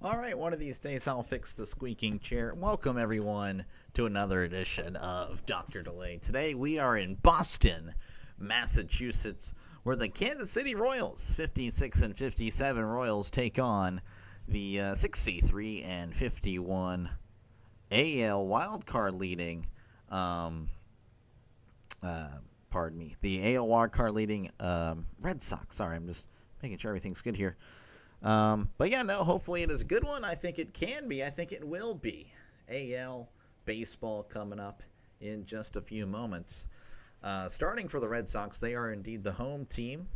All right, one of these days I'll fix the squeaking chair. Welcome, everyone, to another edition of Dr. Delay. Today we are in Boston, Massachusetts, where the Kansas City Royals, 56 and 57 Royals, take on the 63 and 51 AL wildcard leading, the AL wildcard leading Red Sox. Sorry, I'm just making sure everything's good here. But yeah, no, hopefully it is a good one. I think it can be. I think it will be. AL baseball coming up in just a few moments. Starting for the Red Sox, they are indeed the home team.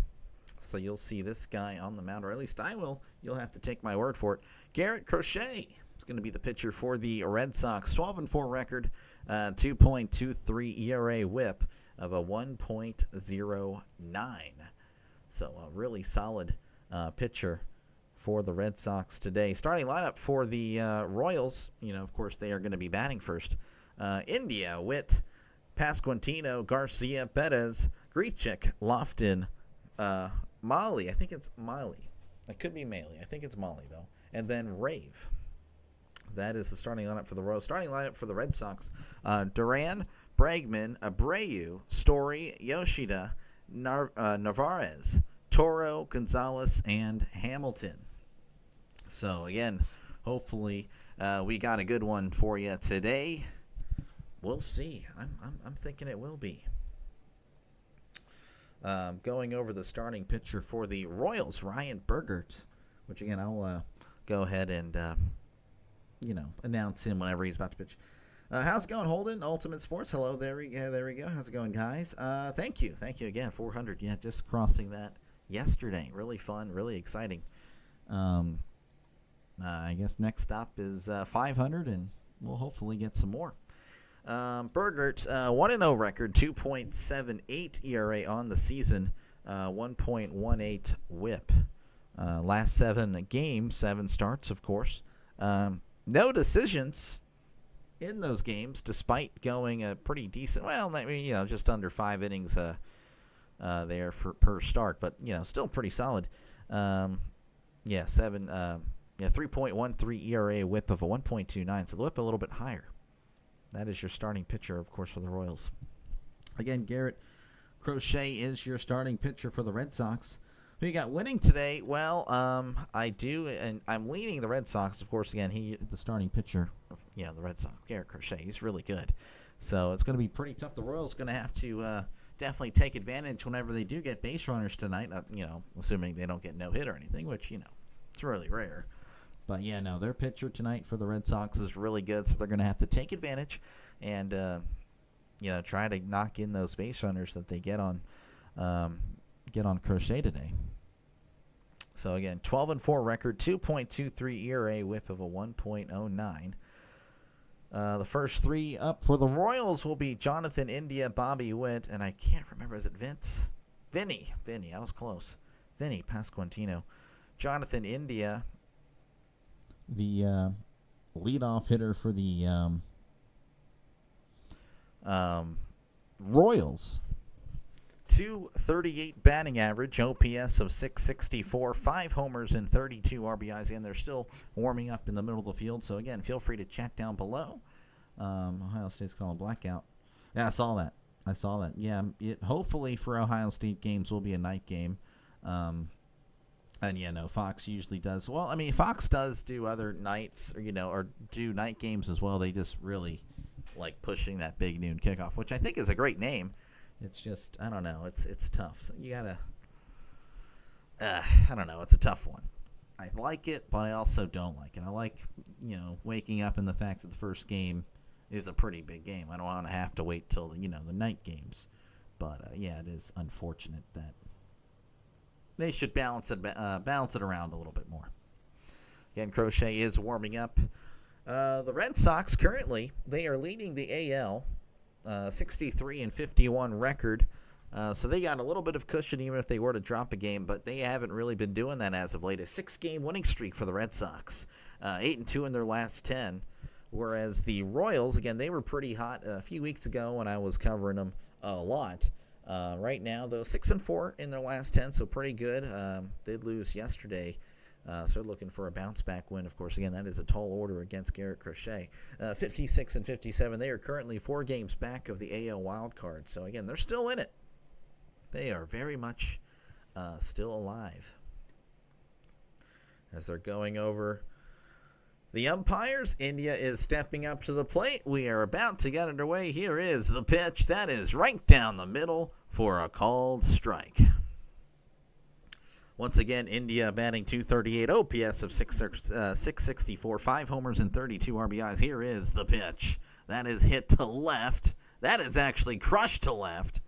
So you'll see this guy on the mound, or at least I will. You'll have to take my word for it. Garrett Crochet is going to be the pitcher for the Red Sox. 12-4 record, 2.23 ERA whip of a 1.09. So a really solid pitcher for the Red Sox today. Starting lineup for the Royals, of course, they are going to be batting first. India, Witt, Pasquantino, Garcia, Perez, Grichuk, Lofton, Molly. I think it's Molly. It could be Maley. I think it's Molly, though. And then Rave. That is the starting lineup for the Royals. Starting lineup for the Red Sox. Duran, Bregman, Abreu, Story, Yoshida, Narvaez, Toro, Gonzalez, and Hamilton. So again, hopefully we got a good one for you today. We'll see. I'm thinking it will be. Going over the starting pitcher for the Royals, Ryan Bergert, which again I'll go ahead and announce him whenever he's about to pitch. How's it going, Holden? Ultimate Sports. Hello, there we go. How's it going, guys? Thank you again. 400. Yeah, just crossing that yesterday. Really fun, really exciting. I guess next stop is 500, and we'll hopefully get some more. Bergert, 1-0 record, 2.78 ERA on the season, 1.18 whip. Last 7 games, 7 starts, of course. No decisions in those games, despite going a pretty decent, just under 5 innings there per start, but still pretty solid. 3.13 ERA, whip of a 1.29, so the whip a little bit higher. That is your starting pitcher, of course, for the Royals. Again, Garrett Crochet is your starting pitcher for the Red Sox. Who you got winning today? Well, I do, and I'm leaning the Red Sox, of course. Again, the starting pitcher, the Red Sox, Garrett Crochet. He's really good, so it's going to be pretty tough. The Royals going to have to definitely take advantage whenever they do get base runners tonight. Assuming they don't get no hit or anything, which it's really rare. But their pitcher tonight for the Red Sox is really good, so they're going to have to take advantage and try to knock in those base runners that they get on Crochet today. So again, 12-4 record, 2.23 ERA, whip of a 1.09. The first 3 up for the Royals will be Jonathan India, Bobby Witt, and I can't remember, is it Vince? Vinny, I was close. Vinny Pasquantino. Jonathan India, the leadoff hitter for the Royals. 238 batting average, OPS of 664, 5 homers and 32 RBIs, and they're still warming up in the middle of the field. So again, feel free to chat down below. Ohio State's calling blackout. Yeah, I saw that. Yeah, hopefully for Ohio State games will be a night game. And Fox usually does. Well, I mean, Fox does do other nights, or do night games as well. They just really like pushing that big noon kickoff, which I think is a great name. It's just, I don't know, it's tough. So you gotta, I don't know, it's a tough one. I like it, but I also don't like it. I like, waking up in the fact that the first game is a pretty big game. I don't want to have to wait till the night games. But it is unfortunate that they should balance it around a little bit more. Again, Crochet is warming up. The Red Sox currently, they are leading the AL, 63 and 51 record. So they got a little bit of cushion even if they were to drop a game, but they haven't really been doing that as of late. A 6-game winning streak for the Red Sox, 8-2 in their last 10. Whereas the Royals, again, they were pretty hot a few weeks ago when I was covering them a lot. Right now, though, 6-4 in their last 10, so pretty good. Did lose yesterday So looking for a bounce-back win. Of course, again, that is a tall order against Garrett Crochet. 56 and 57. They are currently 4 games back of the AL wild card. So, again, they're still in it. They are very much still alive. As they're going over the umpires, India is stepping up to the plate. We are about to get underway. Here is the pitch. That is right down the middle for a called strike. Once again, India batting .238, OPS of 664, 5 homers and 32 RBIs. Here is the pitch. That is hit to left. That is actually crushed to left,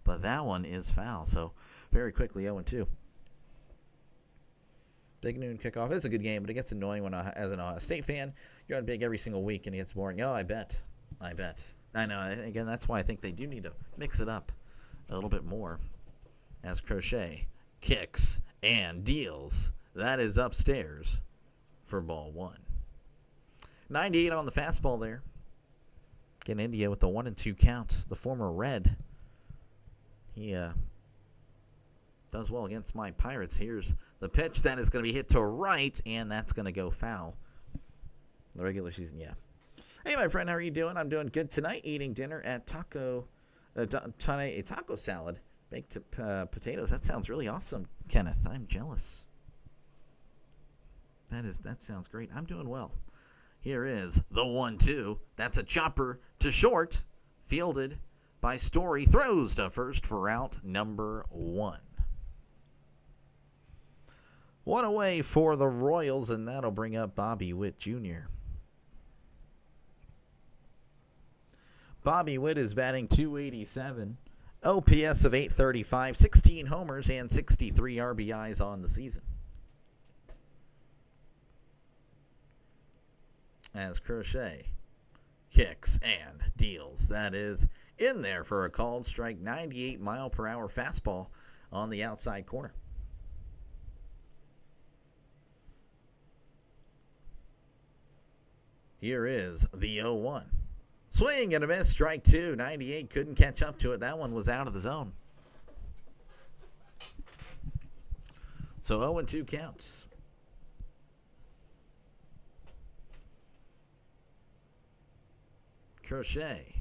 but that one is foul. So very quickly, 0-2. Big noon kickoff. It's a good game, but it gets annoying when, as an Ohio State fan, you're on big every single week, and it gets boring. Oh, I bet. I know. Again, that's why I think they do need to mix it up a little bit more. As Crochet kicks and deals. That is upstairs for ball 1. 98 on the fastball there. Again, India with the 1-2 count. The former Red. He does well against my Pirates. Here's the pitch. That is going to be hit to right, and that's going to go foul. The regular season, yeah. Hey, my friend, how are you doing? I'm doing good tonight. Eating dinner at taco salad. Baked potatoes. That sounds really awesome, Kenneth. I'm jealous. That sounds great. I'm doing well. Here is the 1-2. That's a chopper to short. Fielded by Story. Throws to first for out number 1. 1 away for the Royals, and that'll bring up Bobby Witt Jr. Bobby Witt is batting .287. OPS of 835, 16 homers, and 63 RBIs on the season. As Crochet kicks and deals. That is in there for a called strike. 98-mile-per-hour fastball on the outside corner. Here is the 0-1. Swing and a miss, strike 2. 98 couldn't catch up to it. That one was out of the zone. So 0-2 counts. Crochet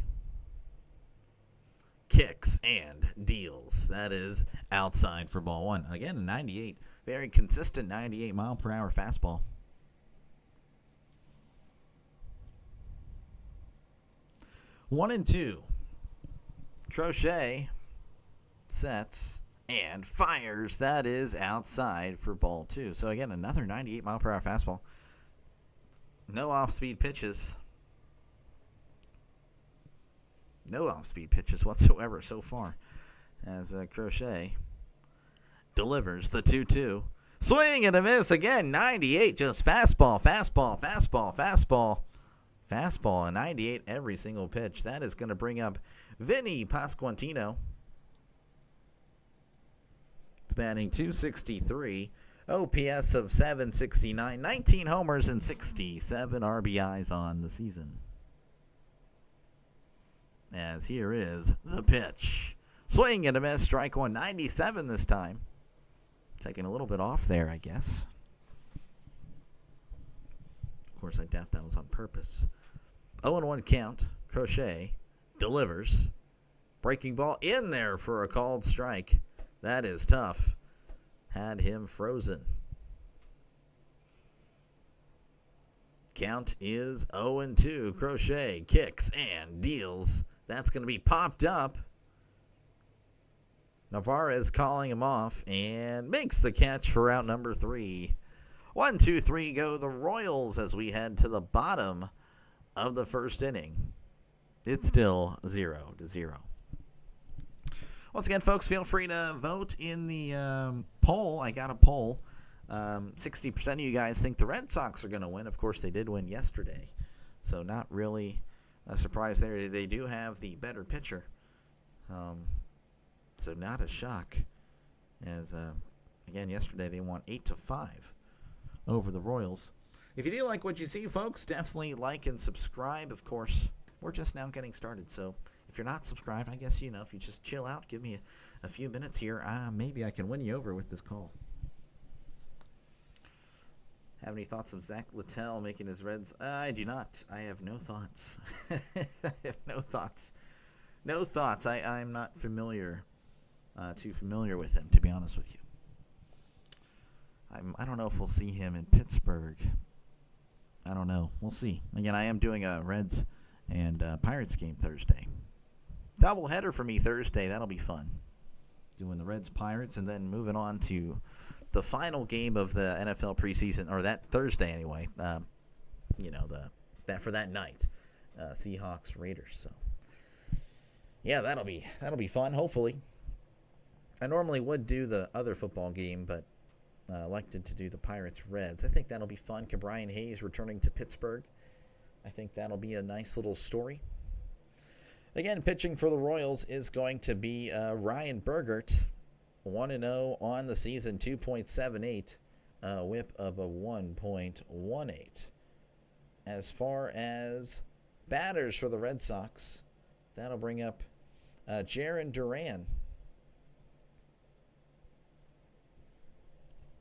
kicks and deals. That is outside for ball 1. Again, 98. Very consistent 98-mile-per-hour fastball. 1-2. Crochet sets and fires. That is outside for ball 2. So again, another 98-mile-per-hour fastball. No off-speed pitches. No off-speed pitches whatsoever so far. As Crochet delivers the 2-2. Swing and a miss again. 98, just fastball, fastball, fastball, fastball. Fastball, a 98 every single pitch. That is going to bring up Vinny Pasquantino. It's batting .263. OPS of 769. 19 homers and 67 RBIs on the season. As here is the pitch. Swing and a miss. Strike 1. 97 this time. Taking a little bit off there, I guess. Of course, I doubt that was on purpose. 0-1 count. Crochet delivers. Breaking ball in there for a called strike. That is tough. Had him frozen. Count is 0-2. Crochet kicks and deals. That's going to be popped up. Navarez calling him off and makes the catch for out number 3. 1, 2, 3 go the Royals as we head to the bottom of the first inning. It's still 0-0. Once again, folks, feel free to vote in the poll. I got a poll. 60% of you guys think the Red Sox are going to win. Of course, they did win yesterday, so not really a surprise there. They do have the better pitcher, so not a shock. As again, yesterday they won 8-5 over the Royals. If you do like what you see, folks, definitely like and subscribe. Of course, we're just now getting started, so if you're not subscribed, I guess, if you just chill out, give me a few minutes here, maybe I can win you over with this call. Have any thoughts of Zach Littell making his Reds? I do not. I have no thoughts. I have no thoughts. No thoughts. I'm not too familiar with him, to be honest with you. I don't know if we'll see him in Pittsburgh. I don't know. We'll see. Again, I am doing a Reds and Pirates game Thursday. Doubleheader for me Thursday. That'll be fun. Doing the Reds Pirates and then moving on to the final game of the NFL preseason, or that Thursday anyway. For that night, Seahawks Raiders. So yeah, that'll be fun. Hopefully, I normally would do the other football game, but elected to do the Pirates Reds. I think that'll be fun. Brian Hayes returning to Pittsburgh. I think that'll be a nice little story. Again, pitching for the Royals is going to be Ryan Burgert, 1-0 on the season, 2.78, whip of a 1.18. As far as batters for the Red Sox, that'll bring up Jarren Duran.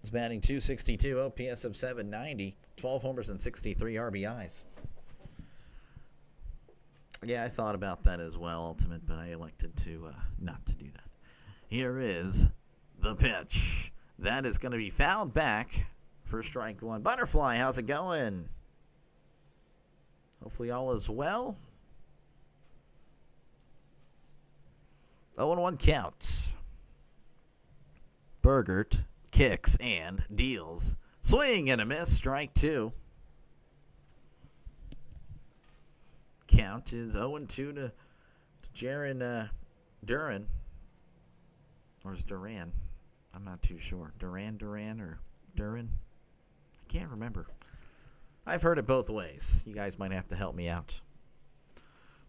He's batting .262, OPS of .790, 12 homers and 63 RBIs. Yeah, I thought about that as well, Ultimate, but I elected to not to do that. Here is the pitch. That is going to be fouled back for strike one. Butterfly, how's it going? Hopefully all is well. 0-1 count. Burgert kicks and deals. Swing and a miss, strike two. Count is 0-2 to Jarren Duran. Or is Duran? I'm not too sure. Duran or Duran? I can't remember. I've heard it both ways. You guys might have to help me out.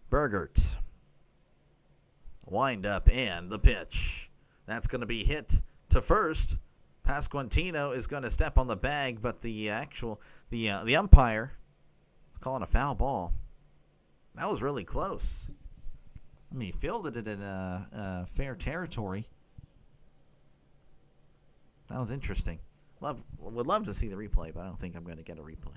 Burgert. Wind up and the pitch. That's going to be hit to first. Pasquantino is going to step on the bag, but the umpire is calling a foul ball. That was really close. I mean, he fielded it in fair territory. That was interesting. Would love to see the replay, but I don't think I'm going to get a replay.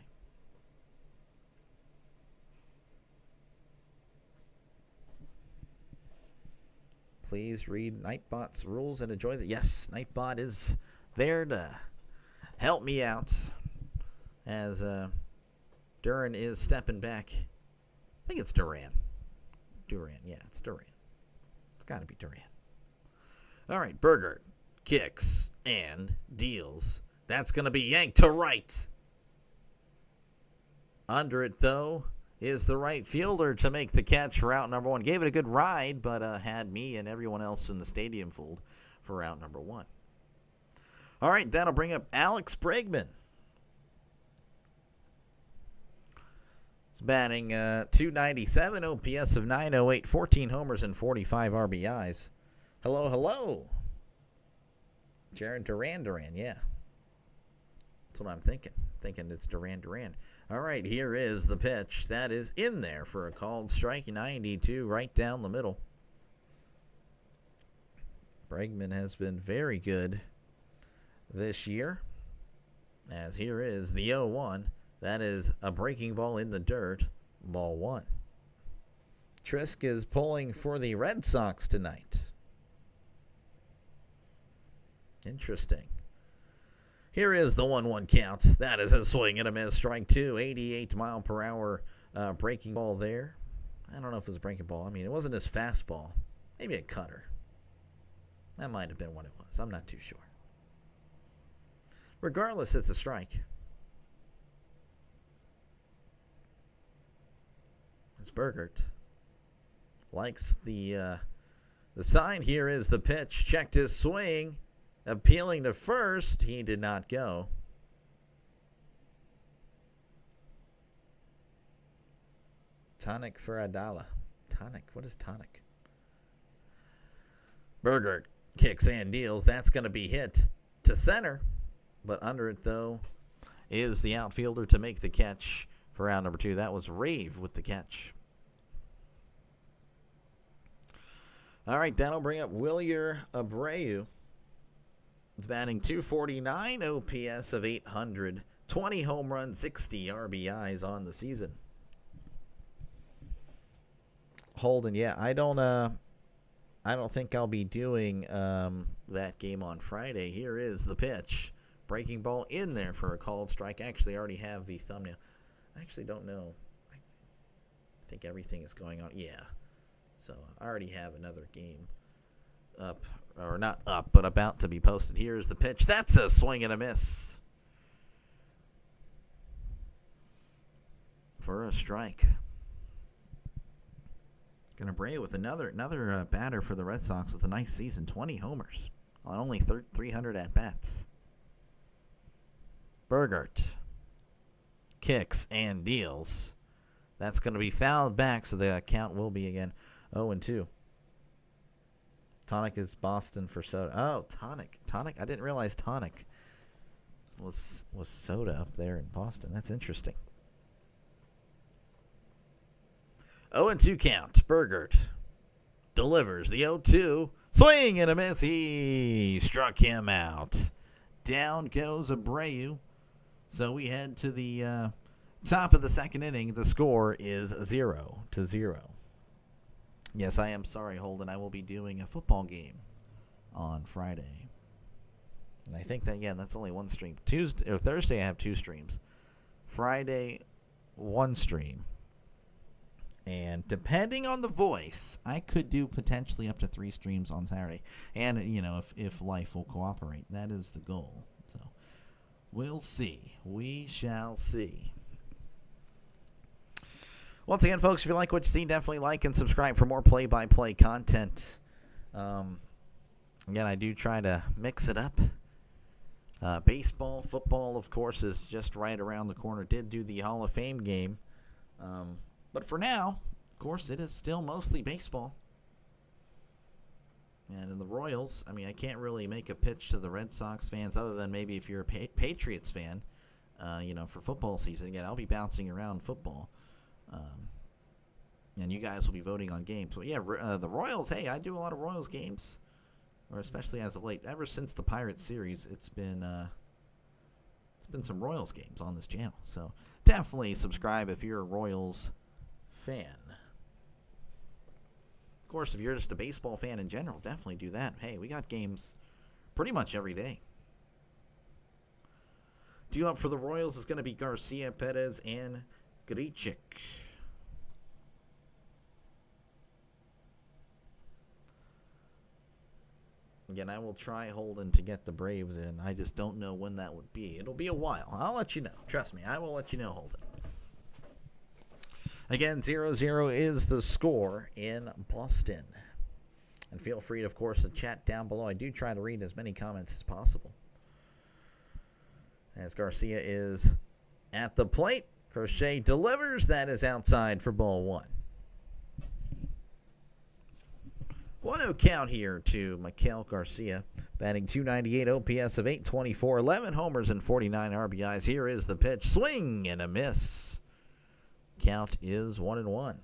Please read Nightbot's rules and enjoy the... Yes, Nightbot is there to help me out as Duran is stepping back. I think it's Duran. Yeah, it's Duran. It's got to be Duran. All right, Burgert kicks and deals. That's going to be yanked to right. Under it, though, is the right fielder to make the catch for out number one. Gave it a good ride, but had me and everyone else in the stadium fooled for out number one. All right, that'll bring up Alex Bregman. He's batting .297, OPS of .908, 14 homers and 45 RBIs. Hello. Jarren Duran, yeah. That's what I'm thinking. Thinking it's Duran. All right, here is the pitch. That is in there for a called strike, 92, right down the middle. Bregman has been very good this year. As here is the 0-1. That is a breaking ball in the dirt. Ball one. Trisk is pulling for the Red Sox tonight. Interesting. Here is the 1-1 count. That is a swing and a miss. Strike two. 88 mile per hour breaking ball there. I don't know if it was a breaking ball. I mean, it wasn't his fastball. Maybe a cutter. That might have been what it was. I'm not too sure. Regardless, it's a strike. It's Burgert. Likes the sign. Here is the pitch. Checked his swing. Appealing to first. He did not go. Tonic for Adala. Tonic? What is tonic? Burgert kicks and deals. That's going to be hit to center. But under it, though, is the outfielder to make the catch for round number two. That was Rave with the catch. All right, that'll bring up Wilyer Abreu. It's batting .249, OPS of .800, 20 home runs, 60 RBIs on the season. Holden, yeah, I don't think I'll be doing that game on Friday. Here is the pitch. Breaking ball in there for a called strike. Actually, I already have the thumbnail. I actually don't know. I think everything is going on. Yeah. So I already have another game up, or not up, but about to be posted. Here's the pitch. That's a swing and a miss for a strike. Gonna Bray with another batter for the Red Sox with a nice season. 20 homers on only 300 at-bats. Burgert kicks and deals. That's going to be fouled back, so the count will be again 0-2. Tonic is Boston for soda. Oh, tonic. I didn't realize tonic was soda up there in Boston. That's interesting. 0-2 count. Burgert delivers the 0-2. Swing and a miss. He struck him out. Down goes Abreu. So we head to the top of the second inning. The score is 0-0. Yes, I am sorry, Holden. I will be doing a football game on Friday. And I think that, yeah, that's only one stream. Thursday I have 2 streams. Friday, 1 stream. And depending on the voice, I could do potentially up to 3 streams on Saturday. And, if life will cooperate. That is the goal. So we'll see. We shall see. Once again, folks, if you like what you see, definitely like and subscribe for more play-by-play content. Again, I do try to mix it up. Baseball, football, of course, is just right around the corner. Did do the Hall of Fame game. But for now, of course, it is still mostly baseball. And in the Royals, I can't really make a pitch to the Red Sox fans other than maybe if you're a Patriots fan, for football season. Again, I'll be bouncing around football. And you guys will be voting on games. So, yeah, the Royals, hey, I do a lot of Royals games, or especially as of late. Ever since the Pirates series, it's been some Royals games on this channel. So definitely subscribe if you're a Royals fan. Of course, if you're just a baseball fan in general, definitely do that. Hey, we got games pretty much every day. Due up for the Royals is going to be Garcia, Perez, and Grichuk. Again, I will try Holden to get the Braves in. I just don't know when that would be. It'll be a while. I'll let you know. Trust me, I will let you know, Holden. Again, 0-0 is the score in Boston. And feel free, of course, to chat down below. I do try to read as many comments as possible. As Garcia is at the plate. Crochet delivers. That is outside for ball 1. 1-0 count here to Maikel Garcia, batting .298, OPS of .824, 11 homers and 49 RBIs. Here is the pitch. Swing and a miss. Count is 1-1.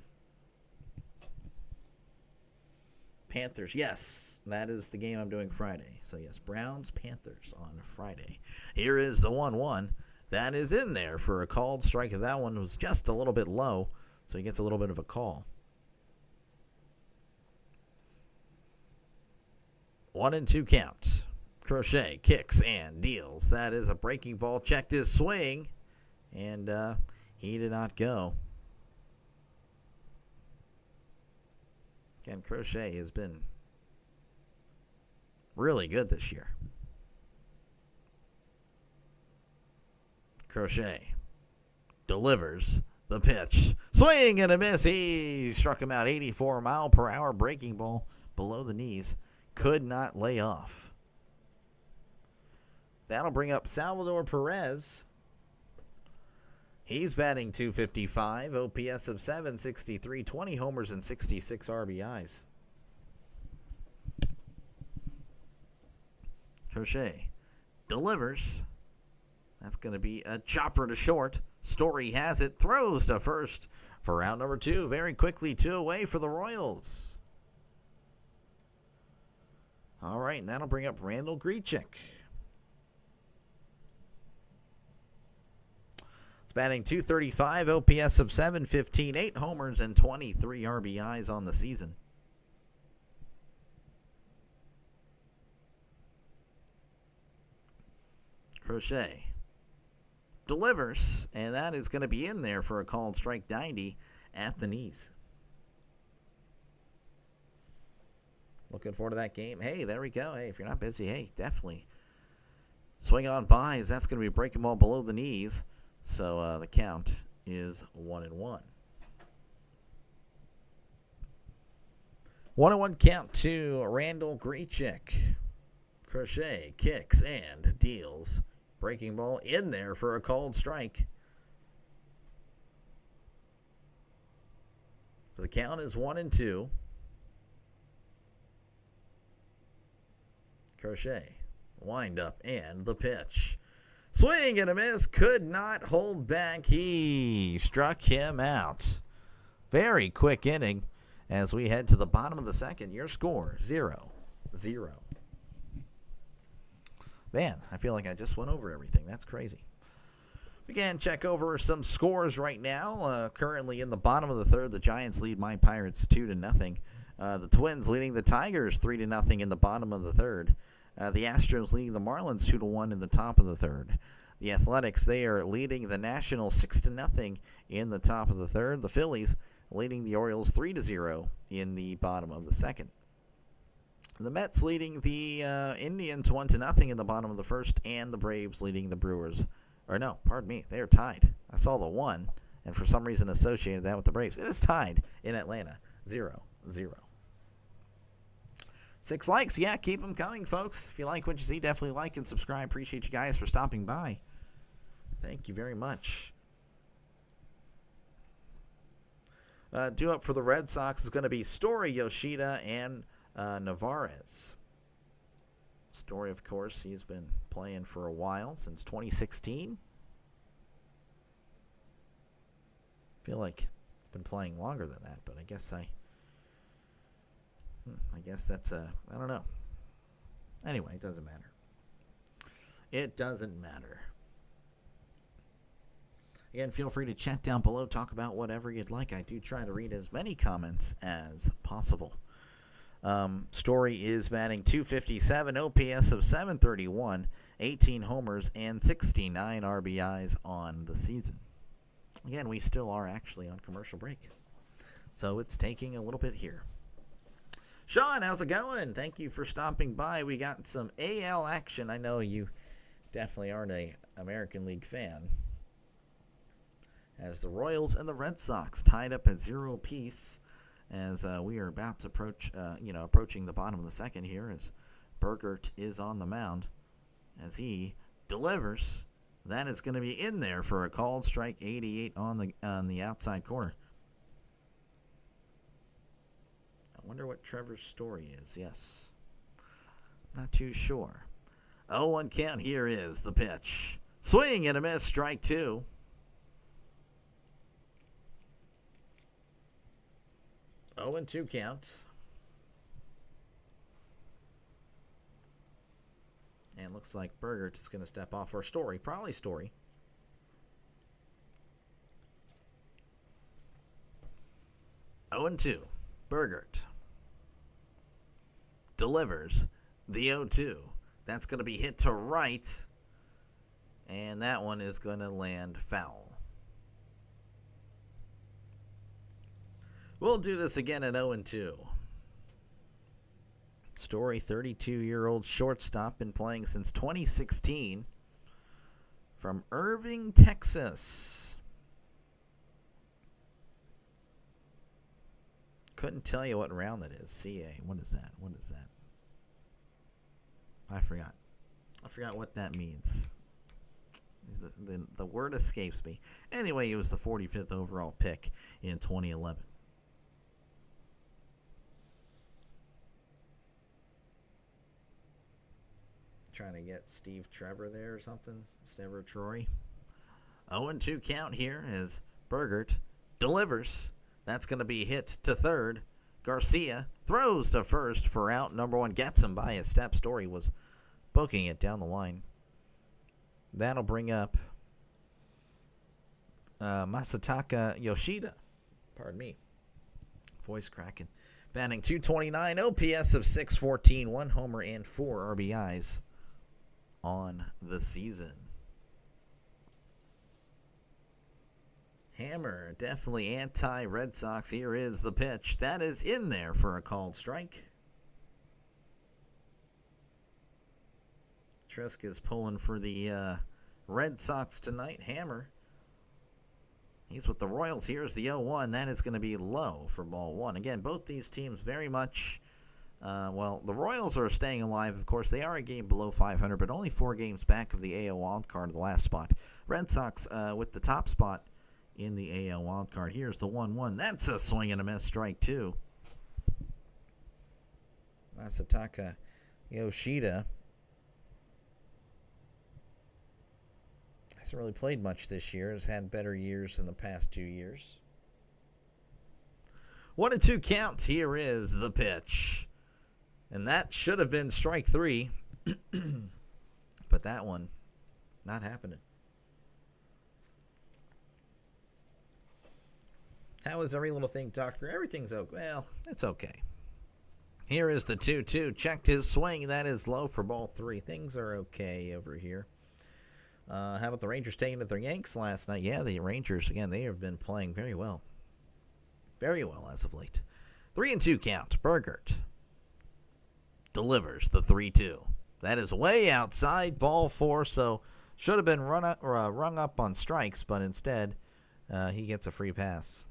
Panthers, yes, that is the game I'm doing Friday. So, yes, Browns, Panthers on Friday. Here is the 1-1. That is in there for a called strike. That one was just a little bit low, so he gets a little bit of a call. 1-2 count. Crochet kicks and deals. That is a breaking ball. Checked his swing, and he did not go. And Crochet has been really good this year. Crochet delivers the pitch. Swing and a miss. He struck him out. 84-mile-per-hour breaking ball below the knees. Could not lay off. That'll bring up Salvador Perez. He's batting .255, OPS of .763, 20 homers and 66 RBIs. Crochet delivers. That's going to be a chopper to short. Story has it, throws to first for round number 2. Very quickly, 2 away for the Royals. All right, and that'll bring up Randall Grichuk. batting .235, OPS of .715, 8 homers and 23 RBIs on the season. Crochet delivers, and that is going to be in there for a called strike 90 at the knees. Looking forward to that game. Hey, there we go. Hey, if you're not busy, hey, definitely swing on by, as that's going to be a breaking ball below the knees. So the count is 1-1. 1-1 count to Randall Grichuk. Crochet kicks and deals. Breaking ball in there for a called strike. So the count is 1-2. Crochet, wind up, and the pitch. Swing and a miss, could not hold back. He struck him out. Very quick inning as we head to the bottom of the second. Your score, 0-0. Man, I feel like I just went over everything. That's crazy. We can check over some scores right now. Currently in the bottom of the third, the Giants lead my Pirates 2-0. The Twins leading the Tigers 3-0 in the bottom of the third. The Astros leading the Marlins 2-1 in the top of the third. The Athletics, they are leading the Nationals 6-0 in the top of the third. The Phillies leading the Orioles 3-0 in the bottom of the second. The Mets leading the Indians 1-0 in the bottom of the first, and the Braves leading the Brewers. Or no, pardon me, they are tied. I saw the 1, and for some reason associated that with the Braves. It is tied in Atlanta, 0-0. 6 likes, yeah, keep them coming, folks. If you like what you see, definitely like and subscribe. Appreciate you guys for stopping by. Thank you very much. Due up for the Red Sox is going to be Story, Yoshida, and Navarez. Story, of course, he's been playing for a while, since 2016. Feel like he's been playing longer than that, but I guess that's I don't know. Anyway, it doesn't matter. It doesn't matter. Again, feel free to chat down below, talk about whatever you'd like. I do try to read as many comments as possible. Story is batting .257, OPS of .731, 18 homers, and 69 RBIs on the season. Again, we still are actually on commercial break, so it's taking a little bit here. Sean, how's it going? Thank you for stopping by. We got some AL action. I know you definitely aren't an American League fan, as the Royals and the Red Sox tied up at 0 apiece. As we are about to approaching the bottom of the second here, as Bergert is on the mound, as he delivers. That is going to be in there for a called strike 88 on the outside corner. I wonder what Trevor's story is. Yes, not too sure. 0-1 count. Here is the pitch. Swing and a miss. Strike 2. Oh, and 2 count. And looks like Bergert is going to step off, or Story, probably Story. Oh, and 2. Bergert delivers the 0-2. That's going to be hit to right, and that one is going to land foul. We'll do this again at 0-2. Story, 32-year-old shortstop, been playing since 2016 from Irving, Texas. Couldn't tell you what round that is. CA. What is that? I forgot what that means. The word escapes me. Anyway, he was the 45th overall pick in 2011. Trying to get Steve Trevor there or something. Trevor Troy. 0-2 count here as Bergert delivers. That's going to be hit to third. Garcia throws to first for out. Number 1 gets him by a step. Story was booking it down the line. That'll bring up Masataka Yoshida. Pardon me. Voice cracking. Batting .229, OPS of .614, 1 homer and 4 RBIs on the season. Hammer, definitely anti-Red Sox. Here is the pitch. That is in there for a called strike. Trisk is pulling for the Red Sox tonight. Hammer, he's with the Royals. Here's the 0-1. That is going to be low for ball one. Again, both these teams very much, the Royals are staying alive. Of course, they are a game below 500, but only 4 games back of the AL wildcard, the last spot. Red Sox with the top spot in the AL wildcard. Here's the 1-1. That's a swing and a miss, strike 2. Masataka Yoshida hasn't really played much this year. Has had better years in the past 2 years. 1-2 count. Here is the pitch. And that should have been strike 3. But that one, not happening. How is every little thing, Doctor? Everything's okay. Well, it's okay. Here is the 2-2. Checked his swing. That is low for ball 3. Things are okay over here. How about the Rangers taking it to their Yanks last night? Yeah, the Rangers, again, they have been playing very well. Very well as of late. 3-2 count. Burgert delivers the 3-2. That is way outside ball 4, so should have been rung up on strikes, but instead he gets a free pass.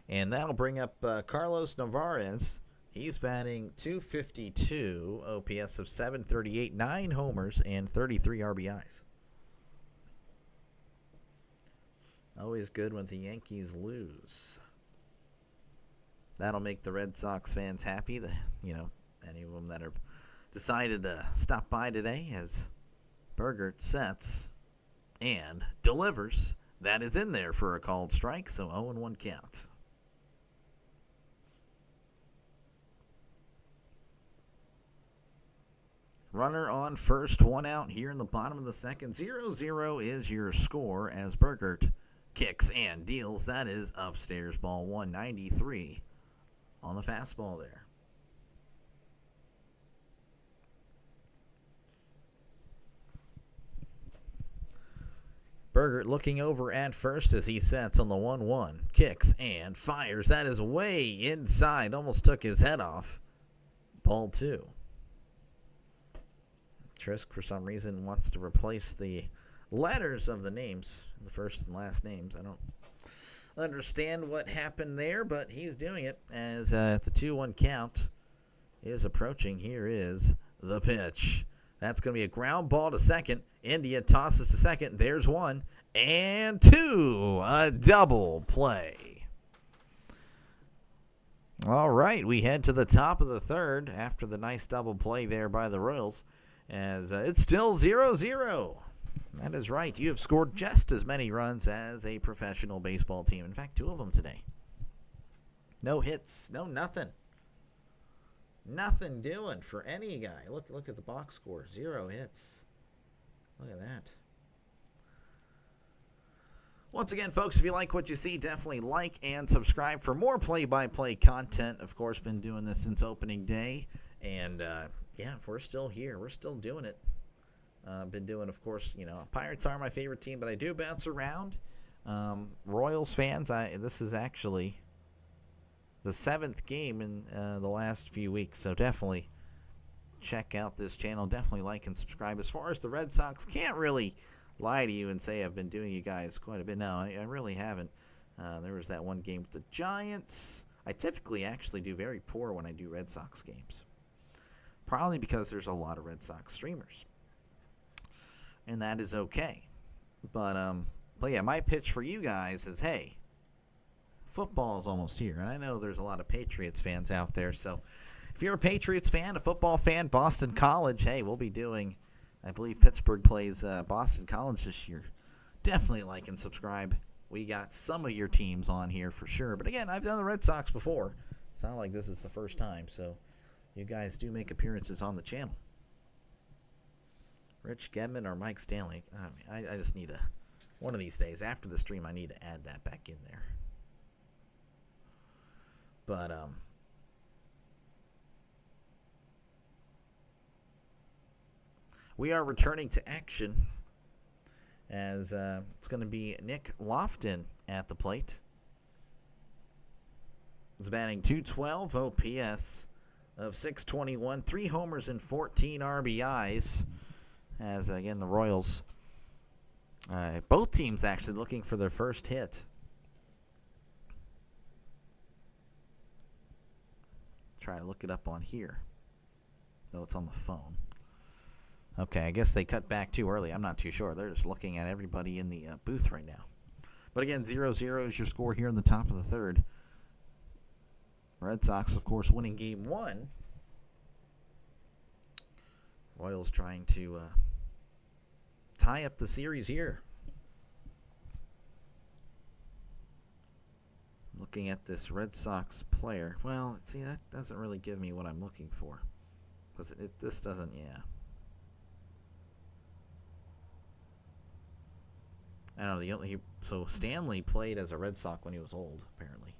And that'll bring up Carlos Narvaez. He's batting .252, OPS of .738, 9 homers, and 33 RBIs. Always good when the Yankees lose. That'll make the Red Sox fans happy. Any of them that have decided to stop by today, as Burgert sets and delivers. That is in there for a called strike, so 0-1 count. Runner on first, 1 out here in the bottom of the second. 0-0 is your score as Burgert kicks and deals. That is upstairs, ball 193 on the fastball there. Burgert looking over at first as he sets on the 1-1. Kicks and fires. That is way inside. Almost took his head off. Ball 2. Trisk, for some reason, wants to replace the letters of the names, the first and last names. I don't understand what happened there, but he's doing it as the 2-1 count is approaching. Here is the pitch. That's going to be a ground ball to second. India tosses to second. There's 1 and 2. A double play. All right, we head to the top of the third after the nice double play there by the Royals. As it's still 0-0. That is right. You have scored just as many runs as a professional baseball team. In fact, 2 of them today. No hits, no nothing. Nothing doing for any guy. Look at the box score. 0 hits. Look at that. Once again, folks, if you like what you see, definitely like and subscribe for more play-by-play content. Of course, been doing this since opening day. And, yeah, we're still here. We're still doing it. Been doing, of course, Pirates are my favorite team, but I do bounce around. Royals fans, this is actually the 7th game in the last few weeks, so definitely check out this channel. Definitely like and subscribe. As far as the Red Sox, can't really lie to you and say I've been doing you guys quite a bit. No, I really haven't. There was that one game with the Giants. I typically actually do very poor when I do Red Sox games. Probably because there's a lot of Red Sox streamers. And that is okay. But yeah, my pitch for you guys is, hey, football is almost here. And I know there's a lot of Patriots fans out there. So if you're a Patriots fan, a football fan, Boston College, hey, we'll be doing, I believe Pittsburgh plays Boston College this year. Definitely like and subscribe. We got some of your teams on here for sure. But again, I've done the Red Sox before. It's not like this is the first time. So you guys do make appearances on the channel. Rich Gedman or Mike Stanley? I just need a One of these days after the stream, I need to add that back in there. But we are returning to action as it's going to be Nick Lofton at the plate. He's batting .212 OPS of .621, 3 homers and 14 RBIs. As again, the Royals, both teams actually looking for their first hit. Try to look it up on here, though it's on the phone. Okay, I guess they cut back too early. I'm not too sure. They're just looking at everybody in the booth right now. But again, 0-0 is your score here in the top of the third. Red Sox, of course, winning game 1. Royals trying to tie up the series here. Looking at this Red Sox player. Well, see, that doesn't really give me what I'm looking for. Because this doesn't, yeah. I don't know. So Stanley played as a Red Sox when he was old, apparently.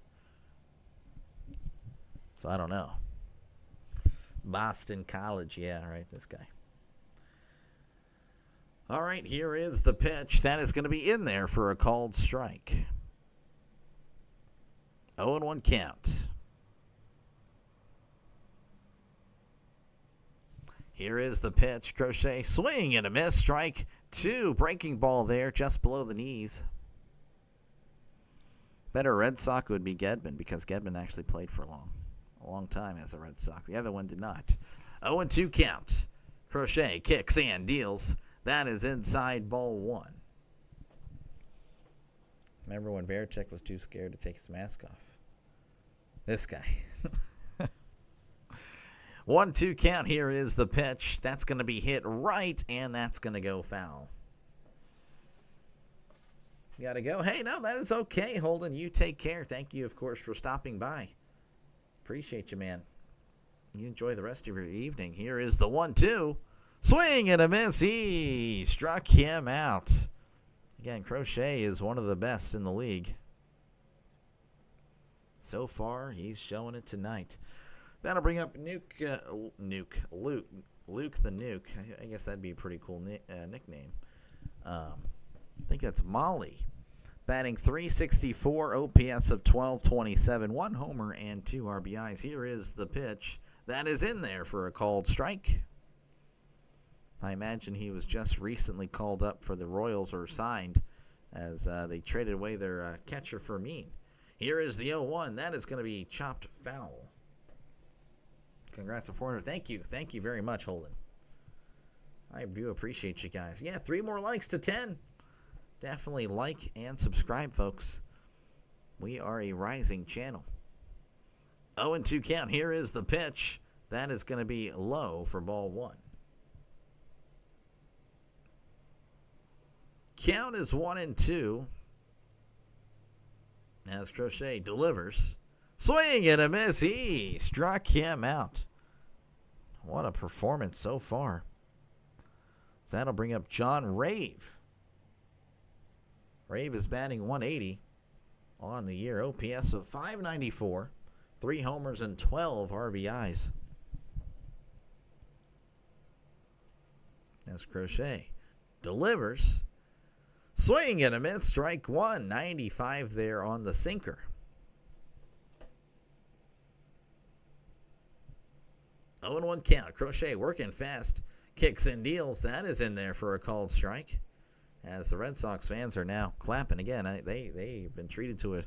So I don't know. Boston College, yeah, right, this guy. All right, here is the pitch. That is going to be in there for a called strike. 0-1 count. Here is the pitch. Crochet, swing and a miss. Strike 2. Breaking ball there, just below the knees. Better Red Sox would be Gedman, because Gedman actually played for a long time as a Red Sox. The other one did not. 0-2 count. Crochet kicks and deals. That is inside ball 1. Remember when Varitek was too scared to take his mask off? This guy. 1-2 count. Here is the pitch. That's going to be hit right, and that's going to go foul. You got to go. Hey, no, that is okay, Holden. You take care. Thank you, of course, for stopping by. Appreciate you, man. You enjoy the rest of your evening. Here is the 1-2. Swing and a miss. He struck him out. Again, Crochet is one of the best in the league. So far, he's showing it tonight. That'll bring up Luke the Nuke. I guess that'd be a pretty cool nickname. I think that's Molly. Batting .364, OPS of .1227, 1 homer and 2 RBIs. Here is the pitch. That is in there for a called strike. I imagine he was just recently called up for the Royals, or signed, as they traded away their catcher Fermin. Here is the 0-1. That is going to be chopped foul. Congrats to 400. Thank you. Thank you very much, Holden. I do appreciate you guys. Yeah, 3 more likes to 10. Definitely like and subscribe, folks. We are a rising channel. 0-2 count. Here is the pitch. That is going to be low for ball 1. Count is 1-2. As Crochet delivers. Swing and a miss. He struck him out. What a performance so far. So that'll bring up John Rave. Rave is batting .180 on the year. OPS of .594. 3 homers and 12 RBIs. As Crochet delivers. Swing and a miss. Strike 1. 95 there on the sinker. Oh, 0-1 count. Crochet working fast. Kicks and deals. That is in there for a called strike. As the Red Sox fans are now clapping again. They've been treated to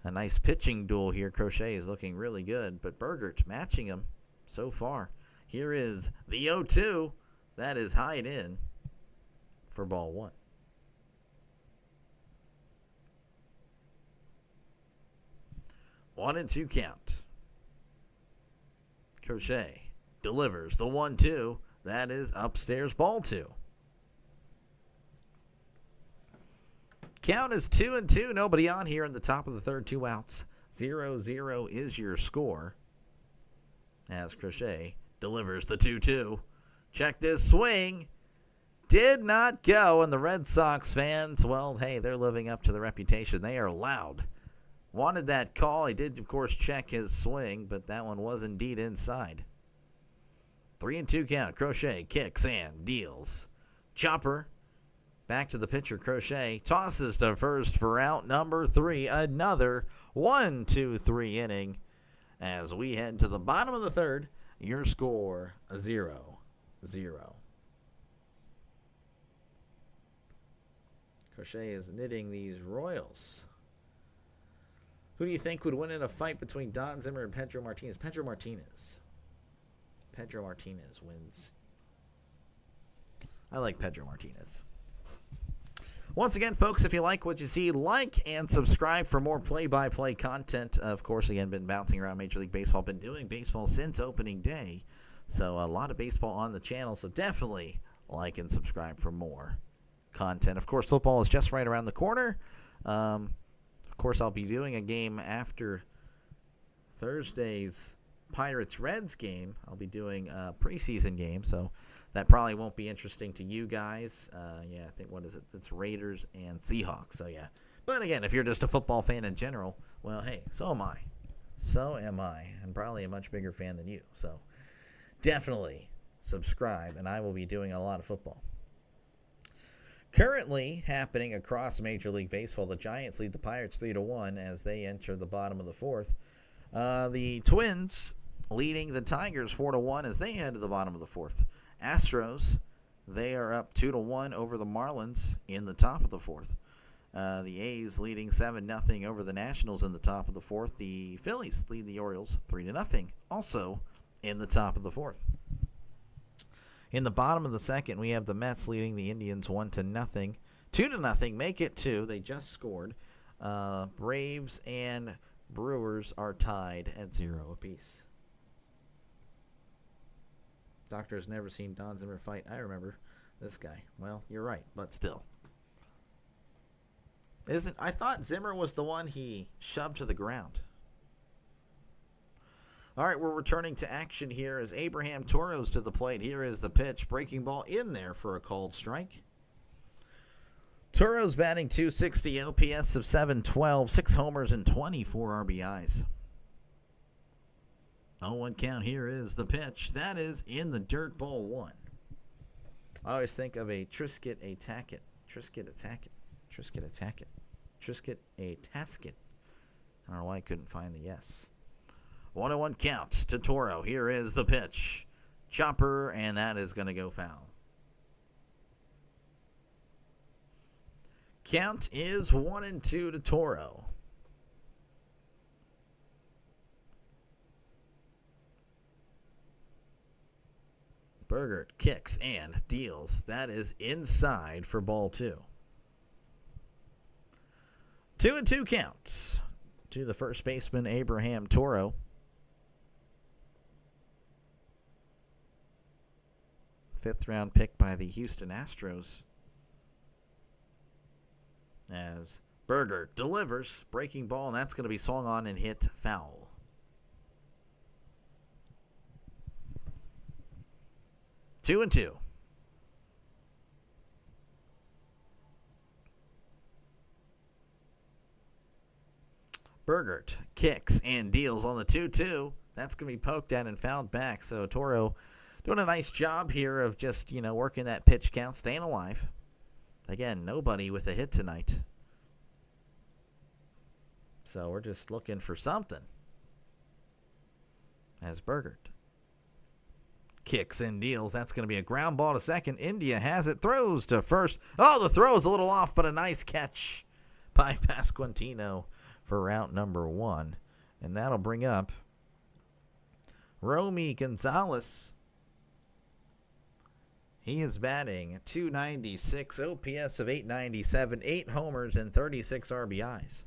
a nice pitching duel here. Crochet is looking really good, but Bergert matching him so far. Here is the 0-2. That is high in for ball 1. One and 2 count. Crochet delivers the 1-2. That is upstairs, ball 2. Count is 2-2. Nobody on here in the top of the third. 2 outs. 0-0 is your score. As Crochet delivers the 2-2. Checked his swing. did not go, and the Red Sox fans, well, hey, they're living up to the reputation. They are loud. Wanted that call. He did, of course, check his swing, but that one was indeed inside. 3-2 count. Crochet kicks and deals. Chopper back to the pitcher. Crochet tosses to first for out number 3. Another 1-2-3 inning as we head to the bottom of the third. Your score 0-0. Crochet is knitting these Royals. Who do you think would win in a fight between Don Zimmer and Pedro Martinez? Pedro Martinez wins. I like Pedro Martinez. Once again, folks, if you like what you see, like and subscribe for more play-by-play content. Of course, again, been bouncing around Major League Baseball. Been doing baseball since opening day. So a lot of baseball on the channel. So definitely like and subscribe for more content. Of course, football is just right around the corner. Of course, I'll be doing a game after Thursday's Pirates-Reds game. I'll be doing a preseason game, so that probably won't be interesting to you guys. I think, what is it? It's Raiders and Seahawks, so yeah. But again, if you're just a football fan in general, well, hey, so am I. I'm probably a much bigger fan than you, so definitely subscribe, and I will be doing a lot of football. Currently happening across Major League Baseball, the Giants lead the Pirates 3-1 as they enter the bottom of the fourth. The Twins leading the Tigers 4-1 as they head to the bottom of the fourth. Astros, they are up 2-1 over the Marlins in the top of the fourth. The A's leading 7-0 over the Nationals in the top of the fourth. The Phillies lead the Orioles 3-0 also in the top of the fourth. In the bottom of the second, we have the Mets leading the Indians 1-0. 2-0, make it 2. They just scored. Braves and Brewers are tied at 0 apiece. Doctor has never seen Don Zimmer fight. I remember this guy. Well, you're right, but still. I thought Zimmer was the one he shoved to the ground. All right, we're returning to action here as Abraham Toro's to the plate. Here is the pitch. Breaking ball in there for a called strike. Toro's batting .260, OPS of .712, 6 homers and 24 RBIs. 0-1 count. Here is the pitch. That is in the dirt, ball 1. I always think of a Trisket a Tackett. Trisket a Tackett. Trisket a Tackett. Trisket a Tasket. I don't know why I couldn't find the S. 1-1 count to Toro. Here is the pitch. Chopper, and that is going to go foul. Count is 1-2 to Toro. Bergert kicks and deals. That is inside for ball 2. 2-2 count to the first baseman, Abraham Toro. Fifth-round pick by the Houston Astros. As Berger delivers, breaking ball, and that's going to be swung on and hit foul. Two and two. Bergert kicks and deals on the 2-2. That's going to be poked at and fouled back. So Toro doing a nice job here of just, working that pitch count, staying alive. Again, nobody with a hit tonight. So we're just looking for something. As Bergert kicks and deals. That's going to be a ground ball to second. India has it. Throws to first. Oh, the throw is a little off, but a nice catch by Pasquantino for route number 1. And that'll bring up Romy Gonzalez. He is batting .296, OPS of .897, 8 homers and 36 RBIs.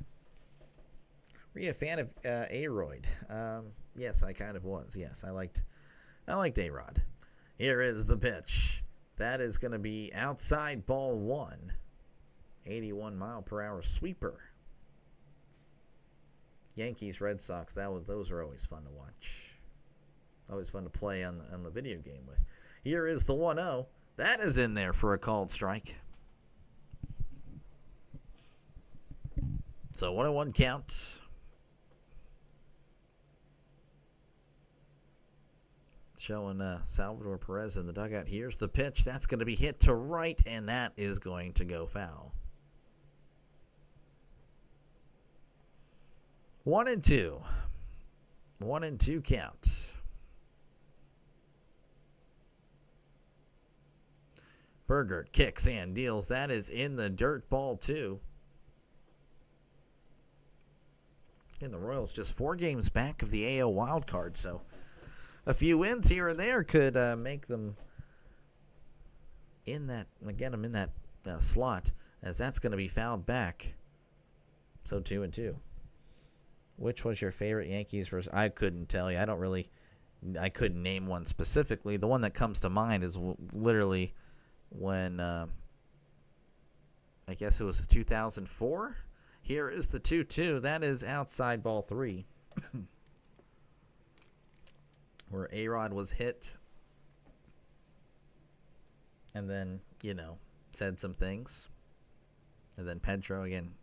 Were you a fan of A-Royd? Yes, I kind of was. Yes, I liked A-Rod. Here is the pitch. That is going to be outside ball 1. 81-mile-per-hour sweeper. Yankees, Red Sox, those are always fun to watch. Always fun to play on the video game with. Here is the 1-0. That is in there for a called strike. So 1-1 count. Showing Salvador Perez in the dugout. Here's the pitch. That's going to be hit to right, and that is going to go foul. 1-2. 1-2 count. Burgert kicks and deals. That is in the dirt, ball 2. And the Royals just 4 games back of the AL wild card, so a few wins here and there could make them in that, get them in that slot, as that's going to be fouled back. So 2-2. Which was your favorite Yankees versus? I couldn't tell you. I couldn't name one specifically. The one that comes to mind is literally when I guess it was 2004. Here is the 2-2. That is outside ball 3. Where A-Rod was hit and then, said some things. And then Pedro again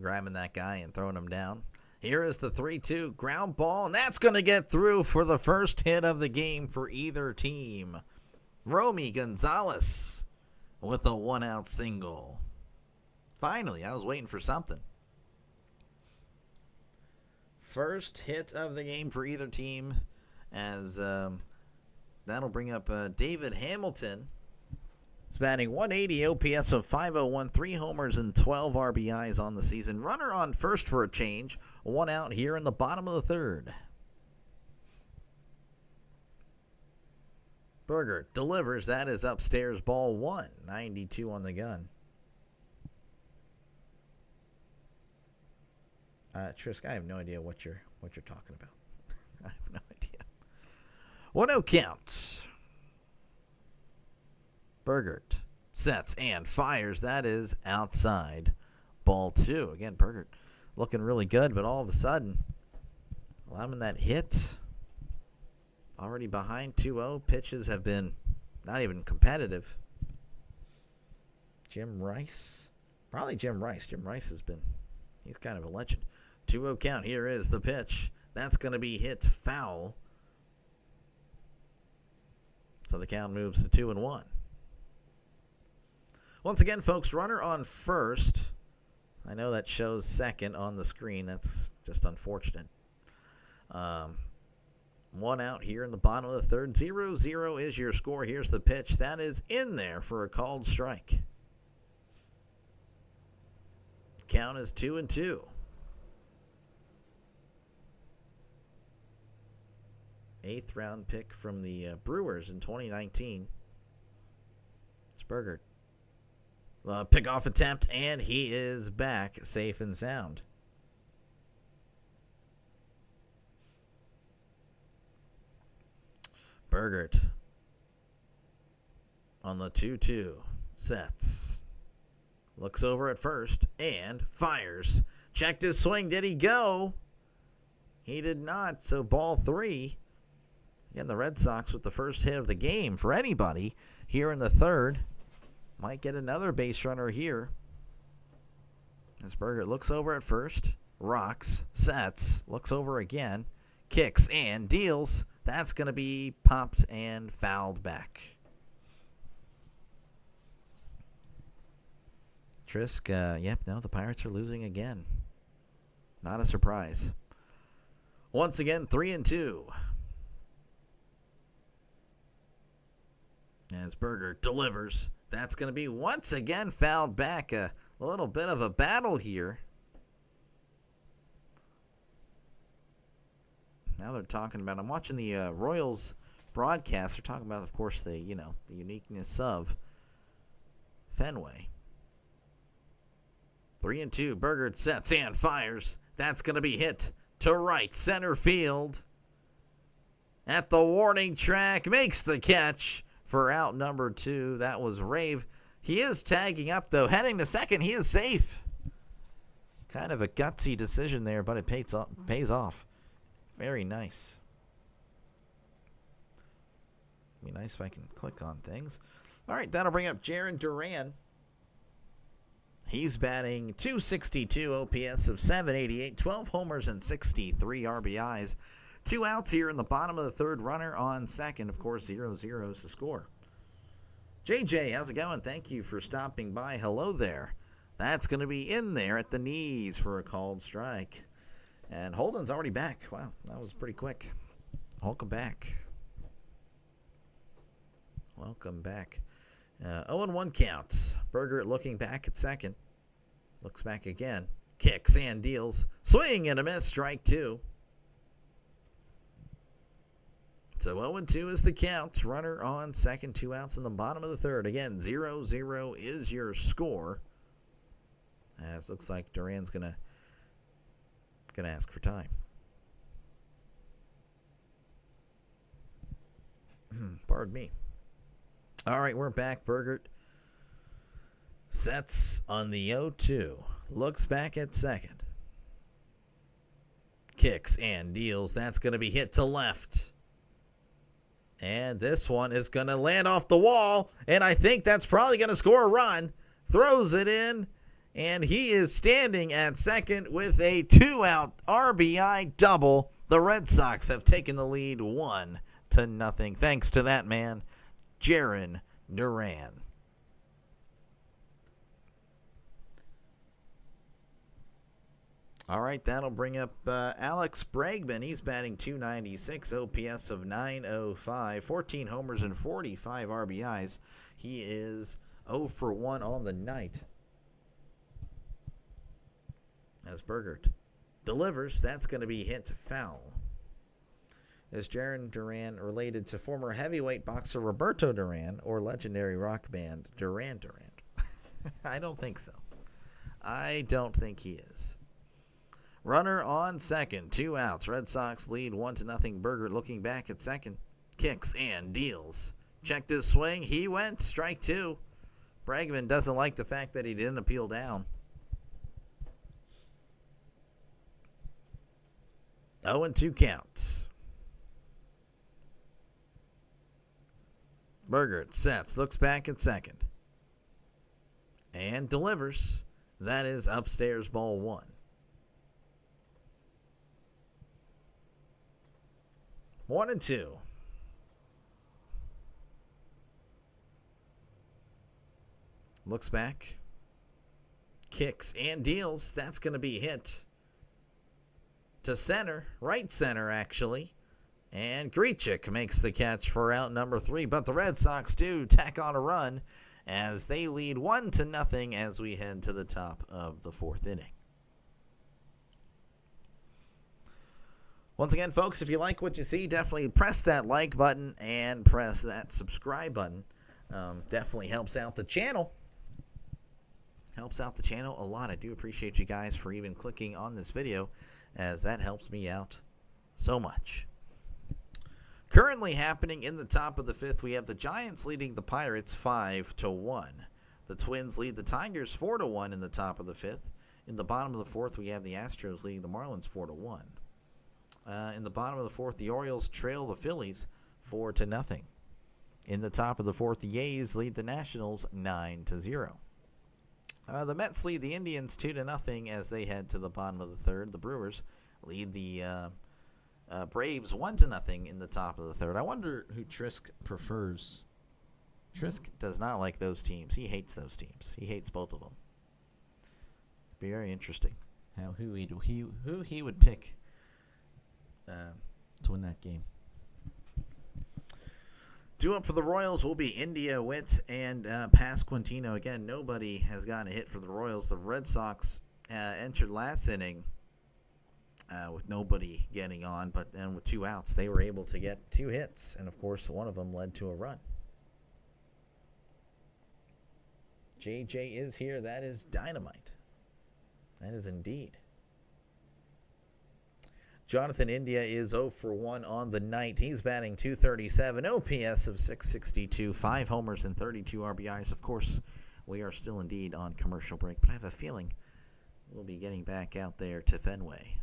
grabbing that guy and throwing him down. Here is the 3-2 ground ball, and that's going to get through for the first hit of the game for either team. Romy Gonzalez with a 1-out single. Finally, I was waiting for something. First hit of the game for either team, as that'll bring up David Hamilton. He's batting 180, OPS of 501, 3 homers and 12 RBIs on the season. Runner on first for a change. 1 out here in the bottom of the 3rd. Burger delivers. That is upstairs, ball 1. 92 on the gun. Trisk, I have no idea what you're talking about. I have no idea. 1-0 count. Burgert sets and fires. That is outside. Ball 2. Again, Burgert looking really good, but all of a sudden, allowing that hit. Already behind 2-0. Pitches have been not even competitive. Jim Rice. Probably Jim Rice. Jim Rice he's kind of a legend. 2-0 count. Here is the pitch. That's going to be hit foul. So the count moves to 2-1. Once again, folks, runner on first. I know that shows second on the screen. That's just unfortunate. 1 out here in the bottom of the 3rd. 0-0 is your score. Here's the pitch. That is in there for a called strike. Count is 2-2. Eighth round pick from the Brewers in 2019. Burgert. Pickoff attempt, and he is back safe and sound. Burgert on the 2-2. Sets. Looks over at first and fires. Checked his swing. Did he go? He did not. So ball 3. Again, the Red Sox with the first hit of the game for anybody here in the 3rd. Might get another base runner here. As Burgert looks over at first. Rocks. Sets. Looks over again. Kicks and deals. That's going to be popped and fouled back. Trisk, the Pirates are losing again. Not a surprise. Once again, 3-2. As Burger delivers, that's going to be once again fouled back. A little bit of a battle here. Now they're talking about, I'm watching the Royals broadcast. They're talking about, of course, the uniqueness of Fenway. 3-2. Burger sets and fires. That's going to be hit to right center field. At the warning track, makes the catch for out number 2. That was Rave. He is tagging up, though. Heading to second, he is safe. Kind of a gutsy decision there, but it pays off. Very nice. Be nice if I can click on things. All right, that'll bring up Jarren Duran. He's batting .262, OPS of .788, 12 homers and 63 RBIs. 2 outs here in the bottom of the third, runner on second. Of course, 0-0 is the score. JJ, how's it going? Thank you for stopping by. Hello there. That's going to be in there at the knees for a called strike. And Holden's already back. Wow, that was pretty quick. Welcome back. Welcome back. 0-1 counts. Berger looking back at second. Looks back again. Kicks and deals. Swing and a miss. Strike 2. So 0-2 is the count. Runner on second. 2 outs in the bottom of the third. Again, 0-0 is your score. As looks like Duran's gonna ask for time. Pardon me. All right, we're back. Berger sets on the 0-2. Looks back at second. Kicks and deals. That's going to be hit to left. And this one is going to land off the wall. And I think that's probably going to score a run. Throws it in. And he is standing at second with a 2-out RBI double. The Red Sox have taken the lead 1-0. Thanks to that man, Jarren Duran. All right, that'll bring up Alex Bregman. He's batting .296, OPS of .905, 14 homers and 45 RBIs. He is 0 for 1 on the night. As Berger delivers, that's going to be hit to foul. Is Jarren Duran related to former heavyweight boxer Roberto Duran or legendary rock band Duran Duran? I don't think so. I don't think he is. Runner on second, 2 outs. Red Sox lead 1-0. Berger looking back at second. Kicks and deals. Checked his swing. He went. Strike 2. Bregman doesn't like the fact that he didn't appeal down. 0-2 count. Berger sets, looks back at second, and delivers. That is upstairs ball 1. 1-2. Looks back. Kicks and deals. That's going to be hit to center, right center actually. And Grichuk makes the catch for out number 3. But the Red Sox do tack on a run as they lead 1-0 as we head to the top of the 4th inning. Once again, folks, if you like what you see, definitely press that like button and press that subscribe button. Definitely helps out the channel. Helps out the channel a lot. I do appreciate you guys for even clicking on this video, as that helps me out so much. Currently happening in the top of the 5th, we have the Giants leading the Pirates 5-1. The Twins lead the Tigers 4-1 in the top of the 5th. In the bottom of the 4th, we have the Astros leading the Marlins 4-1. In the bottom of the 4th, the Orioles trail the Phillies 4-0. In the top of the 4th, the A's lead the Nationals 9-0. The Mets lead the Indians 2-0 as they head to the bottom of the 3rd. The Brewers lead the Braves 1-0 in the top of the 3rd. I wonder who Trisk prefers. Trisk does not like those teams. He hates those teams. He hates both of them. Be very interesting who he would pick to win that game. Due up for the Royals will be India, Witt, and Pasquantino. Again, nobody has gotten a hit for the Royals. The Red Sox entered last inning with nobody getting on, but then with 2 outs, they were able to get 2 hits, and of course, one of them led to a run. JJ is here. That is dynamite. That is indeed. Jonathan India is 0 for 1 on the night. He's batting .237, OPS of .662, 5 homers and 32 RBIs. Of course, we are still indeed on commercial break, but I have a feeling we'll be getting back out there to Fenway.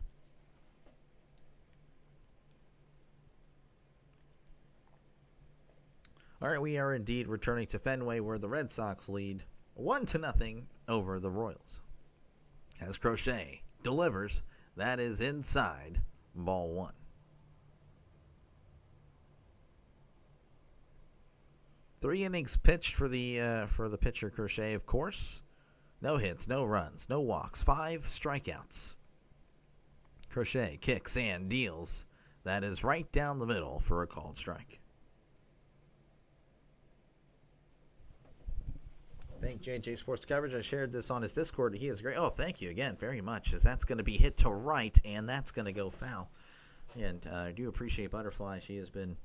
All right, we are indeed returning to Fenway where the Red Sox lead 1-0 over the Royals. As Crochet delivers, that is inside ball 1. Three innings pitched for the pitcher Crochet, of course. No hits, no runs, no walks, 5 strikeouts. Crochet kicks and deals. That is right down the middle for a called strike. Thank JJ Sports Coverage. I shared this on his Discord. He is great. Oh, thank you again very much, as that's going to be hit to right, and that's going to go foul. And I do appreciate Butterfly. She has been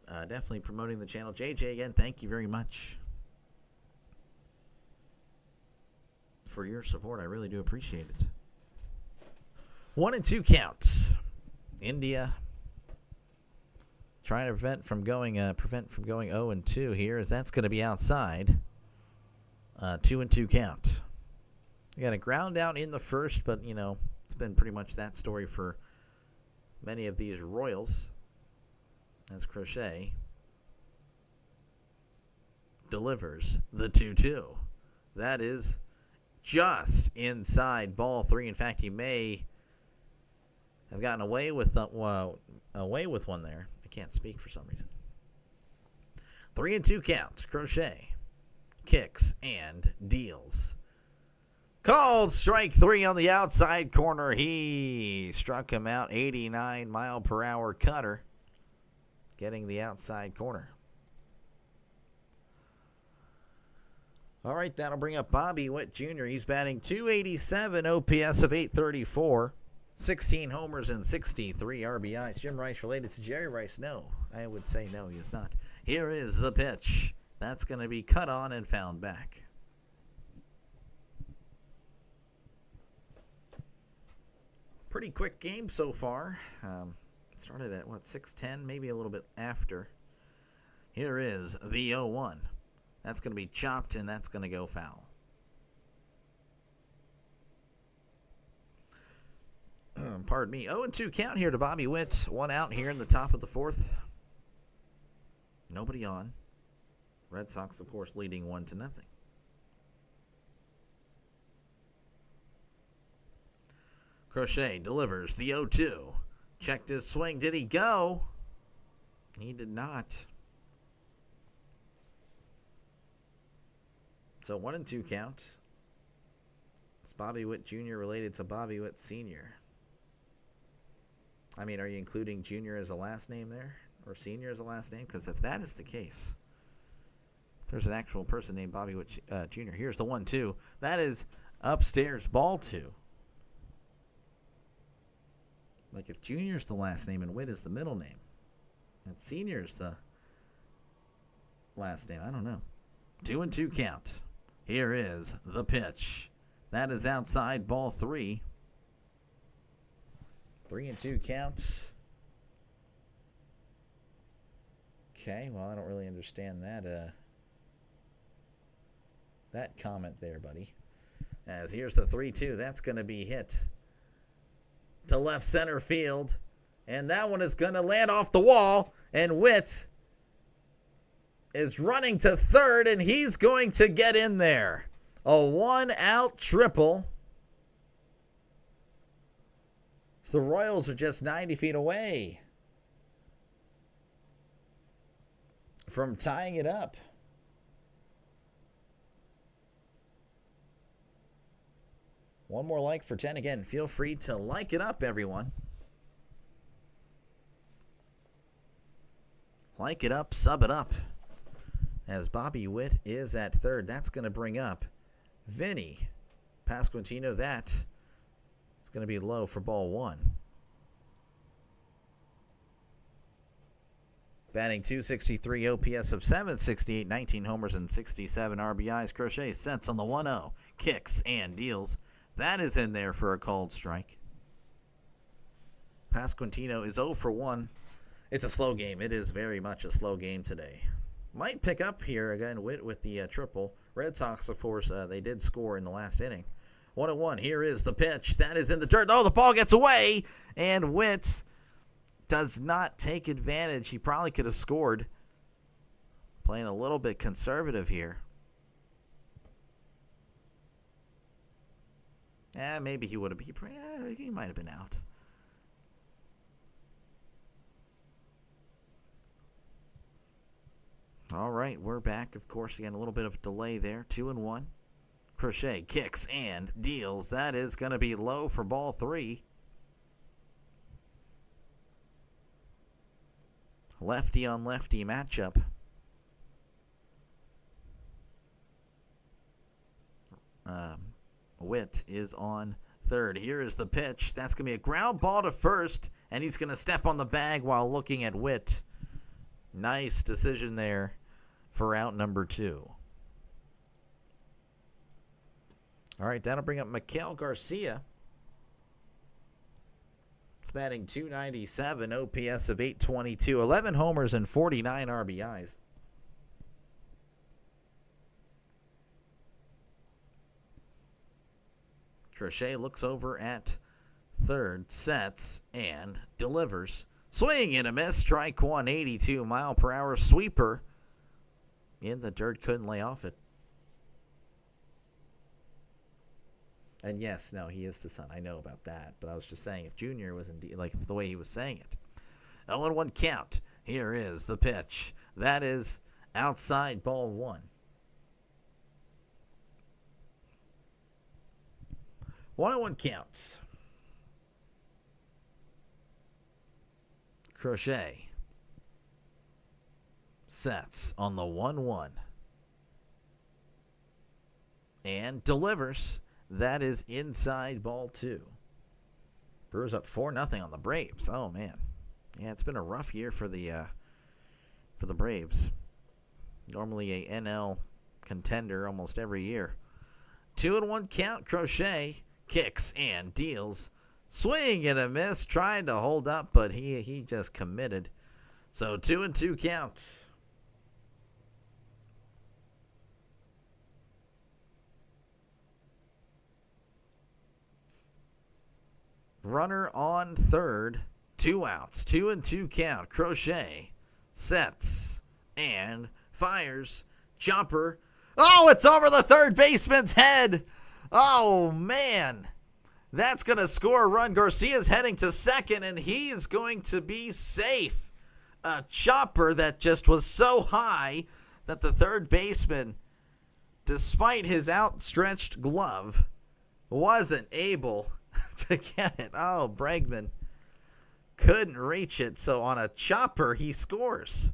definitely promoting the channel. JJ, again, thank you very much for your support. I really do appreciate it. 1-2 count. India trying to prevent from going 0-2 here, as that's going to be outside. 2-2 count. We got a ground out in the first, but it's been pretty much that story for many of these Royals. As Crochet delivers the 2-2. That is just inside ball 3. In fact, he may have gotten away with one there. I can't speak for some reason. 3-2 count. Crochet kicks and deals. Called strike 3 on the outside corner. He struck him out. 89-mile-per-hour cutter, getting the outside corner. All right, that'll bring up Bobby Witt Jr. He's batting .287, OPS of .834, 16 homers and 63 RBIs. Jim Rice related to Jerry Rice? No, I would say no, he is not. Here is the pitch. That's going to be cut on and found back. Pretty quick game so far. Started at, 6:10, maybe a little bit after. Here is the 0-1. That's going to be chopped, and that's going to go foul. Pardon me. 0-2 count here to Bobby Witt. 1 out here in the top of the 4th. Nobody on. Red Sox, of course, leading 1-0. Crochet delivers the 0-2. Checked his swing. Did he go? He did not. So 1-2 count. Is Bobby Witt Jr. related to Bobby Witt Sr.? I mean, are you including Jr. as a last name there? Or Sr. as a last name? Because if that is the case, if there's an actual person named Bobby Witt Jr. Here's the 1-2. That is upstairs, ball 2. Like if Jr. is the last name and Witt is the middle name, and Sr. is the last name. I don't know. 2-2 count. Here is the pitch. That is outside ball 3. 3-2 count. Okay, well, I don't really understand that comment there, buddy. As here's the 3-2. That's going to be hit to left center field. And that one is going to land off the wall. And Witt is running to third, and he's going to get in there. A 1-out triple. So the Royals are just 90 feet away from tying it up. One more like for 10. Again, feel free to like it up, everyone. Like it up, sub it up. As Bobby Witt is at third, that's going to bring up Vinny Pasquantino. That is going to be low for ball 1. Batting .263, OPS of .768, 19 homers and 67 RBIs. Crochet sets on the 1-0, kicks and deals. That is in there for a called strike. Pasquantino is 0 for 1. It's a slow game. It is very much a slow game today. Might pick up here again with the triple. Red Sox, of course, they did score in the last inning. 1-1. Here is the pitch. That is in the dirt. Oh, the ball gets away. And Witt does not take advantage. He probably could have scored. Playing a little bit conservative here. Maybe he would have been. He might have been out. All right, we're back. Of course, again, a little bit of delay there. 2-1. Crochet kicks and deals. That is going to be low for ball 3. Lefty on lefty matchup. Witt is on third. Here is the pitch. That's going to be a ground ball to first, and he's going to step on the bag while looking at Witt. Nice decision there for out number 2. All right, that'll bring up Miguel Garcia. He's batting .297, OPS of .822, 11 homers and 49 RBIs. Crochet looks over at third, sets, and delivers. Swing and a miss, strike one, 82-mile-per-hour sweeper. In the dirt, couldn't lay off it. And yes, no, he is the son. I know about that. But I was just saying, if Junior was indeed, like the way he was saying it. 0-1 count. Here is the pitch. That is outside, ball 1. 1-1 count. Crochet sets on the 1-1 and delivers. That is inside, ball 2. Brewers up 4-0 on the Braves. Oh man, yeah, it's been a rough year for the Braves. Normally a NL contender almost every year. 2-1 count. Crochet kicks and deals. Swing and a miss. Trying to hold up, but he just committed. So 2-2 count. Runner on third. 2 outs. 2-2 count. Crochet sets and fires. Chopper. Oh, it's over the third baseman's head. Oh, man. That's going to score a run. Garcia's heading to second, and he is going to be safe. A chopper that just was so high that the third baseman, despite his outstretched glove, wasn't able to get it. Oh, Bregman couldn't reach it, so on a chopper, he scores.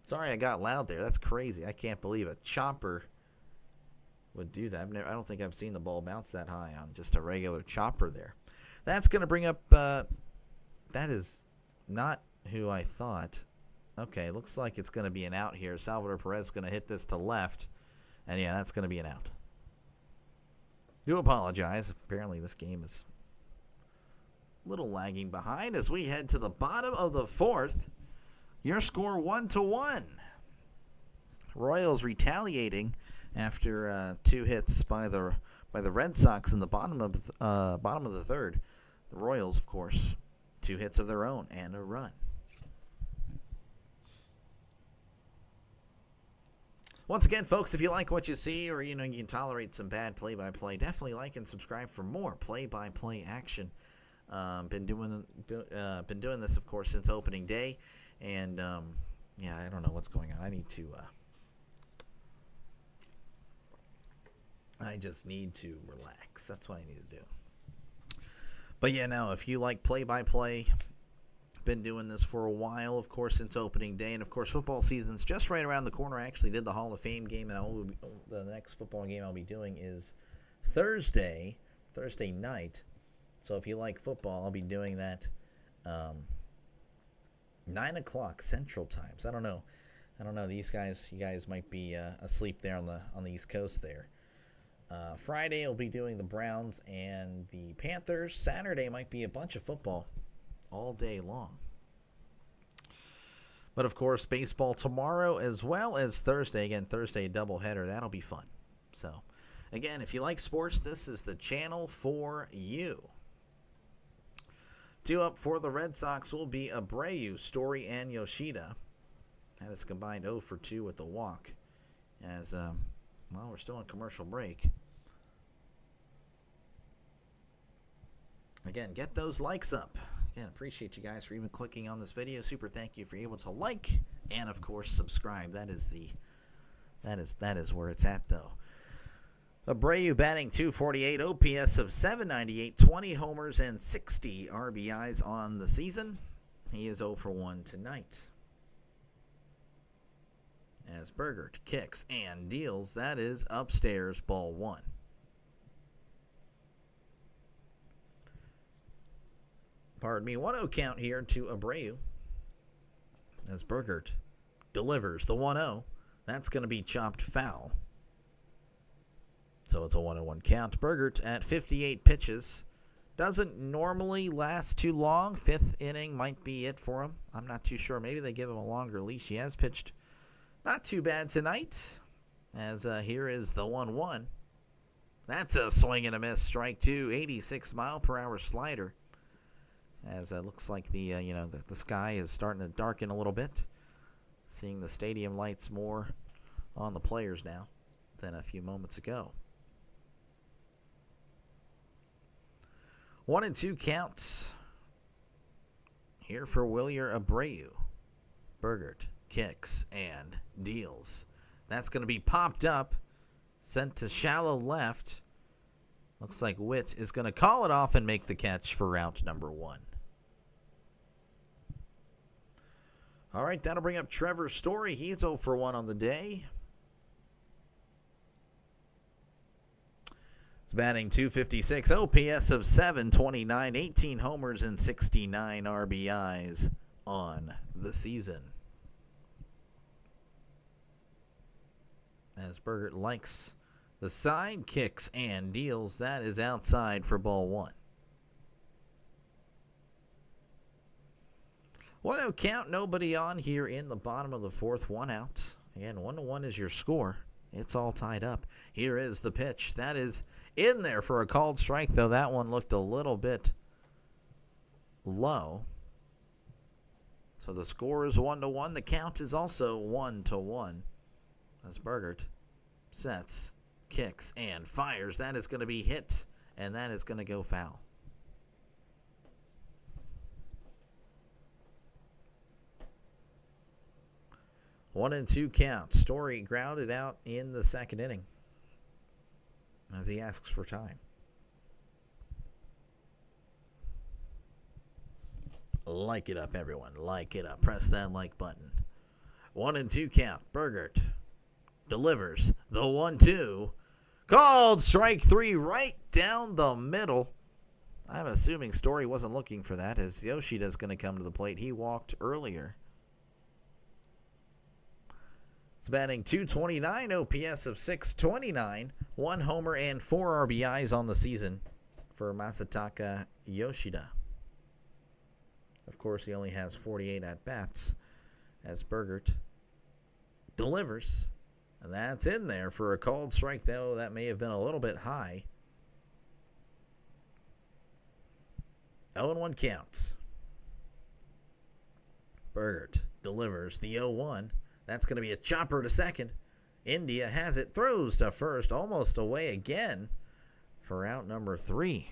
Sorry I got loud there. That's crazy. I can't believe a chopper would do that. I don't think I've seen the ball bounce that high on just a regular chopper there. That's going to bring up, that is not who I thought. Okay, looks like it's going to be an out here. Salvador Perez is going to hit this to left, and yeah, that's going to be an out. Do apologize. Apparently this game is a little lagging behind as we head to the bottom of the 4th. Your score 1-1. Royals retaliating after 2 hits by the Red Sox in the bottom of the 3rd. The Royals, of course, 2 hits of their own and a run. Once again, folks, if you like what you see or you can tolerate some bad play-by-play, definitely like and subscribe for more play-by-play action. Been doing this, of course, since opening day. And, yeah, I don't know what's going on. I just need to relax. That's what I need to do. But, yeah, now, if you like play-by-play, been doing this for a while, of course, since opening day. And, of course, football season's just right around the corner. I actually did the Hall of Fame game, and the next football game I'll be doing is Thursday night. So if you like football, I'll be doing that 9 o'clock Central Time. So I don't know. You guys might be asleep there on the East Coast there. Friday I'll be doing the Browns and the Panthers. Saturday might be a bunch of football all day long. But of course, baseball tomorrow as well as Thursday. Again, Thursday doubleheader. That'll be fun. So again, if you like sports, this is the channel for you. 2 up for the Red Sox will be Abreu, Story, and Yoshida. That is combined 0 for 2 with the walk. As, we're still on commercial break. Again, get those likes up. Again, appreciate you guys for even clicking on this video. Super thank you for able to like and, of course, subscribe. That is where it's at, though. Abreu batting .248, OPS of .798, 20 homers and 60 RBIs on the season. He is 0 for 1 tonight. As Bergert kicks and deals, that is upstairs, ball 1. Pardon me, 1-0 count here to Abreu. As Bergert delivers the 1-0. That's going to be chopped foul. So it's a 1-1 count. Bergert at 58 pitches. Doesn't normally last too long. 5th inning might be it for him. I'm not too sure. Maybe they give him a longer leash. He has pitched not too bad tonight. As here is the 1-1. That's a swing and a miss. Strike 2. 86-mile-per-hour slider. As it looks like the sky is starting to darken a little bit. Seeing the stadium lights more on the players now than a few moments ago. 1-2 counts here for Wilyer Abreu. Bergert kicks and deals. That's going to be popped up, sent to shallow left. Looks like Witt is going to call it off and make the catch for route number 1. All right, that'll bring up Trevor Story. He's 0 for 1 on the day. He's batting .256, OPS of .729, 18 homers and 69 RBIs on the season. As Bergert likes the side, kicks and deals, that is outside for ball 1. 1-0 count, nobody on here in the bottom of the 4th, 1 out. Again, 1-1 is your score. It's all tied up. Here is the pitch. That is in there for a called strike, though that one looked a little bit low. So the score is 1-1. The count is also 1-1. As Bergert sets, kicks, and fires. That is going to be hit, and that is going to go foul. One and two count. Story grounded out in the 2nd inning as he asks for time. Like it up, everyone. Like it up. Press that like button. 1 and 2 count. Bergert delivers the 1-2. Called strike 3 right down the middle. I'm assuming Story wasn't looking for that, as Yoshida's going to come to the plate. He walked earlier. It's batting .229, OPS of .629, 1 homer and 4 RBIs on the season for Masataka Yoshida. Of course, he only has 48 at-bats as Bergert delivers. And that's in there for a called strike, though that may have been a little bit high. 0-1 count. Bergert delivers the 0-1. That's going to be a chopper to second. India has it, throws to first, almost away again for out number 3.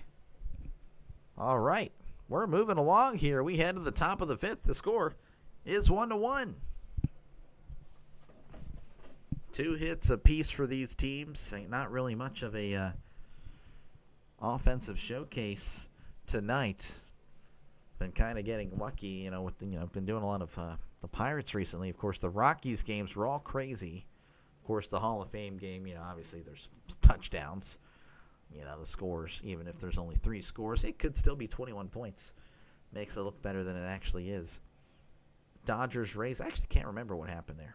All right, we're moving along here. We head to the top of the 5th. The score is 1-1. 2 hits apiece for these teams. Ain't not really much of a offensive showcase tonight. Been kind of getting lucky, with been doing a lot of the Pirates recently. Of course, the Rockies games were all crazy. Of course, the Hall of Fame game, obviously there's touchdowns. The scores, even if there's only 3 scores, it could still be 21 points. Makes it look better than it actually is. Dodgers, Rays, I actually can't remember what happened there.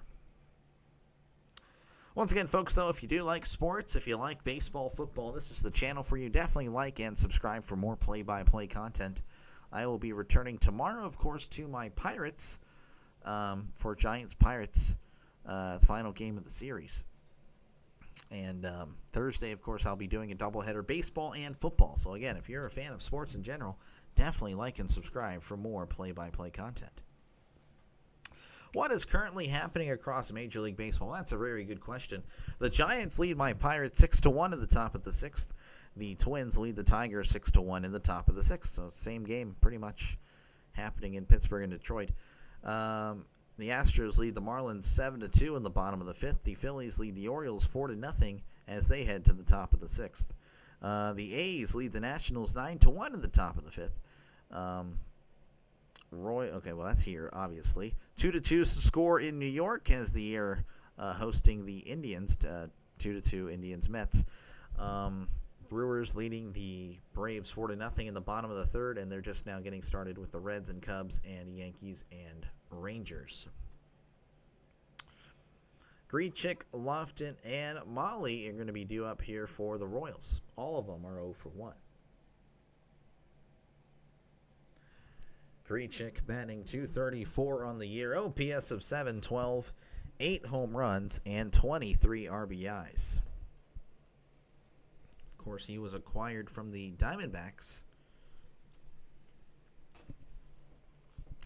Once again, folks, though, if you do like sports, if you like baseball, football, this is the channel for you. Definitely like and subscribe for more play-by-play content. I will be returning tomorrow, of course, to my Pirates for Giants-Pirates, final game of the series. And Thursday, of course, I'll be doing a doubleheader, baseball and football. So, again, if you're a fan of sports in general, definitely like and subscribe for more play-by-play content. What is currently happening across Major League Baseball? That's a very good question. The Giants lead my Pirates 6-1 at the top of the 6th. The Twins lead the Tigers 6-1 in the top of the 6th. So same game pretty much happening in Pittsburgh and Detroit. The Astros lead the Marlins 7-2 in the bottom of the 5th. The Phillies lead the Orioles 4-0 as they head to the top of the 6th. The A's lead the Nationals 9-1 in the top of the 5th. Okay, well, that's here, obviously. 2-2 score in New York as the Air hosting the Indians, 2-2 Indians-Mets. Brewers leading the Braves 4-0 in the bottom of the 3rd, and they're just now getting started with the Reds and Cubs and Yankees and Rangers. Grichuk, Lofton, and Molly are going to be due up here for the Royals. All of them are 0-1. Grichuk batting .234 on the year, OPS of .712, 8 home runs, and 23 RBIs. Of course, he was acquired from the Diamondbacks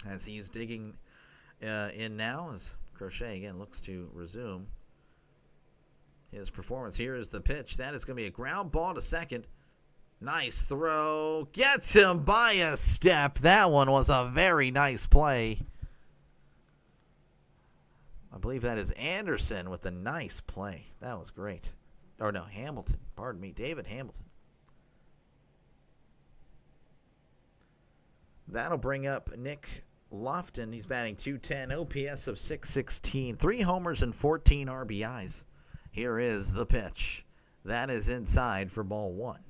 as he's digging in now as Crochet again looks to resume his performance. Here is the pitch. That is going to be a ground ball to second. Nice throw. Gets him by a step. That one was a very nice play. I believe that is Anderson with a nice play. That was great. Or no, Hamilton. Pardon me. David Hamilton. That'll bring up Nick Lofton. He's batting .210, OPS of .616, 3 homers and 14 RBIs. Here is the pitch. That is inside for ball 1.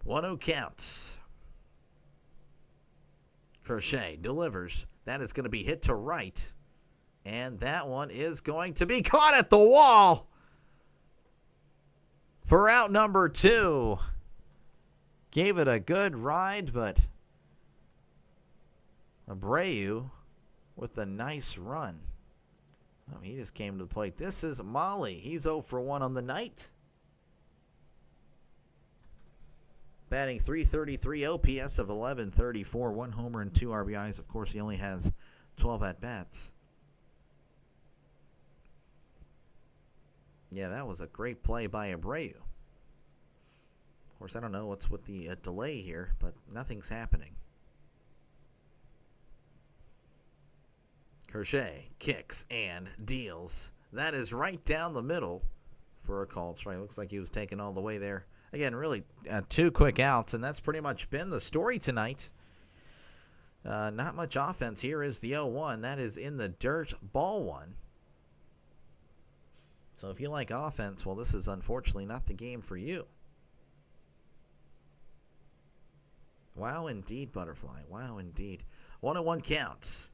One-0 count. Crochet delivers. That is going to be hit to right. And that one is going to be caught at the wall for out number 2. Gave it a good ride, but Abreu with a nice run. Oh, he just came to the plate. This is Molly. He's 0-1 on the night. Batting .333, OPS of 1134, 1 homer and 2 RBIs. Of course, he only has 12 at-bats. Yeah, that was a great play by Abreu. Of course, I don't know what's with the delay here, but nothing's happening. Crochet kicks and deals. That is right down the middle for a called strike. Looks like he was taken all the way there. Again, really 2 quick outs, and that's pretty much been the story tonight. Not much offense. Here is the 0-1. That is in the dirt, ball 1. So if you like offense, well, this is unfortunately not the game for you. Wow, indeed, Butterfly. Wow, indeed. 1-1 counts.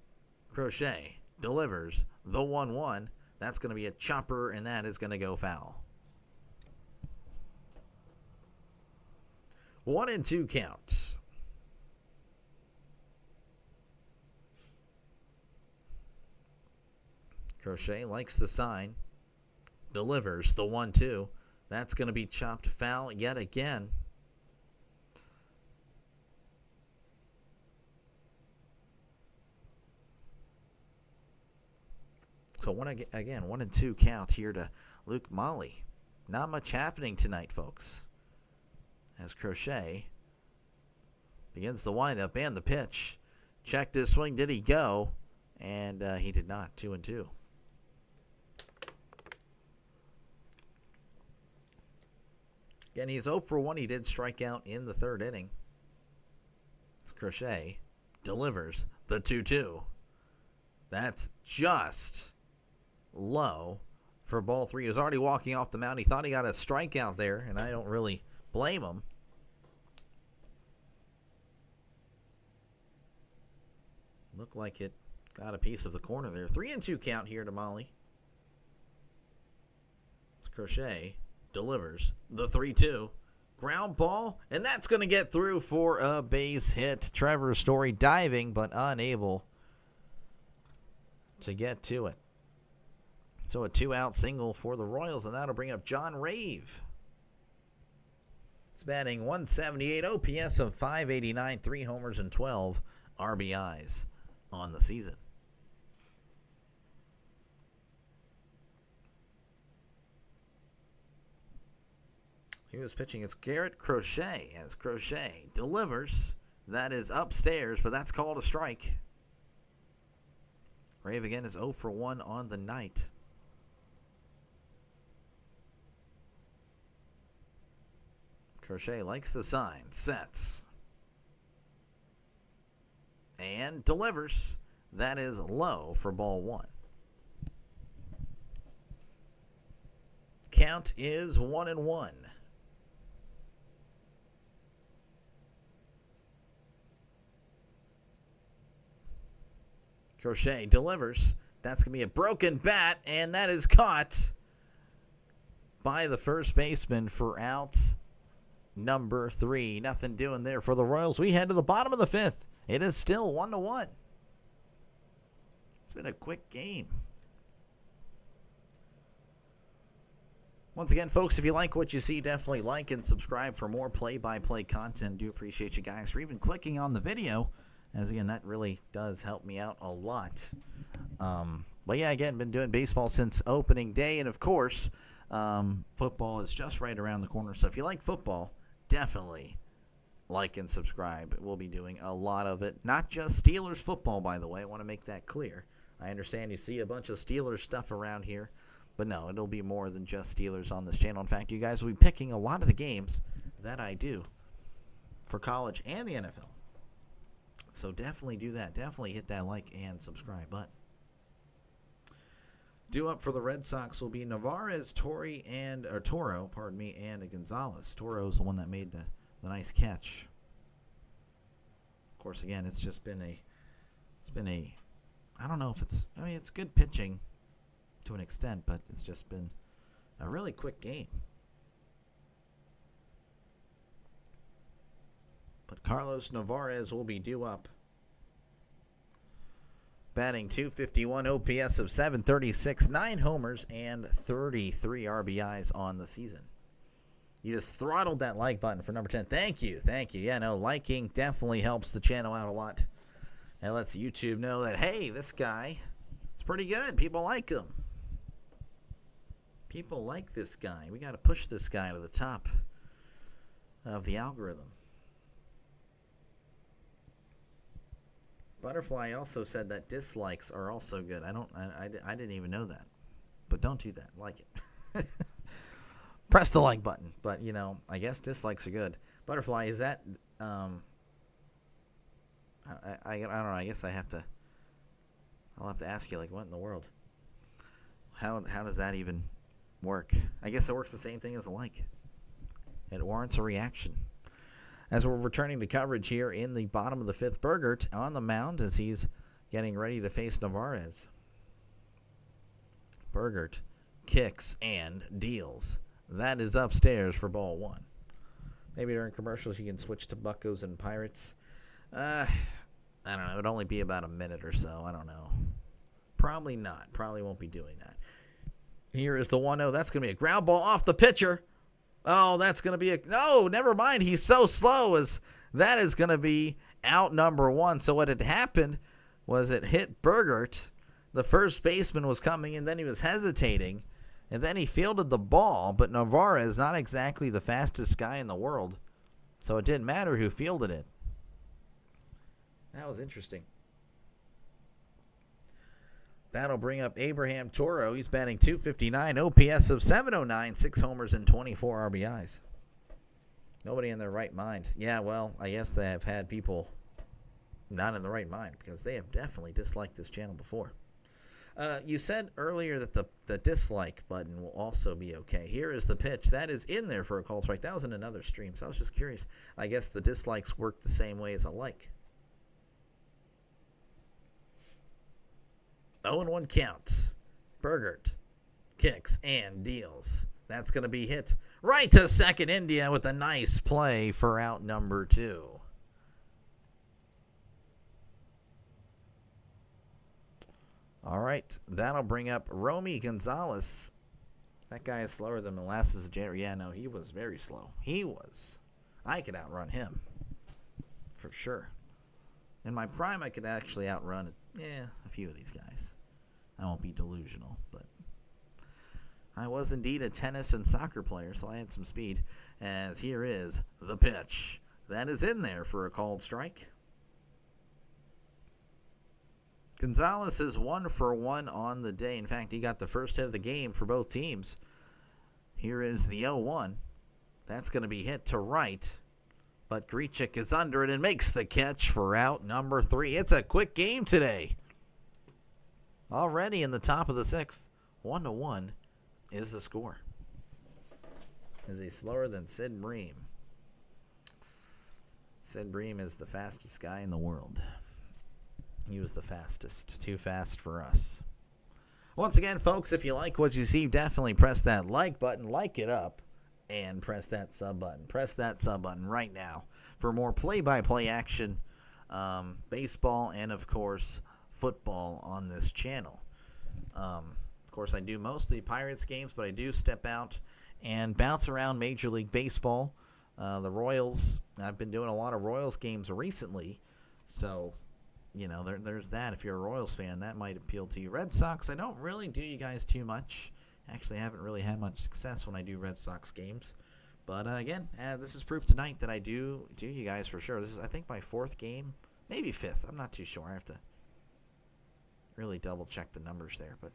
Crochet delivers the 1-1. That's going to be a chopper, and that is going to go foul. 1-2 counts. Crochet likes the sign. Delivers the 1-2. That's going to be chopped foul yet again. So 1-2 count here to Luke Molly. Not much happening tonight, folks. As Crochet begins the windup and the pitch. Checked his swing. Did he go? And he did not. 2-2. Again, he's 0-1. He did strike out in the 3rd inning. As Crochet delivers the 2-2. That's just low for ball 3. He was already walking off the mound. He thought he got a strikeout there, and I don't really blame him. Looked like it got a piece of the corner there. 3-2 count here to Molly. It's Crochet delivers the 3-2. Ground ball, and that's going to get through for a base hit. Trevor Story diving, but unable to get to it. So a 2-out single for the Royals, and that'll bring up John Rave. He's batting 178, OPS of 589, 3 homers and 12 RBIs on the season. He was pitching. It's Garrett Crochet as Crochet delivers. That is upstairs, but that's called a strike. Rave again is 0 for 1 on the night. Crochet likes the sign, sets, and delivers. That is low for ball 1. Count is 1-1. Crochet delivers. That's going to be a broken bat, and that is caught by the first baseman for out number 3. Nothing doing there for the Royals. We head to the bottom of the 5th. It is still 1-1. It's been a quick game. Once again, folks, if you like what you see, definitely like and subscribe for more play-by-play content. Do appreciate you guys for even clicking on the video. As again, that really does help me out a lot. But yeah, again, been doing baseball since opening day. And of course, football is just right around the corner. So if you like football, definitely like and subscribe. We'll be doing a lot of it. Not just Steelers football, by the way. I want to make that clear. I understand you see a bunch of Steelers stuff around here. But no, it'll be more than just Steelers on this channel. In fact, you guys will be picking a lot of the games that I do for college and the NFL. So definitely do that. Definitely hit that like and subscribe button. Due up for the Red Sox will be Narvaez, Toro, and Gonzalez. Toro's the one that made the nice catch. Of course, again, it's been a, I don't know if it's good pitching to an extent, but it's just been a really quick game. But Carlos Narvaez will be due up. Batting .251, OPS of 736, 9 homers, and 33 RBIs on the season. You just throttled that like button for number 10. Thank you. Yeah, no, liking definitely helps the channel out a lot. And lets YouTube know that, hey, this guy is pretty good. People like him. People like this guy. We got to push this guy to the top of the algorithm. Butterfly also said that dislikes are also good. I didn't even know that. But don't do that. Like it. Press the like button. But, you know, I guess dislikes are good. Butterfly, is that, I don't know. I guess I'll have to ask you, like, what in the world? How does that even work? I guess it works the same thing as a like. It warrants a reaction. As we're returning to coverage here in the bottom of the 5th, Bergert on the mound as he's getting ready to face Narvaez. Bergert kicks and deals. That is upstairs for ball 1. Maybe during commercials you can switch to Buccos and Pirates. I don't know. It'd only be about a minute or so. I don't know. Probably not. Probably won't be doing that. Here is the 1-0. That's going to be a ground ball off the pitcher. Oh, that's going to be no, never mind. He's so slow as that is going to be out number 1. So what had happened was it hit Bergert. The first baseman was coming in, then he was hesitating, and then he fielded the ball, but Narvaez, not exactly the fastest guy in the world, so it didn't matter who fielded it. That was interesting. That'll bring up Abraham Toro. He's batting .259, OPS of 709, 6 homers and 24 RBIs. Nobody in their right mind. Yeah, well, I guess they have had people not in the right mind because they have definitely disliked this channel before. You said earlier that the dislike button will also be okay. Here is the pitch. That is in there for a call strike. That was in another stream, so I was just curious. I guess the dislikes work the same way as a like. 0-1 count. Bergert kicks and deals. That's going to be hit right to second. India with a nice play for out number 2. All right, that'll bring up Romy Gonzalez. That guy is slower than Molasses Jerry. Yeah, no, he was very slow. He was I could outrun him. For sure. In my prime, I could actually outrun a few of these guys. I won't be delusional, but I was indeed a tennis and soccer player, so I had some speed. As here is the pitch. That is in there for a called strike. Gonzalez is 1 for 1 on the day. In fact, he got the first hit of the game for both teams. Here is the 0-1. That's going to be hit to right. But Grichuk is under it and makes the catch for out number 3. It's a quick game today. Already in the top of the 6th. 1-1 is the score. Is he slower than Sid Bream? Sid Bream is the fastest guy in the world. He was the fastest. Too fast for us. Once again, folks, if you like what you see, definitely press that like button. Like it up. And press that sub button. Press that sub button right now for more play-by-play action, baseball, and, of course, football on this channel. Of course, I do mostly Pirates games, but I do step out and bounce around Major League Baseball. The Royals, I've been doing a lot of Royals games recently, so there's that. If you're a Royals fan, that might appeal to you. Red Sox, I don't really do you guys too much. Actually, I haven't really had much success when I do Red Sox games. But again, this is proof tonight that I do you guys for sure. This is, I think, my 4th game, maybe 5th. I'm not too sure. I have to really double check the numbers there. But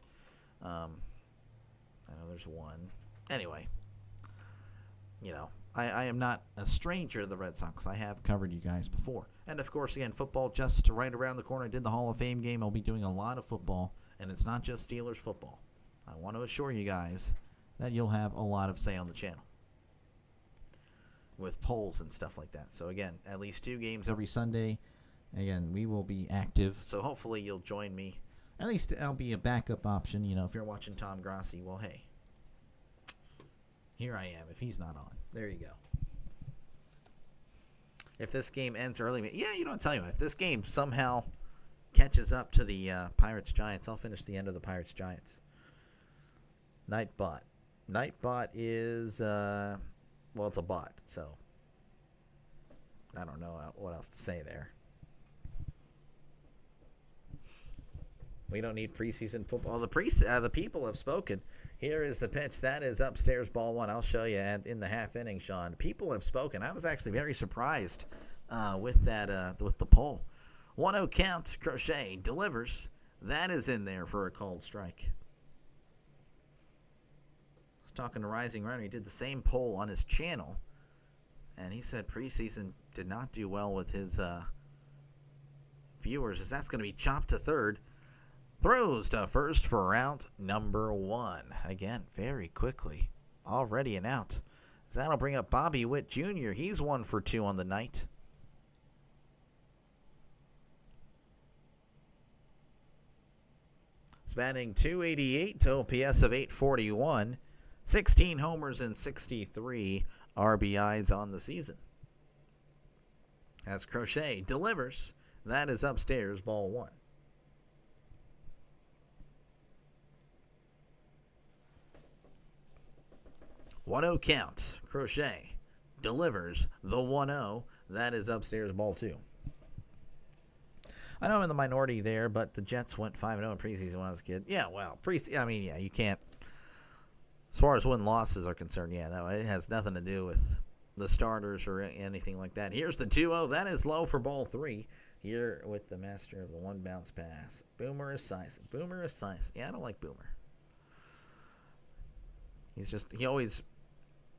I know there's 1. Anyway, I am not a stranger to the Red Sox. I have covered you guys before. And, of course, again, football just right around the corner. I did the Hall of Fame game. I'll be doing a lot of football, and it's not just Steelers football. I want to assure you guys that you'll have a lot of say on the channel with polls and stuff like that. So, again, at least 2 games every Sunday. Again, we will be active, so hopefully you'll join me. At least I'll be a backup option. If you're watching Tom Grassi, well, hey, here I am if he's not on. There you go. If this game ends early, I'll tell you what, if this game somehow catches up to the Pirates-Giants, I'll finish the end of the Pirates-Giants. Nightbot. Nightbot is, it's a bot, so I don't know what else to say there. We don't need preseason football. The people have spoken. Here is the pitch. That is upstairs, ball 1. I'll show you in the half inning, Sean. People have spoken. I was actually very surprised with that with the poll. 1-0 count. Crochet delivers. That is in there for a called strike. Talking to Rising Runner, he did the same poll on his channel, and he said preseason did not do well with his viewers, as that's going to be chopped to third. Throws to first for out number 1. Again, very quickly. Already an out. So that'll bring up Bobby Witt Jr. He's 1 for 2 on the night. He's batting .288 to OPS of .841. 16 homers and 63 RBIs on the season. As Crochet delivers, that is upstairs, ball 1. One-0 count. Crochet delivers the 1-0. That is upstairs, ball 2. I know I'm in the minority there, but the Jets went 5-0 in preseason when I was a kid. Yeah, well, you can't. As far as win-losses are concerned, it has nothing to do with the starters or anything like that. Here's the 2-0. That is low for ball 3. Here with the master of the one bounce pass. Boomer Esiason. Yeah, I don't like Boomer. He's just, he always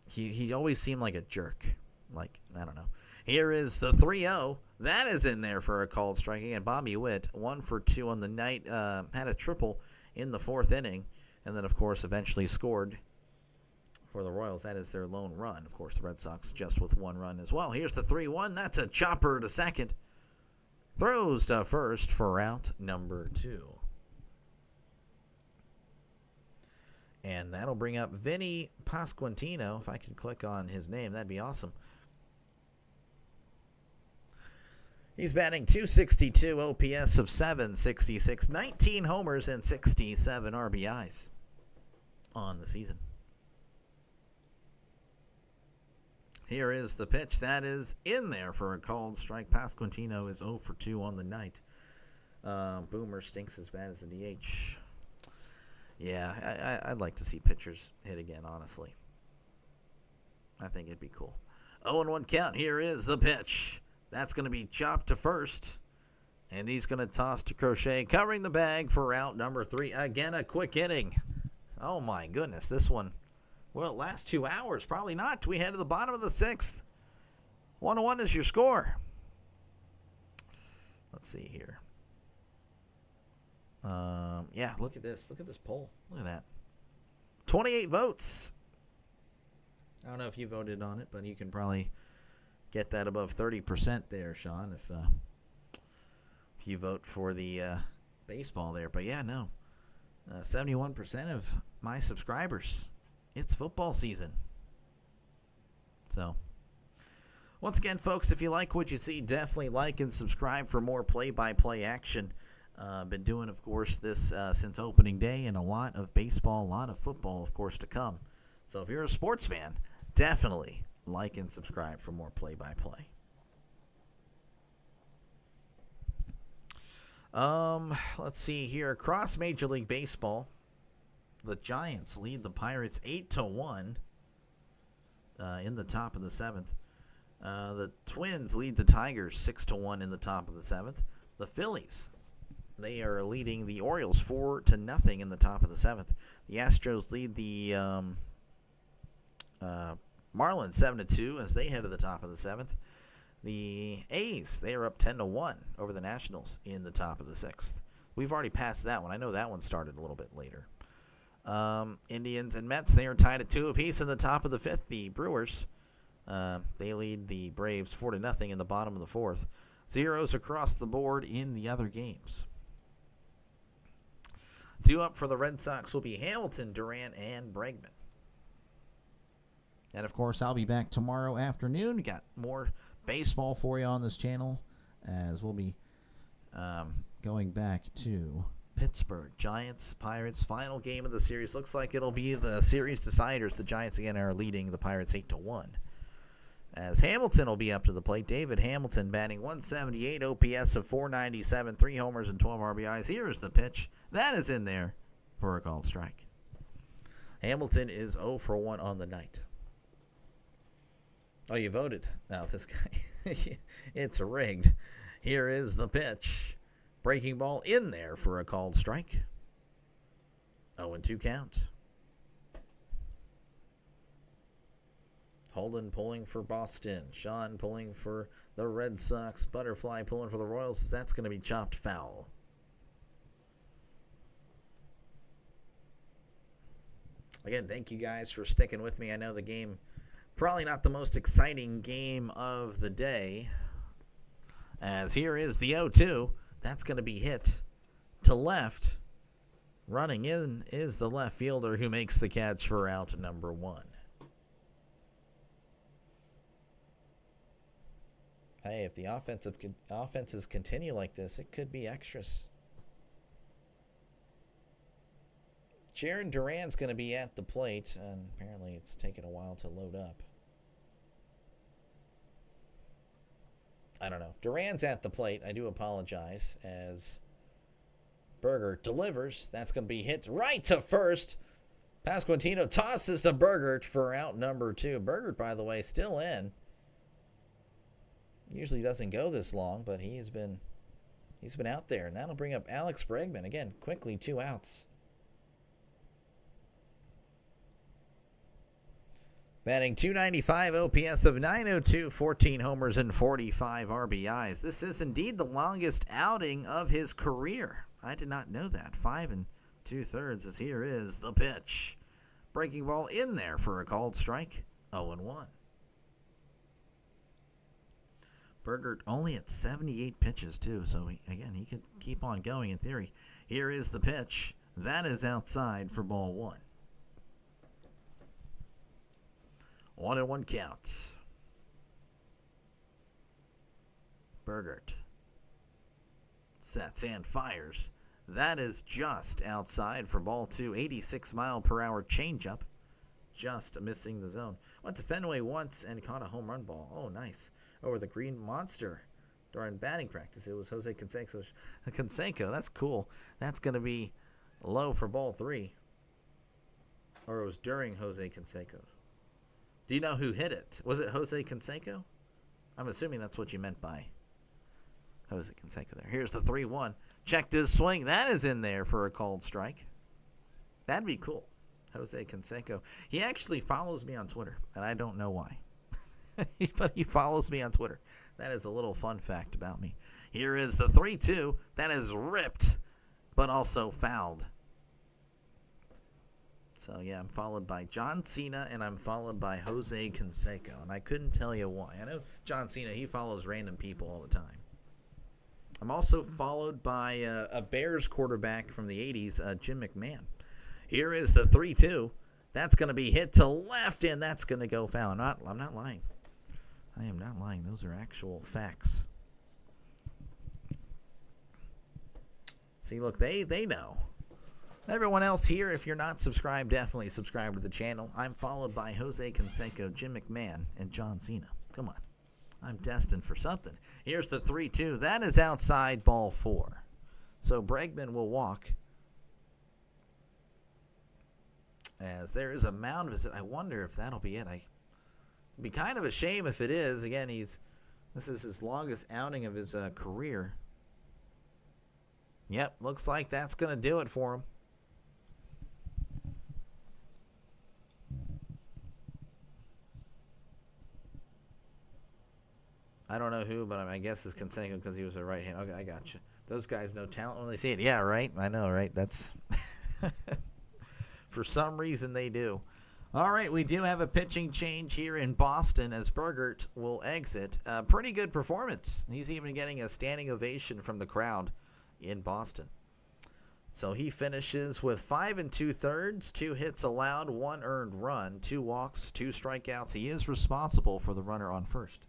seemed like a jerk. Like, I don't know. Here is the 3-0. That is in there for a called strike. Again, Bobby Witt, 1 for 2 on the night. Had a triple in the 4th inning. And then, of course, eventually scored for the Royals. That is their lone run. Of course, the Red Sox just with 1 run as well. Here's the 3-1. That's a chopper to second. Throws to first for out number 2. And that'll bring up Vinny Pasquantino. If I could click on his name, that'd be awesome. He's batting .262, OPS of .766, 19 homers and 67 RBIs on the season. Here is the pitch. That is in there for a called strike. Pasquantino is 0 for 2 on the night. Boomer stinks as bad as the DH. Yeah, I'd like to see pitchers hit again, honestly. I think it'd be cool. 0-1 count. Here is the pitch. That's going to be chopped to first. And he's going to toss to Crochet, covering the bag for out number 3. Again, a quick inning. Oh, my goodness. This one, well, last 2 hours. Probably not. We head to the bottom of the 6th. 1-1 is your score. Let's see here. Yeah, look at this. Look at this poll. Look at that. 28 votes. I don't know if you voted on it, but you can probably get that above 30% there, Sean, if you vote for the baseball there. But yeah, no. 71% of my subscribers. It's football season. So, once again, folks, if you like what you see, definitely like and subscribe for more play-by-play action. Been doing, of course, this since opening day, and a lot of baseball, a lot of football, of course, to come. So if you're a sports fan, definitely like and subscribe for more play-by-play. Let's see here. Across Major League Baseball, the Giants lead the Pirates 8-1 in the top of the 7th. The Twins lead the Tigers 6-1 in the top of the 7th. The Phillies, they are leading the Orioles 4-0 in the top of the 7th. The Astros lead the Marlins 7-2 as they head to the top of the 7th. The A's, they are up 10-1 over the Nationals in the top of the 6th. We've already passed that one. I know that one started a little bit later. Indians and Mets, they are tied at 2 apiece in the top of the 5th. The Brewers, they lead the Braves 4-0 in the bottom of the 4th. Zeros across the board in the other games. 2 up for the Red Sox will be Hamilton, Durant, and Bregman. And, of course, I'll be back tomorrow afternoon. Got more baseball for you on this channel, as we'll be going back to Pittsburgh. Giants, Pirates, final game of the series. Looks like it'll be the series deciders. The Giants, again, are leading the Pirates 8-1. As Hamilton will be up to the plate. David Hamilton batting .178, OPS of .497, 3 homers and 12 RBIs. Here's the pitch. That is in there for a called strike. Hamilton is 0 for 1 on the night. Oh, you voted. Now, this guy, it's rigged. Here is the pitch. Breaking ball in there for a called strike. 0-2 count. Holden pulling for Boston. Sean pulling for the Red Sox. Butterfly pulling for the Royals. That's going to be chopped foul. Again, thank you guys for sticking with me. I know the game, probably not the most exciting game of the day. As here is the 0-2. That's going to be hit to left. Running in is the left fielder who makes the catch for out number 1. Hey, if the offenses continue like this, it could be extras. Jaron Duran's going to be at the plate, and apparently it's taken a while to load up. I don't know. Duran's at the plate. I do apologize, as Berger delivers. That's going to be hit right to first. Pasquantino tosses to Berger for out number 2. Berger, by the way, still in. Usually doesn't go this long, but he's been out there. And that'll bring up Alex Bregman. Again, quickly 2 outs. Batting .295, OPS of .902, 14 homers and 45 RBIs. This is indeed the longest outing of his career. I did not know that. 5 2/3 as here is the pitch. Breaking ball in there for a called strike. 0-1. Berger only at 78 pitches, too. So, he could keep on going in theory. Here is the pitch. That is outside for ball 1. 1-1 count. Bergert sets and fires. That is just outside for ball 2. 86-mile-per-hour changeup. just missing the zone. Went to Fenway once and caught a home run ball. Oh, nice. Over the Green Monster during batting practice. It was Jose Canseco. That's cool. That's going to be low for ball 3. Or it was during Jose Canseco. Do you know who hit it? Was it Jose Canseco? I'm assuming that's what you meant by Jose Canseco there. Here's the 3-1. Checked his swing. That is in there for a called strike. That'd be cool. Jose Canseco. He actually follows me on Twitter, and I don't know why. But he follows me on Twitter. That is a little fun fact about me. Here is the 3-2. That is ripped, but also fouled. So, yeah, I'm followed by John Cena, and I'm followed by Jose Canseco. And I couldn't tell you why. I know John Cena, he follows random people all the time. I'm also followed by a Bears quarterback from the 80s, Jim McMahon. Here is the 3-2. That's going to be hit to left, and that's going to go foul. I'm not lying. I am not lying. Those are actual facts. See, look, they know. Everyone else here, if you're not subscribed, definitely subscribe to the channel. I'm followed by Jose Canseco, Jim McMahon, and John Cena. Come on. I'm destined for something. Here's the 3-2. That is outside ball 4. So Bregman will walk. As there is a mound visit. I wonder if that'll be it. It'd be kind of a shame if it is. Again, this is his longest outing of his career. Yep, looks like that's going to do it for him. I don't know who, but I guess it's Canseco because he was a right hand. Okay, I got you. Those guys know talent when they see it. Yeah, right? I know, right? That's... For some reason, they do. All right, we do have a pitching change here in Boston as Bergert will exit. Pretty good performance. He's even getting a standing ovation from the crowd in Boston. So he finishes with 5 2/3, 2 hits allowed, 1 earned run, 2 walks, 2 strikeouts. He is responsible for the runner on first.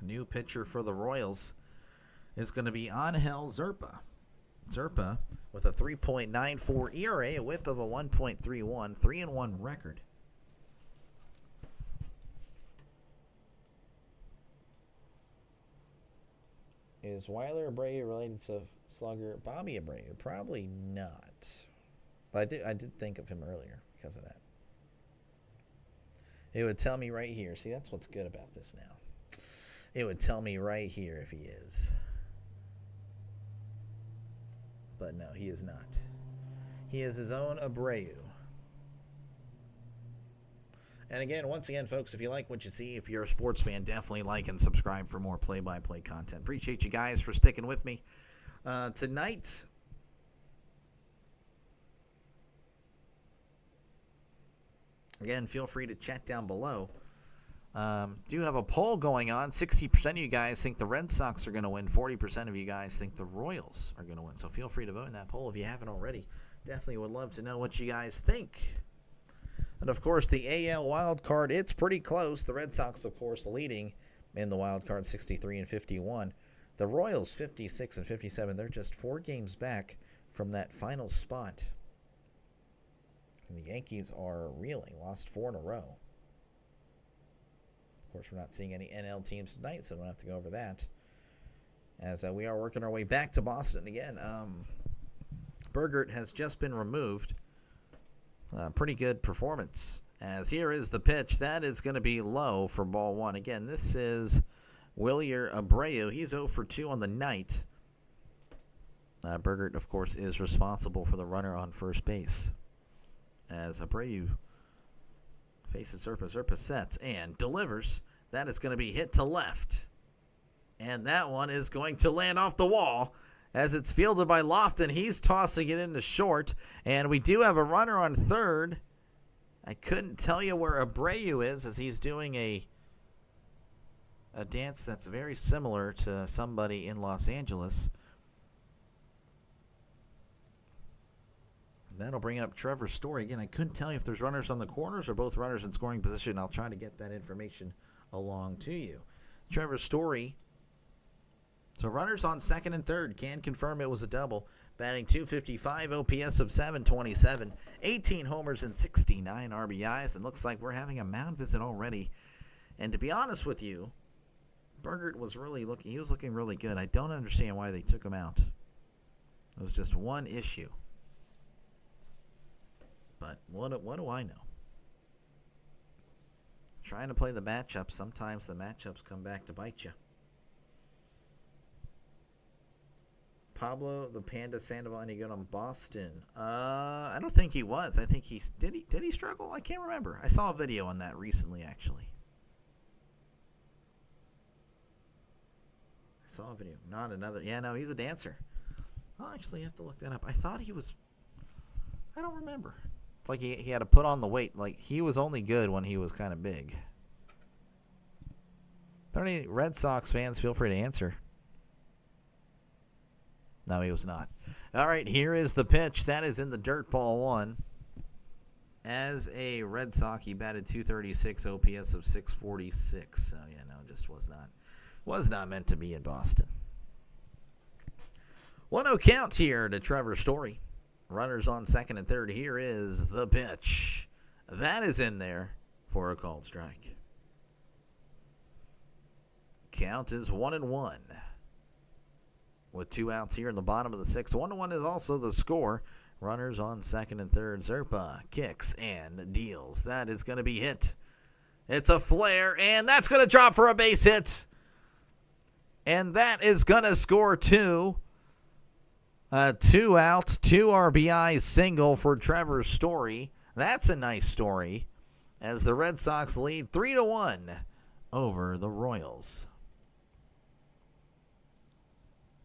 New pitcher for the Royals is going to be Angel Zerpa. Zerpa with a 3.94 ERA, a whip of a 1.31, 3-1 record. Is Weiler Abreu related to slugger Bobby Abreu? Probably not. But I did think of him earlier because of that. It would tell me right here. See, that's what's good about this now. It would tell me right here if he is. But no, he is not. He is his own Abreu. And again, once again, folks, if you like what you see, if you're a sports fan, definitely like and subscribe for more play-by-play content. Appreciate you guys for sticking with me. Tonight, again, feel free to chat down below. Do have a poll going on. 60% of you guys think the Red Sox are going to win. 40% of you guys think the Royals are going to win. So feel free to vote in that poll if you haven't already. Definitely would love to know what you guys think. And, of course, the AL wild card, it's pretty close. The Red Sox, of course, leading in the wild card 63-51. The Royals 56-57. They're just 4 games back from that final spot. And the Yankees are reeling. Lost 4 in a row. Of course, we're not seeing any NL teams tonight, so we don't have to go over that. As we are working our way back to Boston. Again, Bergert has just been removed. Pretty good performance. As here is the pitch. That is going to be low for ball 1. Again, this is Wilyer Abreu. He's 0 for 2 on the night. Bergert, of course, is responsible for the runner on first base. As Abreu faces Zerpa. Zerpa sets and delivers. That is going to be hit to left. And that one is going to land off the wall as it's fielded by Lofton. He's tossing it into short. And we do have a runner on third. I couldn't tell you where Abreu is as he's doing a dance that's very similar to somebody in Los Angeles. That'll bring up Trevor Story. Again, I couldn't tell you if there's runners on the corners or both runners in scoring position. I'll try to get that information along to you. Trevor Story So runners on second and third, can confirm it was a double. Batting .255, OPS of 727, 18 homers and 69 RBIs. And looks like we're having a mound visit already. And to be honest with you, Burgert was looking really good. I don't understand why they took him out. It was just one issue. But what do I know? Trying to play the matchup, sometimes the matchups come back to bite you. Pablo the Panda Sandoval, any good on Boston? I don't think he was. I think did he struggle? I can't remember. I saw a video on that recently, actually. I saw a video. Not another. Yeah, no, he's a dancer. I'll actually have to look that up. I thought he was. I don't remember. It's like he had to put on the weight. Like, he was only good when he was kind of big. Are there any Red Sox fans? Feel free to answer. No, he was not. All right, here is the pitch. That is in the dirt, ball one. As a Red Sox, he batted .236, OPS of 646. So, yeah, no, just was not meant to be in Boston. 1-0 count here to Trevor Story. Runners on second and third. Here is the pitch. That is in there for a called strike. Count is 1-1. With 2 outs here in the bottom of the sixth. 1-1 is also the score. Runners on second and third. Zerpa kicks and deals. That is going to be hit. It's a flare, and that's going to drop for a base hit. And that is going to score 2. 2 outs, 2 RBI single for Trevor Story. That's a nice story as the Red Sox lead 3-1 over the Royals.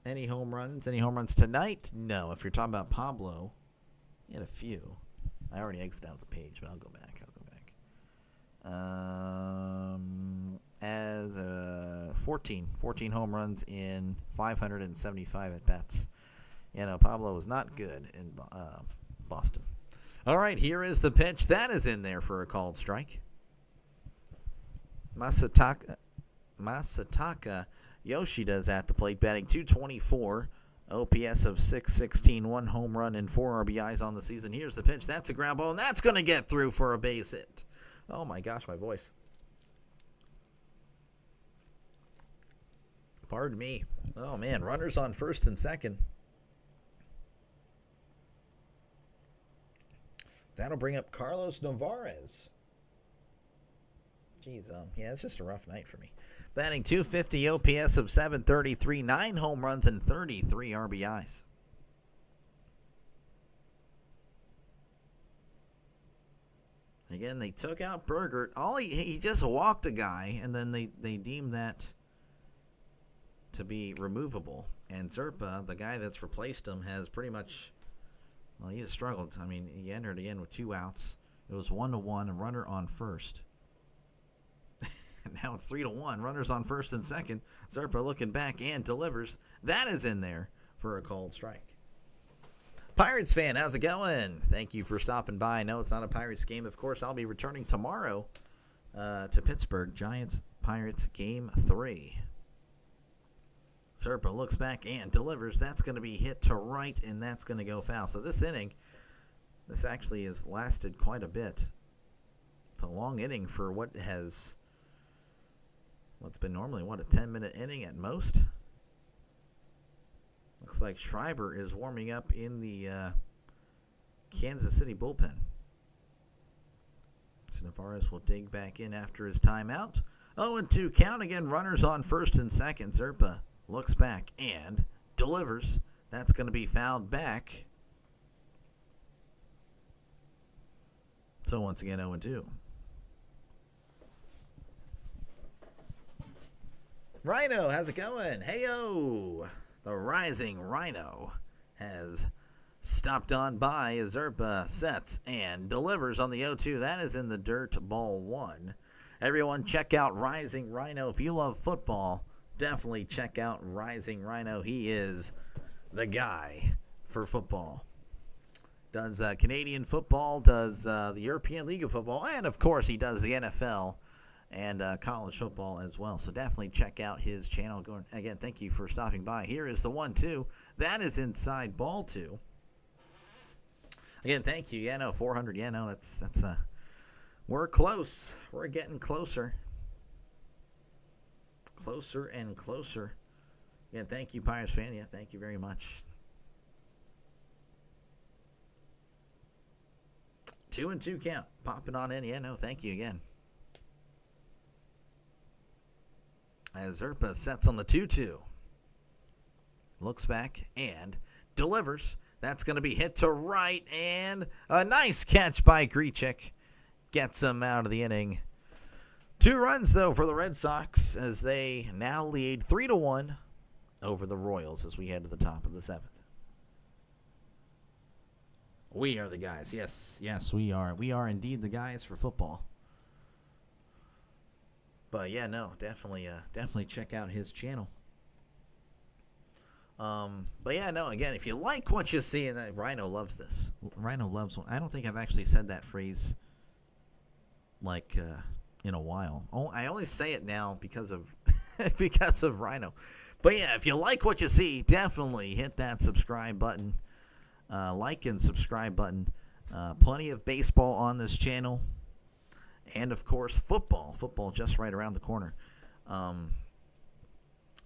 Any home runs? Any home runs tonight? No. If you're talking about Pablo, he had a few. I already exited out the page, but I'll go back. As 14 home runs in 575 at-bats. You know, Pablo was not good in Boston. All right, here is the pitch. That is in there for a called strike. Masataka Yoshida's at the plate, batting .224, OPS of 616, 1 home run and 4 RBIs on the season. Here's the pitch. That's a ground ball, and that's going to get through for a base hit. Oh, my gosh, my voice. Pardon me. Oh, man, runners on first and second. That'll bring up Carlos Narvaez. Jeez, yeah, it's just a rough night for me. Batting .250, OPS of 733, 9 home runs and 33 RBIs. Again, they took out Burgert. He just walked a guy, and then they deemed that to be removable. And Zerpa, the guy that's replaced him, has pretty much, well, he has struggled. I mean, he entered again with 2 outs. It was 1-1, a runner on first. And now it's 3-1. Runners on first and second. Zerpa looking back and delivers. That is in there for a called strike. Pirates fan, how's it going? Thank you for stopping by. I know it's not a Pirates game. Of course, I'll be returning tomorrow to Pittsburgh. Giants-Pirates Game 3. Zerpa looks back and delivers. That's going to be hit to right, and that's going to go foul. So this inning, this actually has lasted quite a bit. It's a long inning for what's been normally, a 10-minute inning at most. Looks like Schreiber is warming up in the Kansas City bullpen. So Narvaez will dig back in after his timeout. 0-2 count again. Runners on first and second. Zerpa looks back and delivers. That's going to be fouled back. So once again, 0-2. Rhino, how's it going? Hey-o! The rising Rhino has stopped on by. Zerpa sets and delivers on the 0-2. That is in the dirt, ball 1. Everyone check out Rising Rhino. If you love football, definitely check out Rising Rhino. He is the guy for football. Does Canadian football, does the European League of Football, and of course he does the NFL and college football as well. So definitely check out his channel. Again, thank you for stopping by. Here is the 1-2. That is inside ball 2. Again, thank you. Yeah, no, 400. Yeah, no, that's we're close. We're getting closer. Closer and closer. Again, thank you, Pirates fan. Yeah, thank you very much. 2-2 count. Popping on in. Yeah, no, thank you again. As Zerpa sets on the 2-2. Looks back and delivers. That's going to be hit to right, and a nice catch by Grichuk. Gets him out of the inning. 2 runs, though, for the Red Sox as they now lead 3-1 over the Royals as we head to the top of the 7th. We are the guys. Yes, we are. We are indeed the guys for football. But yeah, no, definitely check out his channel. But yeah, no, again, if you like what you see, and Rhino loves this. Rhino loves one. I don't think I've actually said that phrase like in a while. I only say it now because of because of Rhino. But yeah, if you like what you see, definitely hit that subscribe button. Like and subscribe button. Plenty of baseball on this channel. And, of course, football just right around the corner.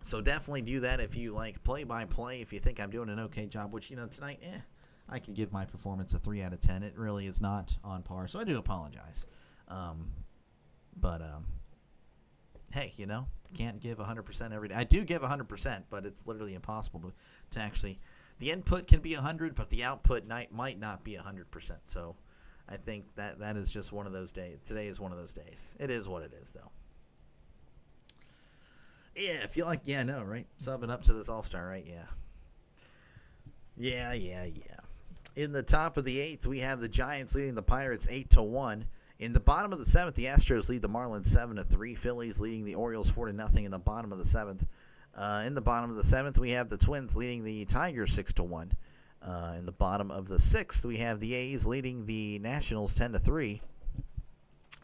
So definitely do that if you like play-by-play, if you think I'm doing an okay job, which, tonight, I can give my performance a 3 out of 10. It really is not on par, so I do apologize. But hey, can't give 100% every day. I do give 100%, but it's literally impossible to actually – the input can be 100, but the output might not be 100%, so – I think that is just one of those days. Today is one of those days. It is what it is, though. Yeah, if you like, right? Subbing up to this All-Star, right? Yeah. In the top of the 8th, we have the Giants leading the Pirates 8-1. In the bottom of the 7th, the Astros lead the Marlins 7-3. Phillies leading the Orioles 4-0 in the bottom of the 7th. In the bottom of the 7th, we have the Twins leading the Tigers 6-1. In the bottom of the 6th, we have the A's leading the Nationals 10-3.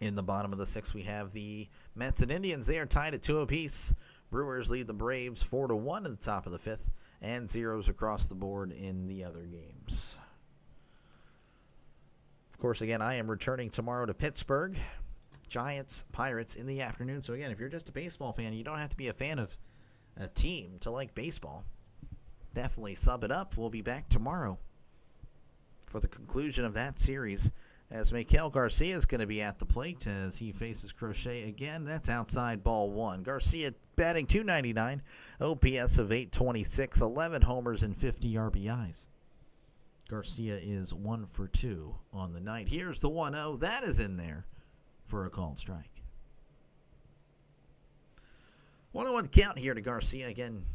In the bottom of the 6th, we have the Mets and Indians. They are tied at 2 apiece. Brewers lead the Braves 4-1 at the top of the 5th, and zeros across the board in the other games. Of course, again, I am returning tomorrow to Pittsburgh. Giants, Pirates in the afternoon. So, again, if you're just a baseball fan, you don't have to be a fan of a team to like baseball. Definitely sub it up. We'll be back tomorrow for the conclusion of that series as Miguel Garcia is going to be at the plate as he faces Crochet again. That's outside ball 1. Garcia batting .299, OPS of .826, 11 homers and 50 RBIs. Garcia is 1 for 2 on the night. Here's the 1-0. That is in there for a called strike. 1-1 count here to Garcia again,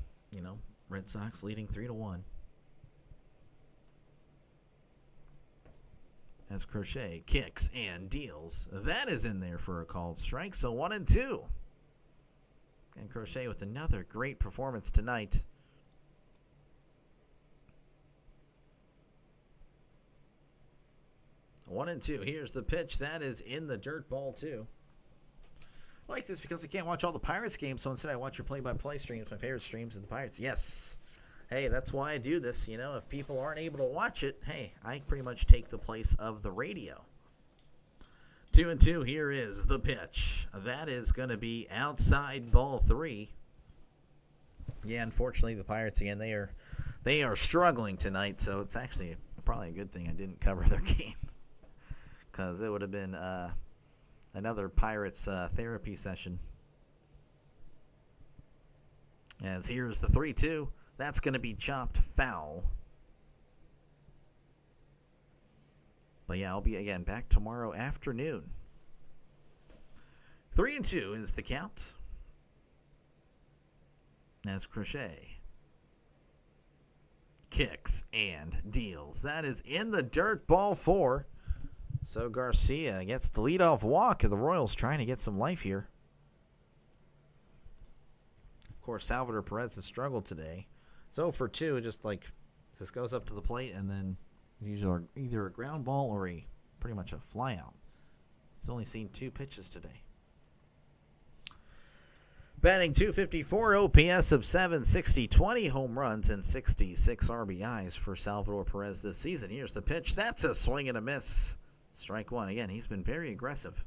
Red Sox leading 3-1. As Crochet kicks and deals. That is in there for a called strike. So 1-2. And Crochet with another great performance tonight. One and two. Here's the pitch. That is in the dirt, ball 2. I like this because I can't watch all the Pirates games, so instead I watch your play-by-play streams. My favorite streams of the Pirates. Yes. Hey, that's why I do this. If people aren't able to watch it, hey, I pretty much take the place of the radio. 2-2. Here is the pitch. That is going to be outside ball 3. Yeah, unfortunately, the Pirates, again, they are struggling tonight, so it's actually probably a good thing I didn't cover their game because it would have been another Pirates therapy session. As here's the 3-2. That's going to be chopped foul. But yeah, I'll be again back tomorrow afternoon. 3-2 is the count. As Crochet kicks and deals. That is in the dirt, ball 4. So Garcia gets the leadoff walk, and the Royals trying to get some life here. Of course, Salvador Perez has struggled today. So for 2, just this goes up to the plate, and then either a ground ball or pretty much a fly out. He's only seen 2 pitches today. Batting .254, OPS of 760, 20 home runs, and 66 RBIs for Salvador Perez this season. Here's the pitch. That's a swing and a miss. Strike one. Again, he's been very aggressive.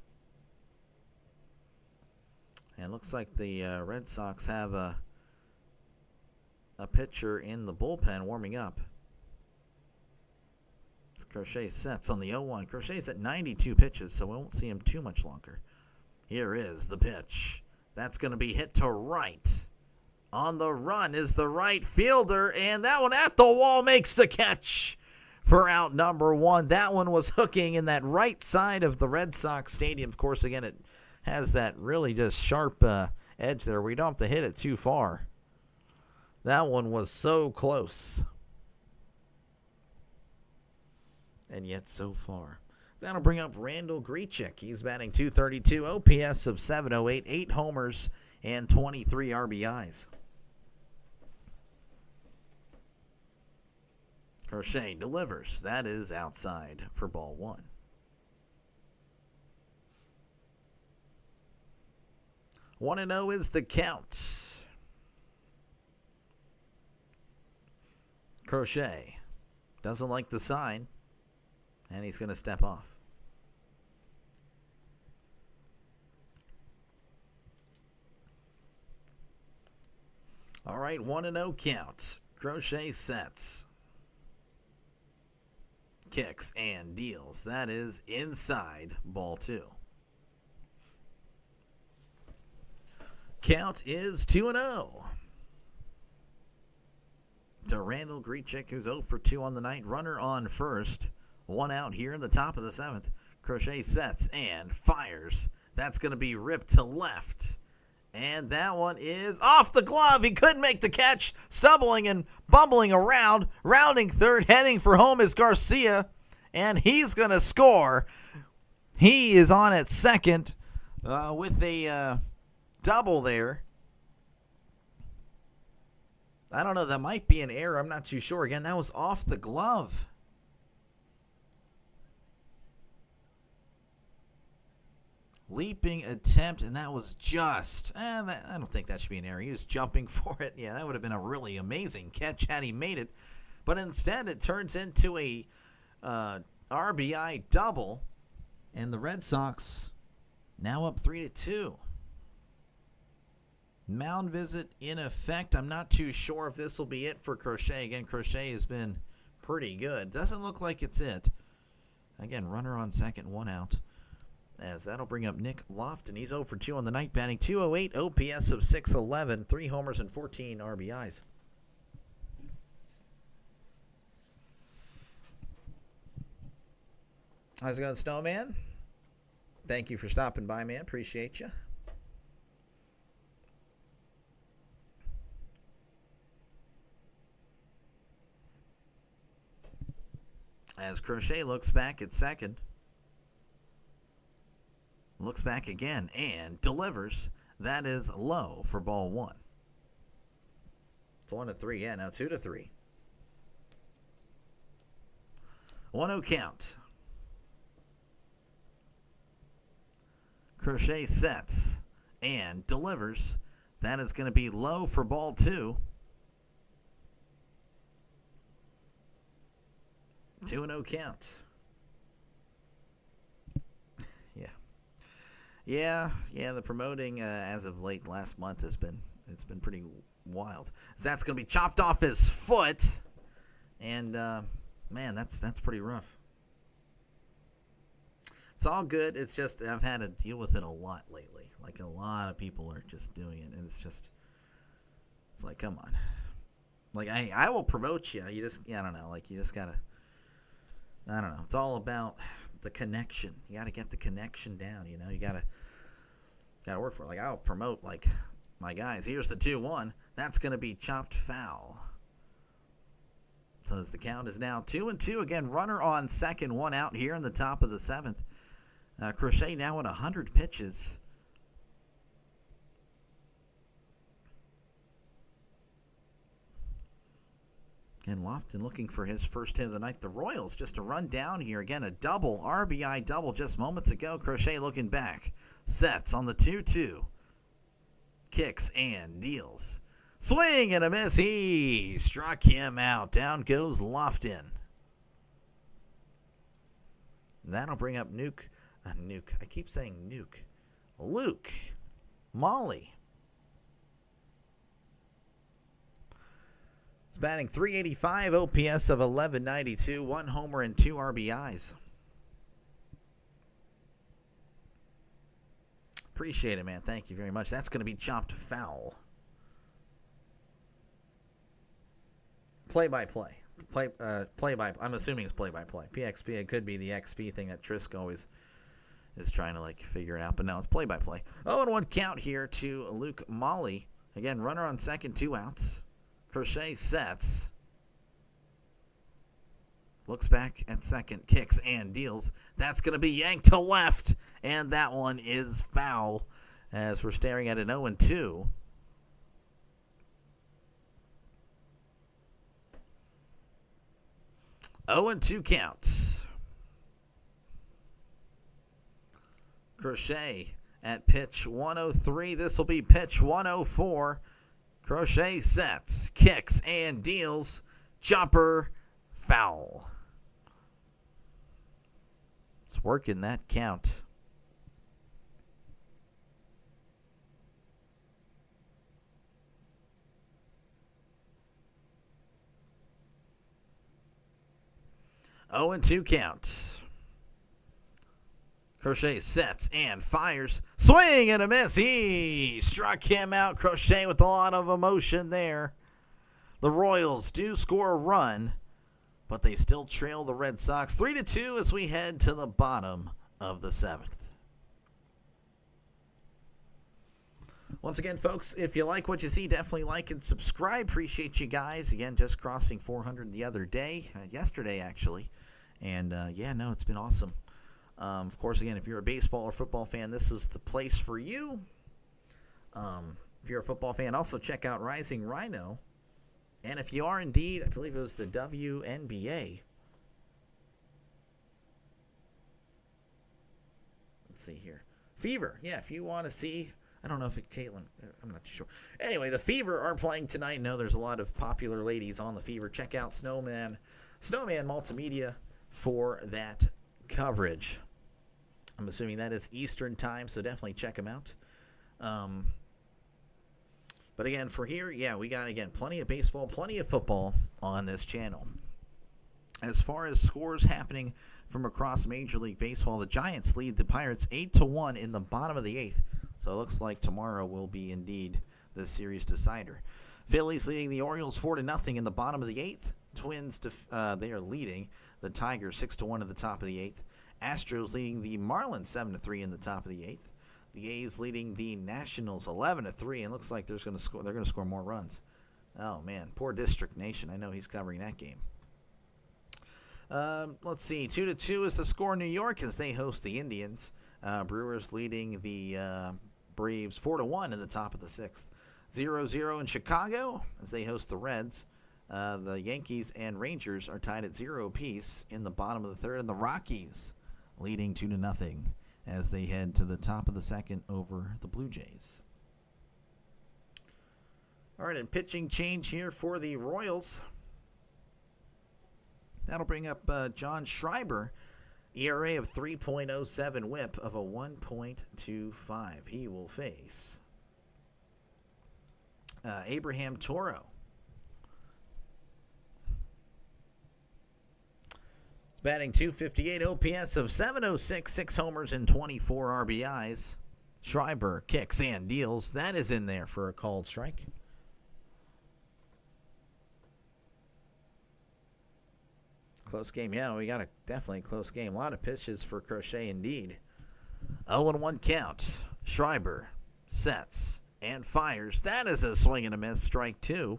And it looks like the Red Sox have a pitcher in the bullpen warming up. It's Crochet sets on the 0-1. Crochet's at 92 pitches, so we won't see him too much longer. Here is the pitch. That's going to be hit to right. On the run is the right fielder, and that one at the wall makes the catch for out number one. That one was hooking in that right side of the Red Sox stadium. Of course, again, it has that really just sharp edge there. We don't have to hit it too far. That one was so close. And yet so far. That'll bring up Randall Grichuk. He's batting .232, OPS of 708, 8 homers, and 23 RBIs. Crochet delivers. That is outside for ball one. One and 0 is the count. Crochet doesn't like the sign. And he's going to step off. All right, 1-0 count. Crochet sets. Kicks and deals. That is inside ball two. Count is 2-0. To Randall Grichuk, who's 0 for 2 on the night. Runner on first. One out here in the top of the seventh. Crochet sets and fires. That's going to be ripped to left. And that one is off the glove. He couldn't make the catch. Stumbling and bumbling around. Rounding third. Heading for home is Garcia. And he's going to score. He is on at second with a double there. I don't know. That might be an error. I'm not too sure. Again, that was off the glove. Leaping attempt, and that was just, I don't think that should be an error. He was jumping for it. Yeah, that would have been a really amazing catch had he made it. But instead, it turns into a RBI double, and the Red Sox now up 3-2. Mound visit in effect. I'm not too sure if this will be it for Crochet. Again, Crochet has been pretty good. Doesn't look like it's it. Again, runner on second, one out. As that'll bring up Nick Lofton. He's 0 for 2 on the night, batting .208, OPS of 611, 3 homers and 14 RBIs. How's it going, Snowman? Thank you for stopping by, man. Appreciate you. As Crochet looks back at second. Looks back again and delivers. That is low for ball one. It's 1-3. Yeah, now 2-3. 1-0 count. Crochet sets and delivers. That is going to be low for ball two. 2-0 count. Yeah, the promoting as of late last month it's been pretty wild. That's going to be chopped off his foot, and man, that's pretty rough. It's all good. It's just I've had to deal with it a lot lately. Like a lot of people are just doing it, and it's like, come on. Like I will promote you. You just I don't know. Like you just gotta. I don't know. It's all about the connection. You got to get the connection down, you know. You got to work for it. Like I'll promote like my guys. Here's the 2-1. That's going to be chopped foul. So as the count is now 2-2 again, runner on second, one out here in the top of the seventh. Crochet now at 100 pitches. And Lofton looking for his first hit of the night. The Royals just a run down here. Again, a double, RBI double just moments ago. Crochet looking back. Sets on the 2-2. kicks and deals. Swing and a miss. He struck him out. Down goes Lofton. That'll bring up Nuke. I keep saying Nuke. Luke Molly. He's batting .385, OPS of 1192, 1 homer and 2 RBIs. Appreciate it, man. Thank you very much. That's going to be chopped foul. Play-by-play. I'm assuming it's play-by-play. PXP, it could be the XP thing that Trisk always is trying to figure it out, but no, it's play-by-play. 0-1 count here to Luke Molly. Again, runner on second, 2 outs. Crochet sets. Looks back at second, kicks and deals. That's going to be yanked to left, and that one is foul as we're staring at an 0-2. And 2 counts. Crochet at pitch 103. This will be pitch 104. Crochet sets, kicks, and deals. Chopper, foul. It's working that count. And 2 count. Crochet sets and fires. Swing and a miss. He struck him out. Crochet with a lot of emotion there. The Royals do score a run, but they still trail the Red Sox 3-2 as we head to the bottom of the 7th. Once again, folks, if you like what you see, definitely like and subscribe. Appreciate you guys. Again, just crossing 400 the other day, yesterday actually. And it's been awesome. Of course, again, if you're a baseball or football fan, this is the place for you. If you're a football fan, also check out Rising Rhino. And if you are indeed, I believe it was the WNBA. Let's see here. Fever. Yeah, if you want to see, I don't know if it's Caitlin. I'm not too sure. Anyway, the Fever are playing tonight. No, there's a lot of popular ladies on the Fever. Check out Snowman Multimedia for that coverage. I'm assuming that is Eastern time, so definitely check them out. But again, for here, we got, again, plenty of baseball, plenty of football on this channel. As far as scores happening from across Major League Baseball, the Giants lead the Pirates 8-1 in the bottom of the 8th. So it looks like tomorrow will be indeed the series decider. Phillies leading the Orioles 4-0 in the bottom of the 8th. Twins, they are leading the Tigers 6-1 at the top of the 8th. Astros leading the Marlins 7-3 in the top of the 8th. The A's leading the Nationals 11-3, and looks like they're going to score more runs. Oh man, poor District Nation. I know he's covering that game. Let's see, 2-2 is the score in New York as they host the Indians. Brewers leading the Braves 4-1 in the top of the 6th. 0-0 in Chicago as they host the Reds. The Yankees and Rangers are tied at 0 apiece in the bottom of the 3rd, and the Rockies leading 2-0 as they head to the top of the 2nd over the Blue Jays. All right, and pitching change here for the Royals. That'll bring up John Schreiber, ERA of 3.07, whip of a 1.25. He will face Abraham Toro. Batting .258, OPS of 706, 6 homers and 24 RBIs. Schreiber kicks and deals. That is in there for a called strike. Close game. Yeah, we got a definitely close game. A lot of pitches for Crochet indeed. 0-1 count. Schreiber sets and fires. That is a swing and a miss. Strike 2.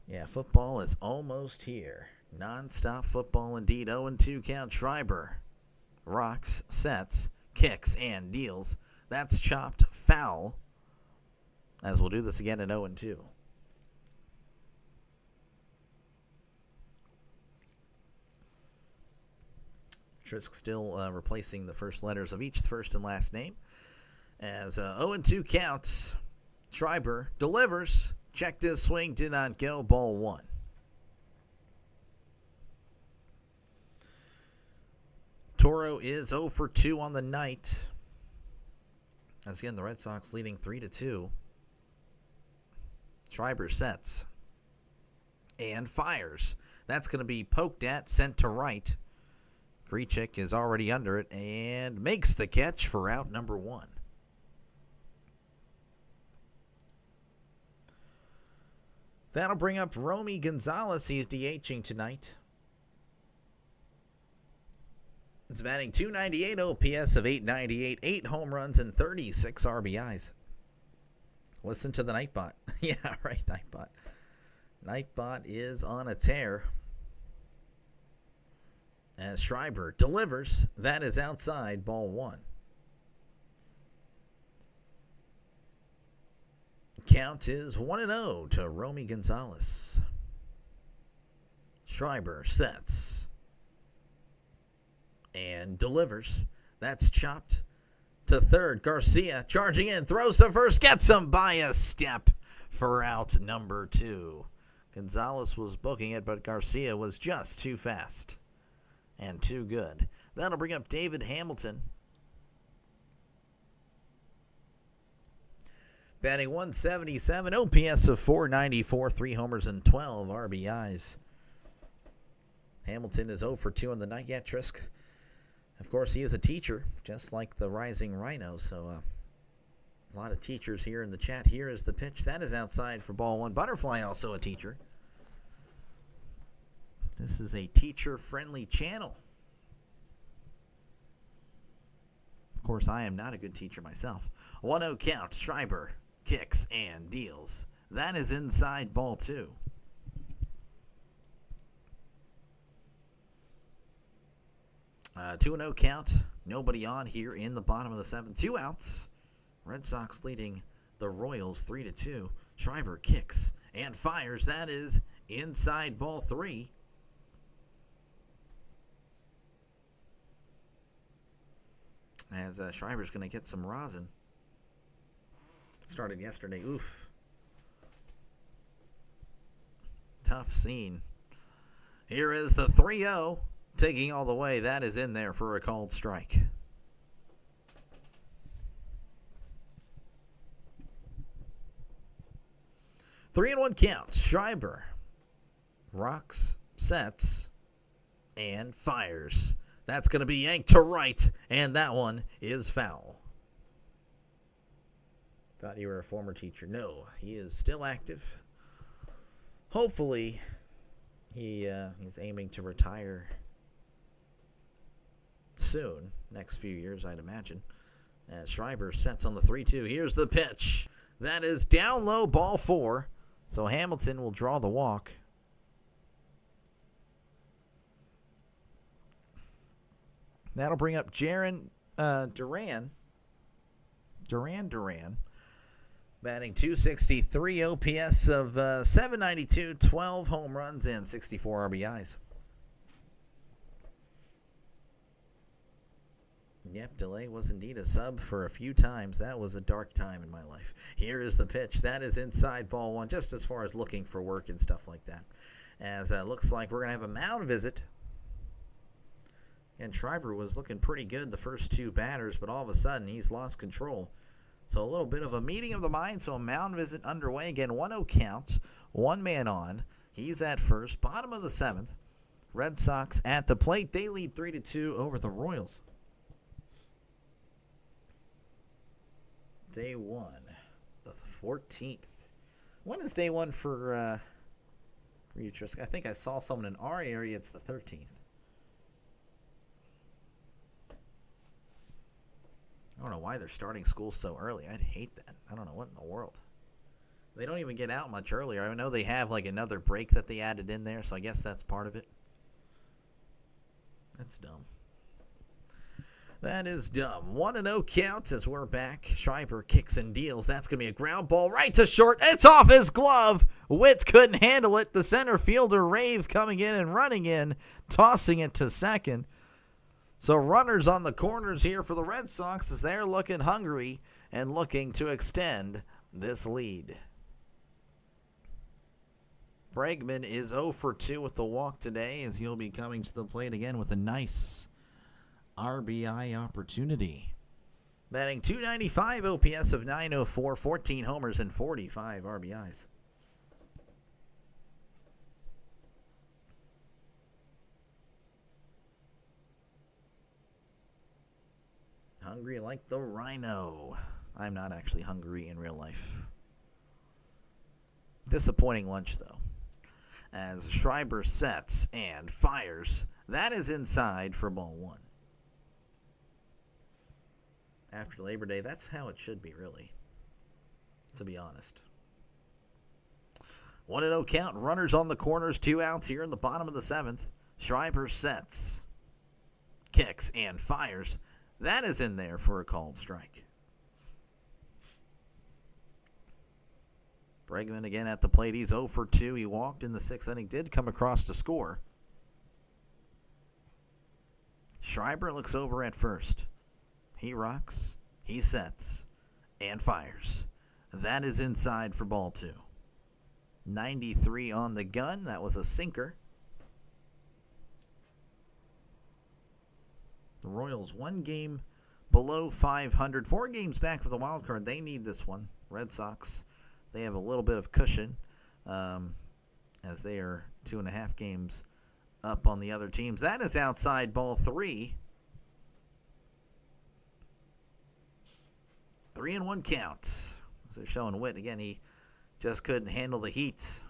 Yeah, football is almost here. Non-stop football indeed. 0-2 count. Schreiber rocks, sets, kicks, and deals. That's chopped foul, as we'll do this again at 0-2. Trisk still replacing the first letters of each first and last name. As 0-2 count, Schreiber delivers. Checked his swing, did not go, ball 1. Toro is 0 for 2 on the night. As again, the Red Sox leading 3-2. Schreiber sets and fires. That's going to be poked at, sent to right. Grichuk is already under it and makes the catch for out number 1. That'll bring up Romy Gonzalez. He's DHing tonight. It's batting .298 OPS of .898, 8 home runs and 36 RBIs. Listen to the Nightbot. Yeah, right, Nightbot. Nightbot is on a tear. As Schreiber delivers, that is outside, ball 1. Count is 1-0 to Romy Gonzalez. Schreiber sets and delivers. That's chopped to third. Garcia charging in, throws to first, gets him by a step for out number 2. Gonzalez was booking it, but Garcia was just too fast and too good. That'll bring up David Hamilton. Batting .177, OPS of .494, 3 homers and 12 RBIs. Hamilton is 0 for 2 on the night. Yeah, Trisk, of course, he is a teacher, just like the Rising Rhino. So a lot of teachers here in the chat. Here is the pitch. That is outside for ball 1. Butterfly also a teacher. This is a teacher-friendly channel. Of course, I am not a good teacher myself. 1-0 count. Schreiber kicks and deals. That is inside, ball 2. Uh, 2-0 count. Nobody on here in the bottom of the 7th. 2 outs. Red Sox leading the Royals 3-2. Schreiber kicks and fires. That is inside, ball 3. As Schreiber's going to get some rosin. Started yesterday. Oof. Tough scene. Here is the 3-0. Taking all the way. That is in there for a called strike. Three and 1 count. Schreiber rocks, sets, and fires. That's going to be yanked to right, and that one is foul. Thought you were a former teacher. No, he is still active. Hopefully, he's aiming to retire soon. Next few years, I'd imagine. As Schreiber sets on the 3-2. Here's the pitch. That is down low, ball 4. So Hamilton will draw the walk. That'll bring up Duran. Batting .263, OPS of .792, 12 home runs and 64 RBIs. Yep, Delay was indeed a sub for a few times. That was a dark time in my life. Here is the pitch. That is inside, ball 1, just as far as looking for work and stuff like that. As looks like we're going to have a mound visit. And Schreiber was looking pretty good the first 2 batters, but all of a sudden he's lost control. So a little bit of a meeting of the mind. So a mound visit underway. Again, 1-0 count. 1 man on. He's at first. Bottom of the 7th. Red Sox at the plate. They lead 3-2 over the Royals. Day 1. The 14th. When is day 1 for you, Trisk? I think I saw someone in our area. It's the 13th. I don't know why they're starting school so early. I'd hate that. I don't know what in the world. They don't even get out much earlier. I know they have like another break that they added in there, so I guess that's part of it. That's dumb. That is dumb. 1-0 count as we're back. Schreiber kicks and deals. That's going to be a ground ball right to short. It's off his glove. Witt couldn't handle it. The center fielder, Rave, coming in and running in, tossing it to second. So runners on the corners here for the Red Sox as they're looking hungry and looking to extend this lead. Bregman is 0 for 2 with the walk today as he'll be coming to the plate again with a nice RBI opportunity. Batting .295, OPS of .904, 14 homers and 45 RBIs. Hungry like the Rhino. I'm not actually hungry in real life. Disappointing lunch, though. As Schreiber sets and fires. That is inside for ball one. After Labor Day, that's how it should be, really. To be honest. 1-0 count. Runners on the corners. 2 outs here in the bottom of the 7th. Schreiber sets. Kicks and fires. That is in there for a called strike. Bregman again at the plate. He's 0 for 2. He walked in the 6th inning. Did come across to score. Schreiber looks over at first. He rocks. He sets. And fires. That is inside for ball 2. 93 on the gun. That was a sinker. The Royals 1 game below 500. 4 games back for the wild card. They need this one. Red Sox, they have a little bit of cushion as they are 2.5 games up on the other teams. That is outside ball 3. 3-1 count. As they're showing Witt. Again, he just couldn't handle the heat.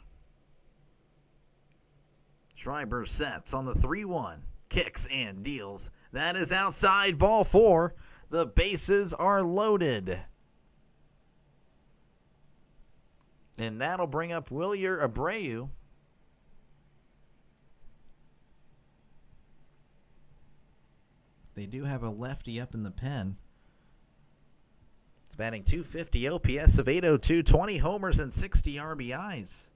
Schreiber sets on the 3-1. Kicks and deals. That is outside ball 4. The bases are loaded. And that'll bring up Wilyer Abreu. They do have a lefty up in the pen. It's batting .250, OPS of .802, 20 homers and 60 RBIs.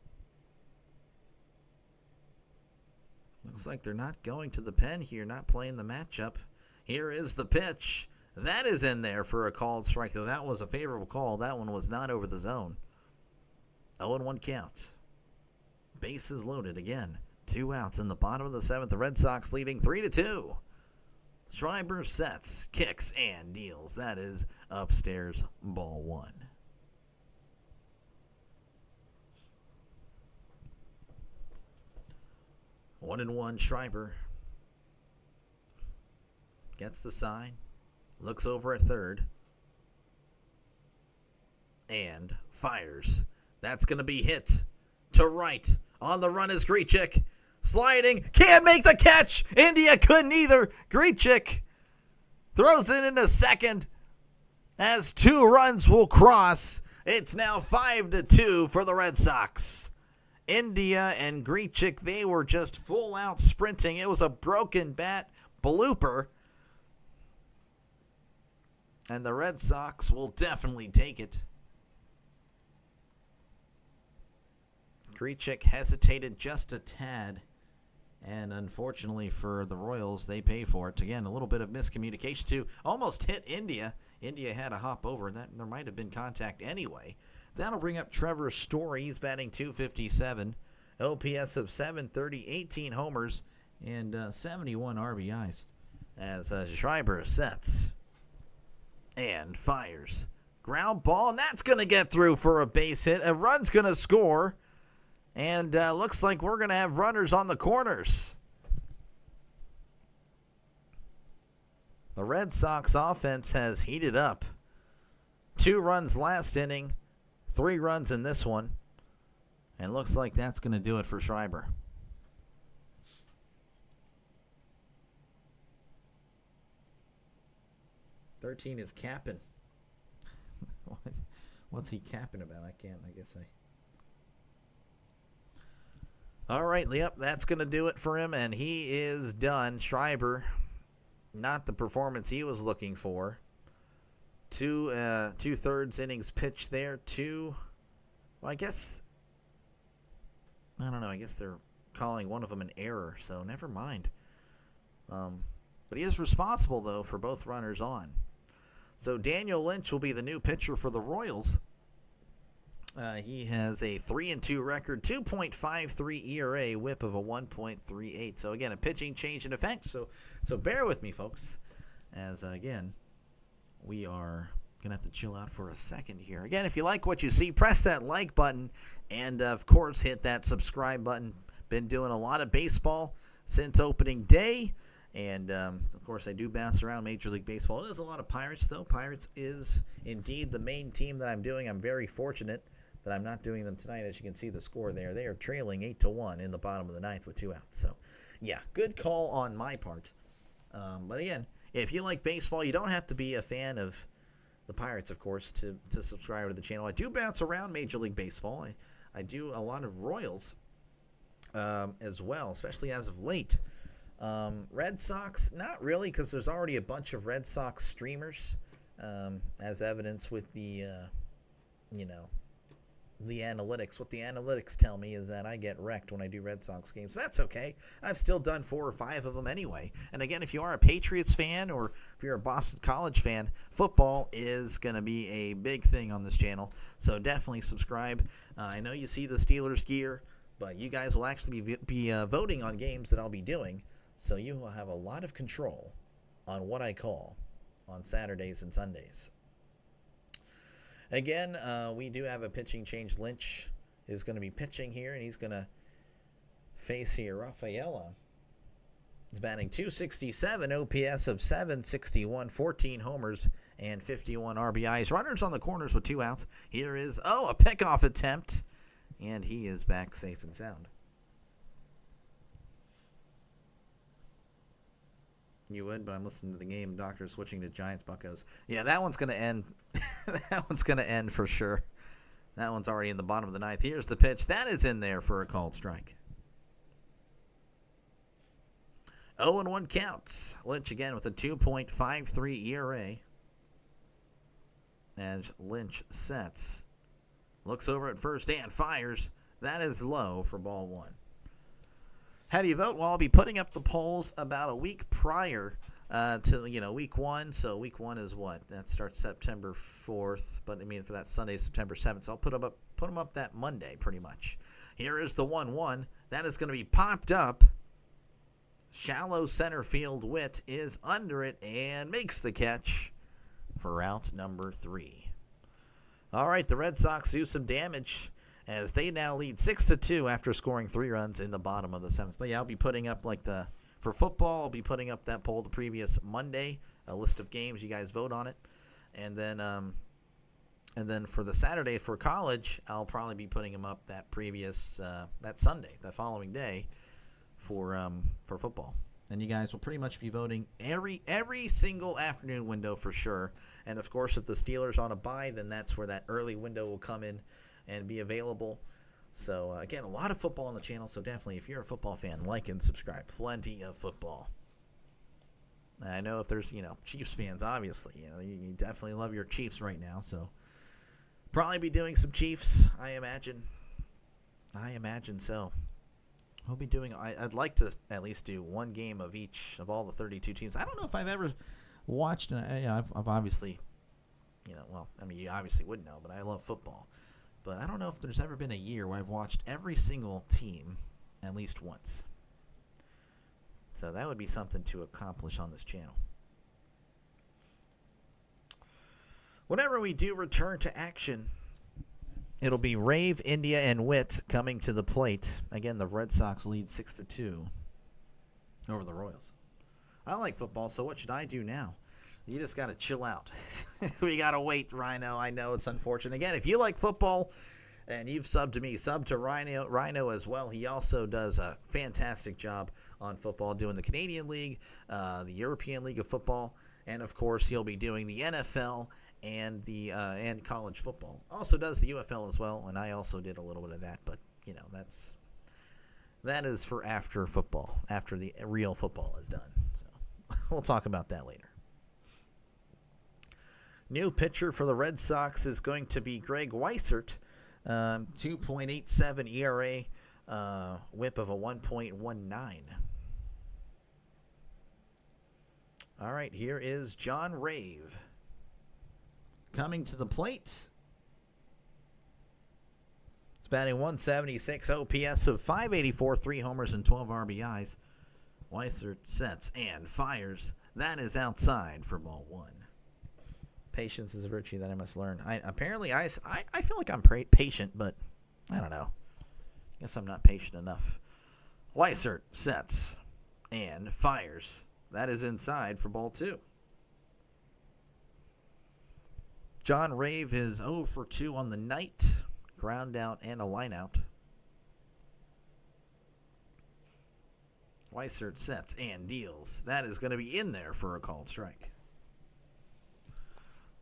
Looks like they're not going to the pen here, not playing the matchup. Here is the pitch. That is in there for a called strike, though that was a favorable call. That one was not over the zone. 0-1 count. Bases loaded again. 2 outs in the bottom of the 7th. The Red Sox leading 3-2. Schreiber sets, kicks, and deals. That is upstairs ball 1. One and one, Schreiber gets the sign, looks over at third, and fires. That's going to be hit to right. On the run is Grichuk. Sliding, can't make the catch. India couldn't either. Grichuk throws it into second as 2 runs will cross. It's now 5-2 for the Red Sox. India and Grichuk, they were just full out sprinting. It was a broken bat blooper. And the Red Sox will definitely take it. Grichuk hesitated just a tad. And unfortunately for the Royals, they pay for it. Again, a little bit of miscommunication too. Almost hit India. India had a hop over. That there might have been contact anyway. That'll bring up Trevor Story. He's batting .257. OPS of .730, 18 homers, and 71 RBIs. As Schreiber sets and fires. Ground ball, and that's going to get through for a base hit. A run's going to score. And looks like we're going to have runners on the corners. The Red Sox offense has heated up. 2 runs last inning, 3 runs in this one. And looks like that's going to do it for Schreiber. $13 is capping. What's he capping about? I guess. All right, yep, that's going to do it for him, and he is done. Schreiber, not the performance he was looking for. 2/3 innings pitched there. Well, I guess they're calling one of them an error, so never mind. But he is responsible, though, for both runners on. So Daniel Lynch will be the new pitcher for the Royals. He has a 3-2 record, 2.53 ERA, whip of a 1.38. So again, a pitching change in effect. So bear with me, folks, as again we are gonna have to chill out for a second here. Again, if you like what you see, press that like button, and of course hit that subscribe button. Been doing a lot of baseball since opening day. And, of course, I do bounce around Major League Baseball. It is a lot of Pirates, though. Pirates is indeed the main team that I'm doing. I'm very fortunate that I'm not doing them tonight. As you can see the score there, they are trailing 8-1 in the bottom of the ninth with 2 outs. So, yeah, good call on my part. But, again, if you like baseball, you don't have to be a fan of the Pirates, of course, to subscribe to the channel. I do bounce around Major League Baseball. I do a lot of Royals as well, especially as of late. Red Sox, not really, because there's already a bunch of Red Sox streamers, as evidence with the analytics. What the analytics tell me is that I get wrecked when I do Red Sox games. That's okay. I've still done 4 or 5 of them anyway. And again, if you are a Patriots fan or if you're a Boston College fan, football is going to be a big thing on this channel. So definitely subscribe. I know you see the Steelers gear, but you guys will actually be voting on games that I'll be doing. So you will have a lot of control on what I call on Saturdays and Sundays. Again, we do have a pitching change. Lynch is going to be pitching here, and he's going to face here Rafaela. He's batting .267, OPS of .761, 14 homers, and 51 RBIs. Runners on the corners with 2 outs. Here is, a pickoff attempt, and he is back safe and sound. You would, but I'm listening to the game. Doctor switching to Giants Buccos. Yeah, that one's going to end. That one's going to end for sure. That one's already in the bottom of the ninth. Here's the pitch. That is in there for a called strike. 0-1 counts. Lynch again with a 2.53 ERA. As Lynch sets. Looks over at first and fires. That is low for ball 1. How do you vote? Well, I'll be putting up the polls about a week prior to, week 1. So week 1 is what? That starts September 4th. But, for that Sunday, September 7th. So I'll put them up that Monday, pretty much. Here is the 1-1. That is going to be popped up. Shallow center field. Witt is under it and makes the catch for out number 3. All right, the Red Sox do some damage, as they now lead 6-2 after scoring 3 runs in the bottom of the 7th. But yeah, I'll be putting up for football, I'll be putting up that poll the previous Monday, a list of games. You guys vote on it, and then for the Saturday for college, I'll probably be putting them up that previous that Sunday, that following day, for football. And you guys will pretty much be voting every single afternoon window for sure. And of course, if the Steelers on a bye, then that's where that early window will come in and be available. So, again, a lot of football on the channel. So, definitely, if you're a football fan, like and subscribe. Plenty of football. And I know if there's, Chiefs fans, obviously. You definitely love your Chiefs right now. So, probably be doing some Chiefs, I imagine. I imagine so. We'll be doing, I'd like to at least do one game of each of all the 32 teams. I don't know if I've ever watched, I've obviously, you obviously would know, but I love football. But I don't know if there's ever been a year where I've watched every single team at least once. So that would be something to accomplish on this channel. Whenever we do return to action, it'll be Rave, India, and Witt coming to the plate. Again, the Red Sox lead 6-2 over the Royals. I like football, so what should I do now? You just got to chill out. We got to wait, Rhino. I know it's unfortunate. Again, if you like football and you've subbed to me, sub to Rhino as well. He also does a fantastic job on football, doing the Canadian League, the European League of Football, and, of course, he'll be doing the NFL and the and college football. Also does the UFL as well, and I also did a little bit of that, but, that is for after football, after the real football is done. So we'll talk about that later. New pitcher for the Red Sox is going to be Greg Weissert, 2.87 ERA, whip of a 1.19. All right, here is John Rave coming to the plate. He's batting 176, OPS of 584, 3 homers and 12 RBIs. Weissert sets and fires. That is outside for ball 1. Patience is a virtue that I must learn. I feel like I'm patient, but I don't know. I guess I'm not patient enough. Weissert sets and fires. That is inside for ball 2. John Rave is 0 for 2 on the night. Ground out and a line out. Weissert sets and deals. That is going to be in there for a called strike.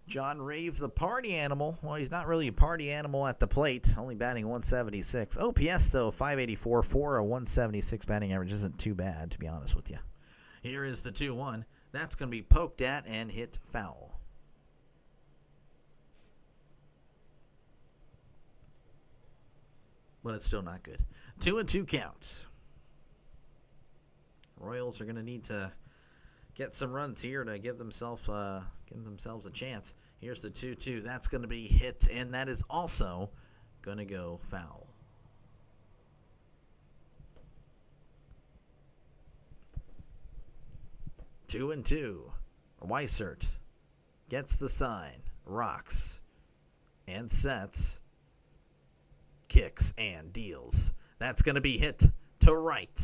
John Rave, the party animal. Well, he's not really a party animal at the plate, only batting 176. OPS, though, 584 for a 176 batting average isn't too bad, to be honest with you. Here is the 2-1. That's going to be poked at and hit foul. But it's still not good. 2-2 count. Royals are going to need to get some runs here to give themselves a chance. Here's the 2-2. That's going to be hit, and that is also going to go foul. Two and two. Weissert gets the sign, rocks, and sets, kicks, and deals. That's going to be hit to right.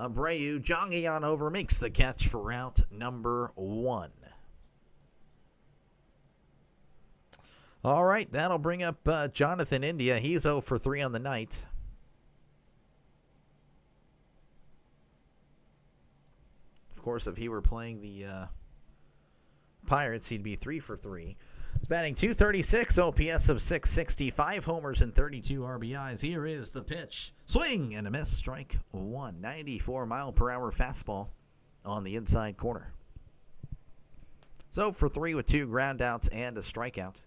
Abreu jogging on over, makes the catch for out number 1. All right, that'll bring up Jonathan India. He's 0 for 3 on the night. Of course, if he were playing the Pirates, he'd be 3 for 3. He's batting .236, OPS of 665, homers and 32 RBIs. Here is the pitch. Swing and a miss. Strike 1. 94-mile-per-hour fastball on the inside corner. So for 3 with 2 groundouts and a strikeout.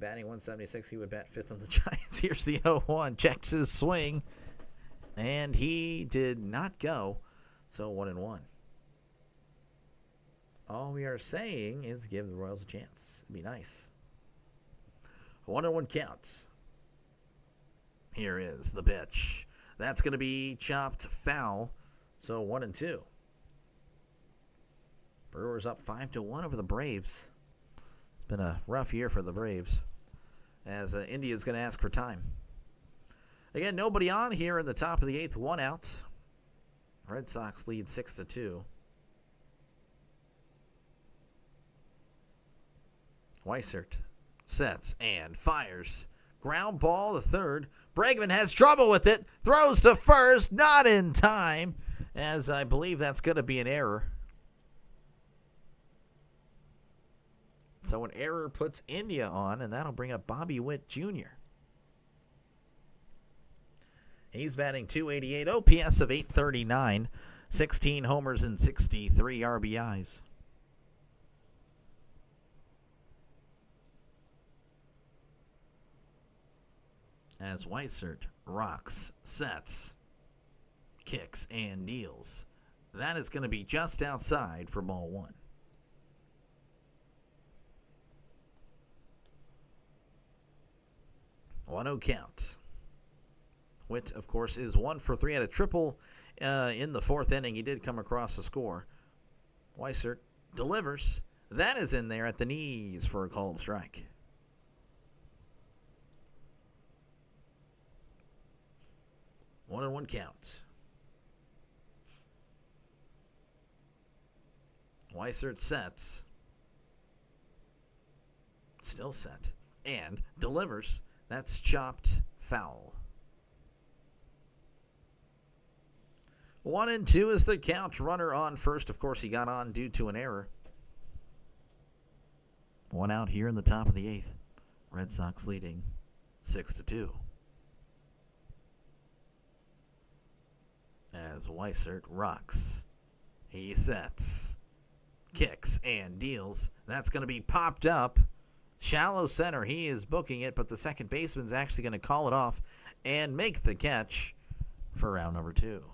Batting 176, he would bat 5th on the Giants. Here's the 0-1. Checks his swing, and he did not go. So 1-1. All we are saying is give the Royals a chance. It'd be nice. 1-1 count. Here is the pitch. That's going to be chopped foul. So 1-2. Brewers up 5-1 over the Braves. It's been a rough year for the Braves, as India's going to ask for time. Again, nobody on here in the top of the 8th. 1 out. Red Sox lead 6-2. Weissert sets and fires. Ground ball to third. Bregman has trouble with it. Throws to first. Not in time, as I believe that's going to be an error. So an error puts India on, and that'll bring up Bobby Witt Jr. He's batting .288, OPS of 839, 16 homers and 63 RBIs. As Weissert rocks, sets, kicks, and deals. That is going to be just outside for ball 1. 1-0 count. Witt, of course, is 1 for 3 at a triple in the 4th inning. He did come across the score. Weissert delivers. That is in there at the knees for a called strike. One and one count. Weissert sets. Still set. And delivers. That's chopped foul. 1-2 is the count. Runner on first. Of course, he got on due to an error. 1 out here in the top of the 8th. Red Sox leading 6-2. As Weissert rocks. He sets. Kicks and deals. That's going to be popped up. Shallow center. He is booking it, but the second baseman's actually going to call it off and make the catch for round number 2.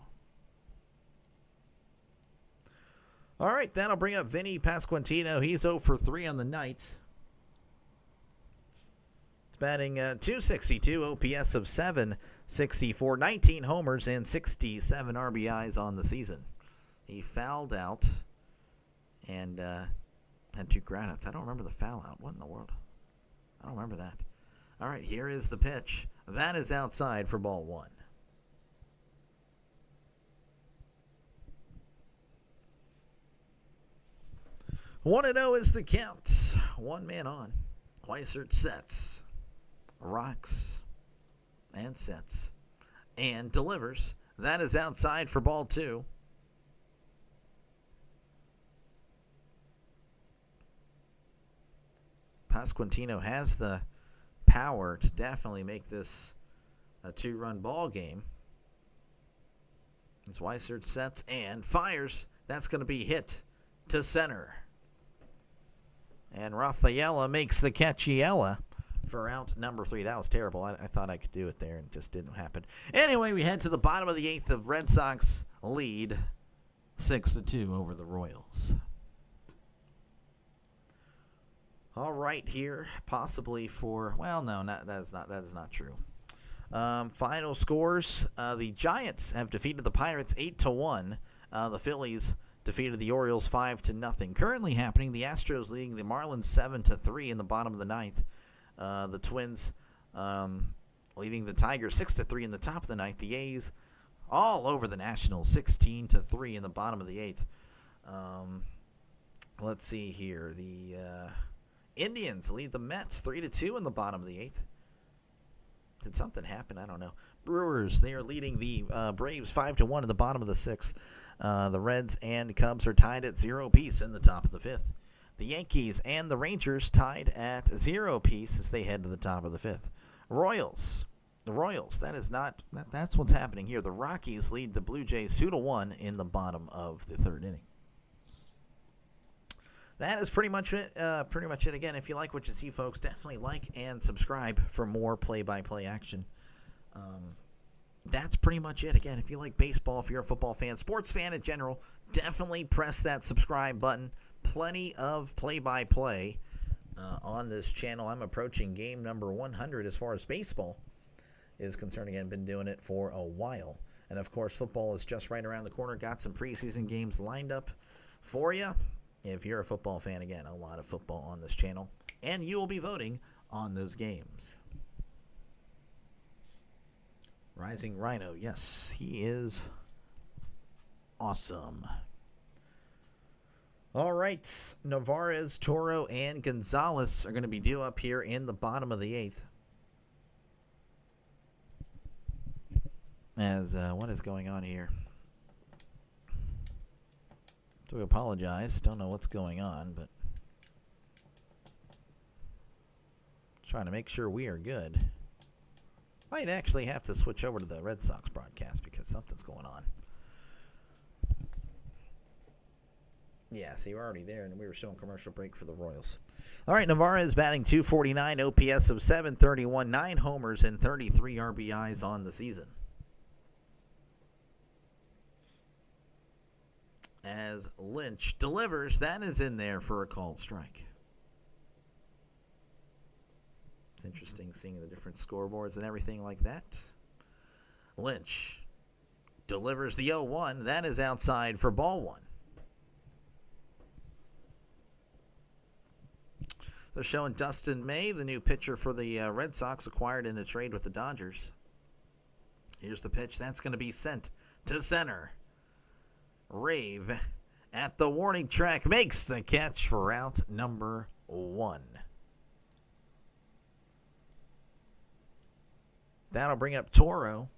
All right, that'll bring up Vinny Pasquantino. He's 0 for 3 on the night. He's batting .262, OPS of 764, 19 homers, and 67 RBIs on the season. He fouled out and had 2 groundouts. I don't remember the foul out. What in the world? I don't remember that. All right, here is the pitch. That is outside for ball 1. 1-0 is the count. 1 man on. Weissert sets, rocks, and sets, and delivers. That is outside for ball 2. Pasquantino has the power to definitely make this a 2-run ball game. As Weissert sets and fires, that's going to be hit to center. And Rafaela makes the catchiella for out number 3. That was terrible. I thought I could do it there, and it just didn't happen. Anyway, we head to the bottom of the 8th. The Red Sox lead 6-2 over the Royals. All right, here, possibly for, well, no, that is not true. Final scores: the Giants have defeated the Pirates 8-1. The Phillies defeated the Orioles 5-0. Currently happening, the Astros leading the Marlins 7-3 in the bottom of the 9th. The Twins leading the Tigers 6-3 in the top of the 9th. The A's all over the Nationals 16-3 in the bottom of the 8th. Let's see here. The Indians lead the Mets 3-2 in the bottom of the 8th. Did something happen? I don't know. Brewers, they are leading the Braves 5-1 in the bottom of the 6th. The Reds and Cubs are tied at 0 apiece in the top of the 5th. The Yankees and the Rangers tied at 0 apiece as they head to the top of the 5th. The Royals, that's what's happening here. The Rockies lead the Blue Jays 2-1 in the bottom of the 3rd inning. That is pretty much it. Again, if you like what you see, folks, definitely like and subscribe for more play-by-play action. That's pretty much it. Again, if you like baseball, if you're a football fan, sports fan in general, definitely press that subscribe button. Plenty of play-by-play on this channel. I'm approaching game number 100 as far as baseball is concerned. Again, been doing it for a while. And, of course, football is just right around the corner. Got some preseason games lined up for you. If you're a football fan, again, a lot of football on this channel. And you will be voting on those games. Rising Rhino, yes, he is awesome. All right, Navarez, Toro, and Gonzalez are going to be due up here in the bottom of the 8th. As what is going on here? Do apologize. Don't know what's going on, but trying to make sure we are good. Might actually have to switch over to the Red Sox broadcast because something's going on. Yeah, see, we're already there, and we were showing commercial break for the Royals. All right, Navarez batting .249, OPS of 731, 9 homers, and 33 RBIs on the season. As Lynch delivers, that is in there for a called strike. It's interesting seeing the different scoreboards and everything like that. Lynch delivers the 0-1. That is outside for ball 1. So showing Dustin May, the new pitcher for the Red Sox, acquired in a trade with the Dodgers. Here's the pitch. That's going to be sent to center. Rave at the warning track makes the catch for out number 1. That'll bring up Toro.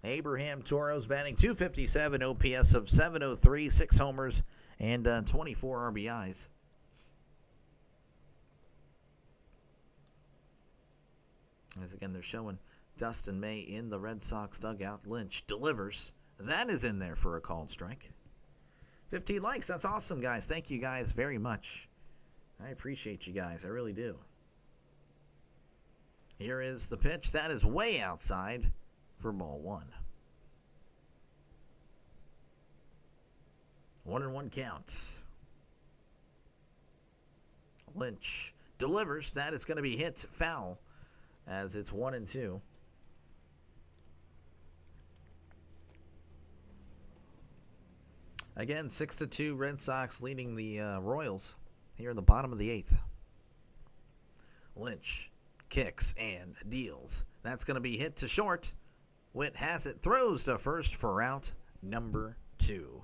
Abraham Toro's batting .257, OPS of 703, 6 homers, and 24 RBIs. As again, they're showing Dustin May in the Red Sox dugout. Lynch delivers. That is in there for a called strike. 15 likes. That's awesome, guys. Thank you guys very much. I appreciate you guys. I really do. Here is the pitch. That is way outside for ball 1. 1-1 count. Lynch delivers. That is going to be hit foul as it's 1-2. Again, 6-2 Red Sox leading the Royals here in the bottom of the 8th. Lynch kicks and deals. That's going to be hit to short. Witt has it, throws to first for out number 2.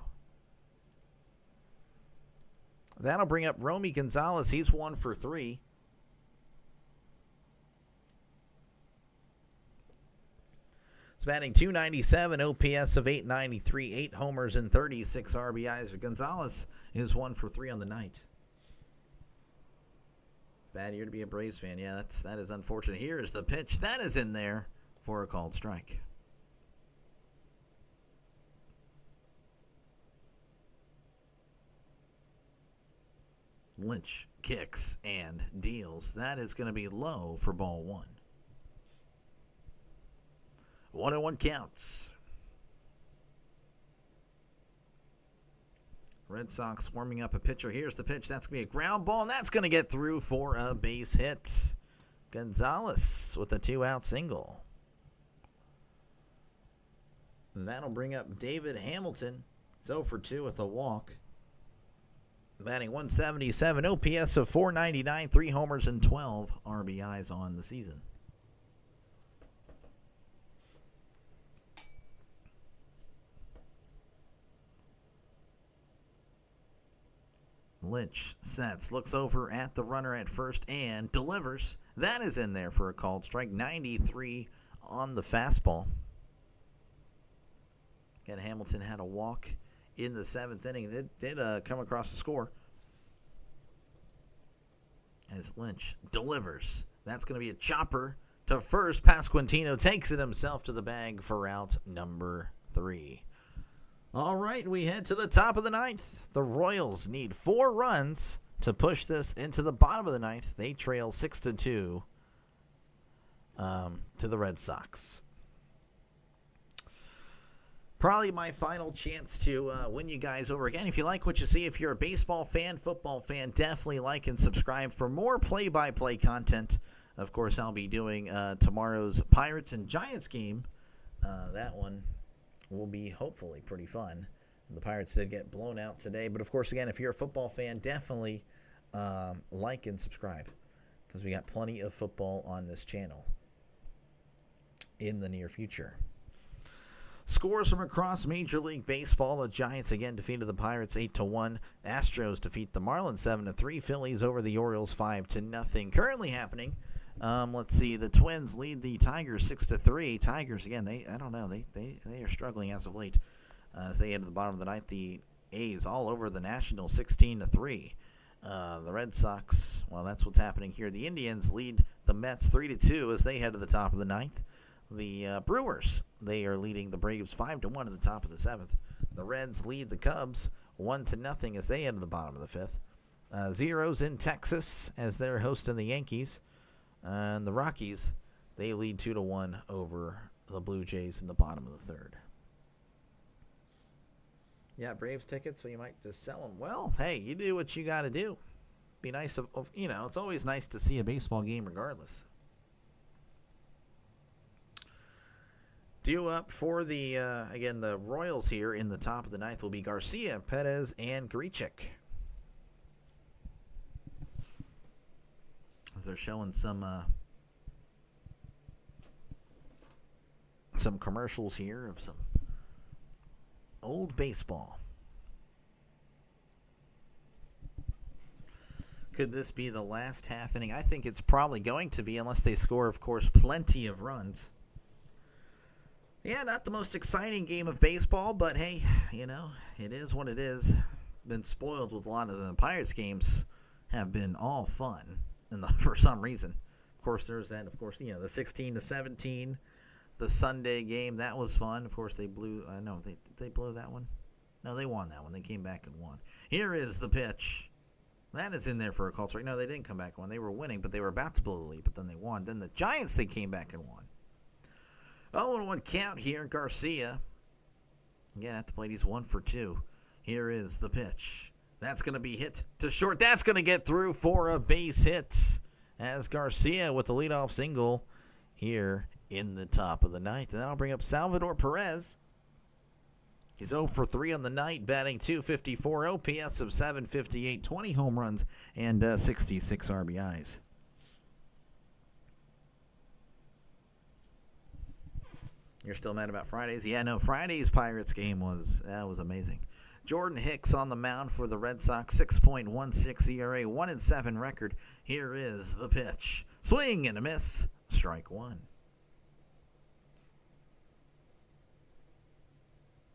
That'll bring up Romy Gonzalez. He's 1 for 3. He's batting .297, OPS of .893, 8 homers and 36 RBIs. Gonzalez is 1 for 3 on the night. Bad year to be a Braves fan. Yeah, that is unfortunate. Here is the pitch. That is in there for a called strike. Lynch kicks and deals. That is going to be low for ball 1. 1-1 counts. Red Sox warming up a pitcher. Here's the pitch. That's going to be a ground ball, and that's going to get through for a base hit. Gonzalez with a 2-out single. And that'll bring up David Hamilton. He's 0 for 2 with a walk. Batting .177, OPS of .499, 3 homers and 12 RBIs on the season. Lynch sets, looks over at the runner at first and delivers. That is in there for a called strike. 93 on the fastball. Again, Hamilton had a walk in the 7th inning. It did come across the score. As Lynch delivers. That's going to be a chopper to first. Pasquantino takes it himself to the bag for out number 3. All right, we head to the top of the 9th. The Royals need 4 runs to push this into the bottom of the 9th. They trail 6-2 to the Red Sox. Probably my final chance to win you guys over. Again, if you like what you see, if you're a baseball fan, football fan, definitely like and subscribe for more play-by-play content. Of course, I'll be doing tomorrow's Pirates and Giants game. That one will be hopefully pretty fun. The Pirates did get blown out today. But, of course, again, if you're a football fan, definitely like and subscribe because we got plenty of football on this channel in the near future. Scores from across Major League Baseball. The Giants again defeated the Pirates 8-1. Astros defeat the Marlins 7-3. Phillies over the Orioles 5-0. Currently happening. Let's see. The Twins lead the Tigers 6-3. Tigers again. I don't know. They are struggling as of late. As they head to the bottom of the 9th, the A's all over the Nationals 16-3. The Red Sox. Well, that's what's happening here. The Indians lead the Mets 3-2 as they head to the top of the 9th. The Brewers, they are leading the Braves 5-1 at the top of the 7th. The Reds lead the Cubs 1-0 as they enter the bottom of the 5th. Zeros in Texas as they're hosting the Yankees. And the Rockies, they lead 2-1 over the Blue Jays in the bottom of the 3rd. Yeah, Braves tickets, so you might just sell them. Well, hey, you do what you got to do. Be nice, it's always nice to see a baseball game regardless. Due up for the, again, the Royals here in the top of the 9th will be Garcia, Perez, and Grichuk. As they're showing some commercials here of some old baseball. Could this be the last half inning? I think it's probably going to be unless they score, of course, plenty of runs. Yeah, not the most exciting game of baseball, but hey, it is what it is. Been spoiled with a lot of the Pirates games have been all fun for some reason. Of course, there's that, the 16-17, the Sunday game, that was fun. Of course, they blew, did they blow that one? No, they won that one. They came back and won. Here is the pitch. That is in there for a call strike. No, they didn't come back and won. They were winning, but they were about to blow the lead, but then they won. Then the Giants, they came back and won. 0-1 count here. Garcia, again, at the plate, he's 1 for 2. Here is the pitch. That's going to be hit to short. That's going to get through for a base hit as Garcia with the leadoff single here in the top of the ninth. And that'll bring up Salvador Perez. He's 0 for 3 on the night, batting .254, OPS of 758, 20 home runs, and 66 RBIs. You're still mad about Fridays? Yeah, no, Friday's Pirates game was amazing. Jordan Hicks on the mound for the Red Sox, 6.16 ERA, 1-7 record. Here is the pitch. Swing and a miss, strike one.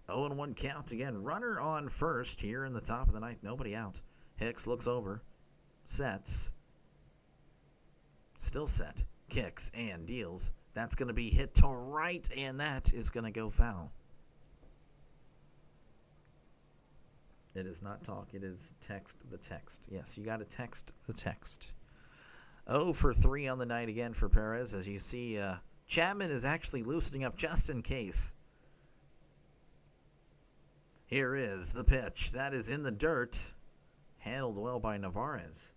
0-1 count again. Runner on first here in the top of the ninth. Nobody out. Hicks looks over. Sets. Still set. Kicks and deals. That's going to be hit to right, and that is going to go foul. It is not talk. It is text the text. Yes, you got to text the text. 0 for 3 on the night again for Perez. As you see, Chapman is actually loosening up just in case. Here is the pitch. That is in the dirt. Handled well by Navarez.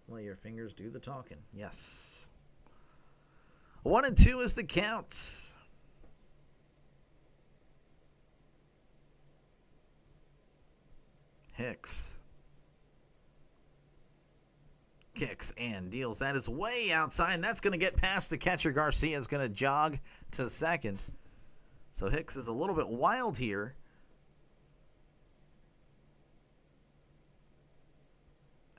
Let your fingers do the talking. Yes. 1-2 is the count. Hicks. Kicks and deals. That is way outside, and that's going to get past the catcher. Garcia is going to jog to second. So Hicks is a little bit wild here.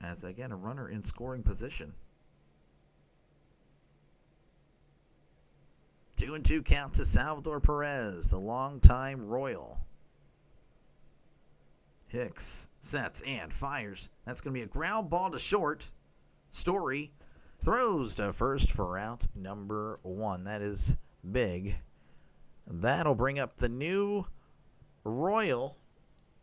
As, again, a runner in scoring position. 2-2 count to Salvador Perez, the longtime Royal. Hicks sets and fires. That's going to be a ground ball to short. Story throws to first for out number 1. That is big. That'll bring up the new Royal.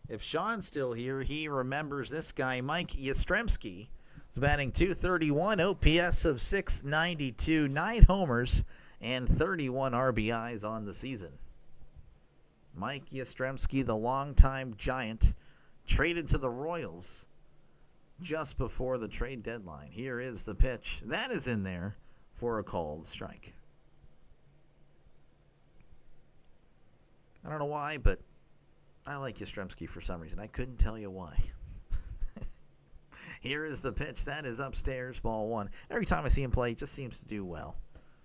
If Sean's still here, he remembers this guy, Mike Yastrzemski. He's batting .231, OPS of 692, 9 homers, and 31 RBIs on the season. Mike Yastrzemski, the longtime Giant, traded to the Royals just before the trade deadline. Here is the pitch. That is in there for a called strike. I don't know why, but I like Yastrzemski for some reason. I couldn't tell you why. Here is the pitch. That is upstairs, ball 1. Every time I see him play, he just seems to do well.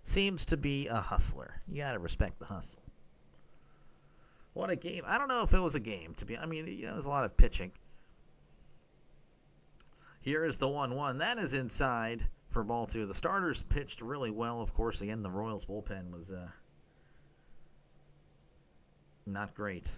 Seems to be a hustler. You got to respect the hustle. What a game. I don't know if it was a game. There's a lot of pitching. Here is the 1-1. That is inside for ball 2. The starters pitched really well. Of course, again, the Royals bullpen was not great.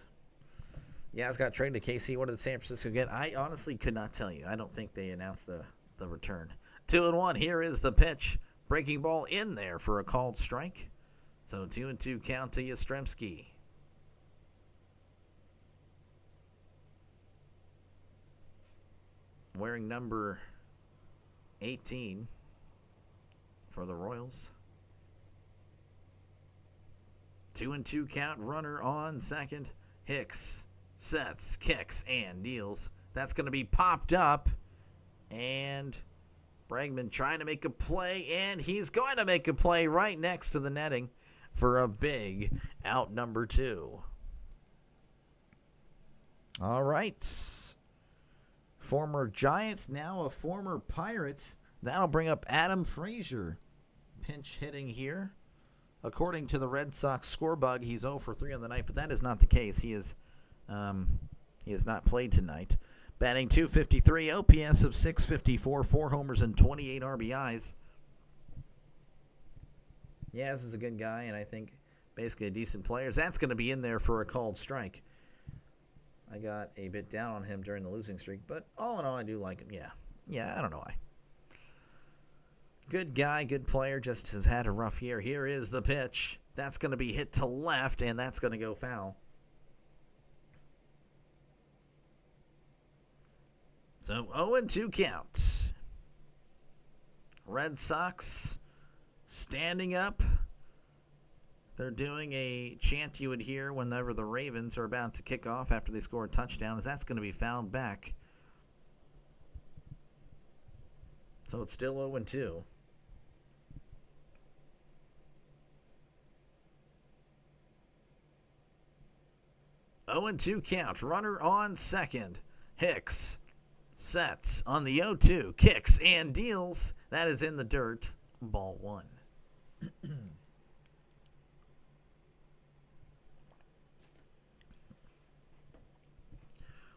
Yaz got traded to KC. What did San Francisco get? I honestly could not tell you. I don't think they announced the return. 2-1. Here is the pitch. Breaking ball in there for a called strike. So 2-2 count to Yastrzemski. Wearing number 18 for the Royals. 2-2 count. Runner on second. Hicks sets, kicks, and deals. That's going to be popped up. And Bregman trying to make a play. And he's going to make a play right next to the netting for a big out number 2. All right. Former Giant, now a former Pirate. That'll bring up Adam Frazier. Pinch hitting here. According to the Red Sox scorebug, he's 0 for 3 on the night, but that is not the case. He has not played tonight. Batting .253, OPS of 654, 4 homers and 28 RBIs. Yeah, this is a good guy, and I think basically a decent player. That's going to be in there for a called strike. I got a bit down on him during the losing streak, but all in all, I do like him. Yeah, I don't know why. Good guy, good player, just has had a rough year. Here is the pitch. That's going to be hit to left, and that's going to go foul. So 0-2 count. Red Sox standing up. They're doing a chant you would hear whenever the Ravens are about to kick off after they score a touchdown, as that's going to be fouled back. So it's still 0-2. Oh and 2 count. Runner on second. Hicks sets on the 0-2. Kicks and deals. That is in the dirt. Ball 1.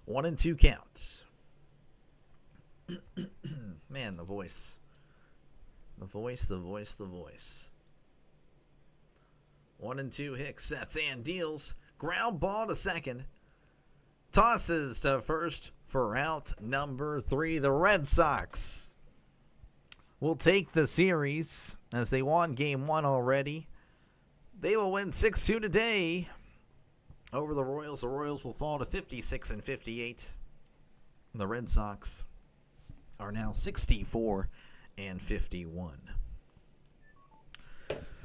1-2 counts. Man, the voice. The voice. 1-2, Hicks sets and deals. Ground ball to second. Tosses to first for out number 3. The Red Sox will take the series as they won game 1 already. They will win 6-2 today over the Royals. The Royals will fall to 56-58. The Red Sox are now 64-51.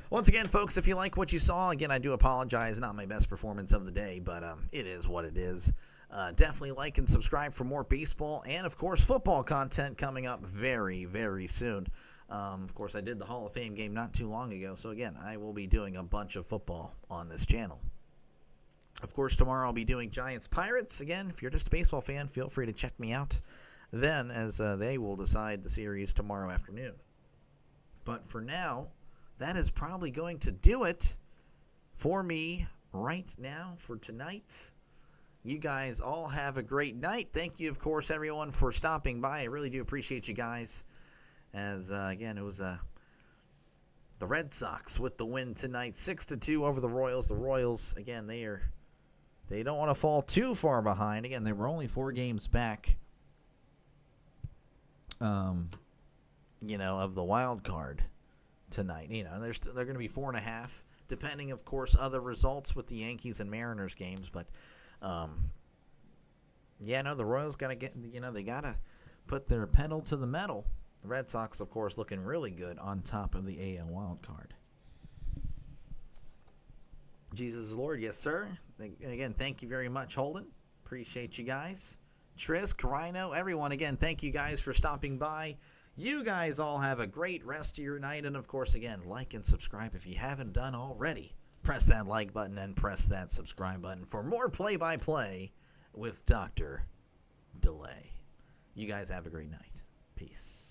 Once again, folks, if you like what you saw, again, I do apologize. Not my best performance of the day, but it is what it is. Definitely like and subscribe for more baseball and, of course, football content coming up very, very soon. Of course, I did the Hall of Fame game not too long ago, so, again, I will be doing a bunch of football on this channel. Of course, tomorrow I'll be doing Giants-Pirates. Again, if you're just a baseball fan, feel free to check me out then, as they will decide the series tomorrow afternoon. But for now, that is probably going to do it for me right now for tonight. You guys all have a great night. Thank you, of course, everyone, for stopping by. I really do appreciate you guys. As, again, it was the Red Sox with the win tonight, 6-2 over the Royals. The Royals, again, they don't want to fall too far behind. Again, they were only 4 games back, of the wild card tonight. They're going to be 4.5, depending, of course, other results with the Yankees and Mariners games. But, the Royals got to get, they got to put their pedal to the metal. The Red Sox, of course, looking really good on top of the AL wild card. Jesus is Lord, yes, sir. Again, thank you very much, Holden. Appreciate you guys. Trisk, Rhino, everyone, again, thank you guys for stopping by. You guys all have a great rest of your night. And, of course, again, like and subscribe if you haven't done already. Press that like button and press that subscribe button for more play-by-play with Dr. Delay. You guys have a great night. Peace.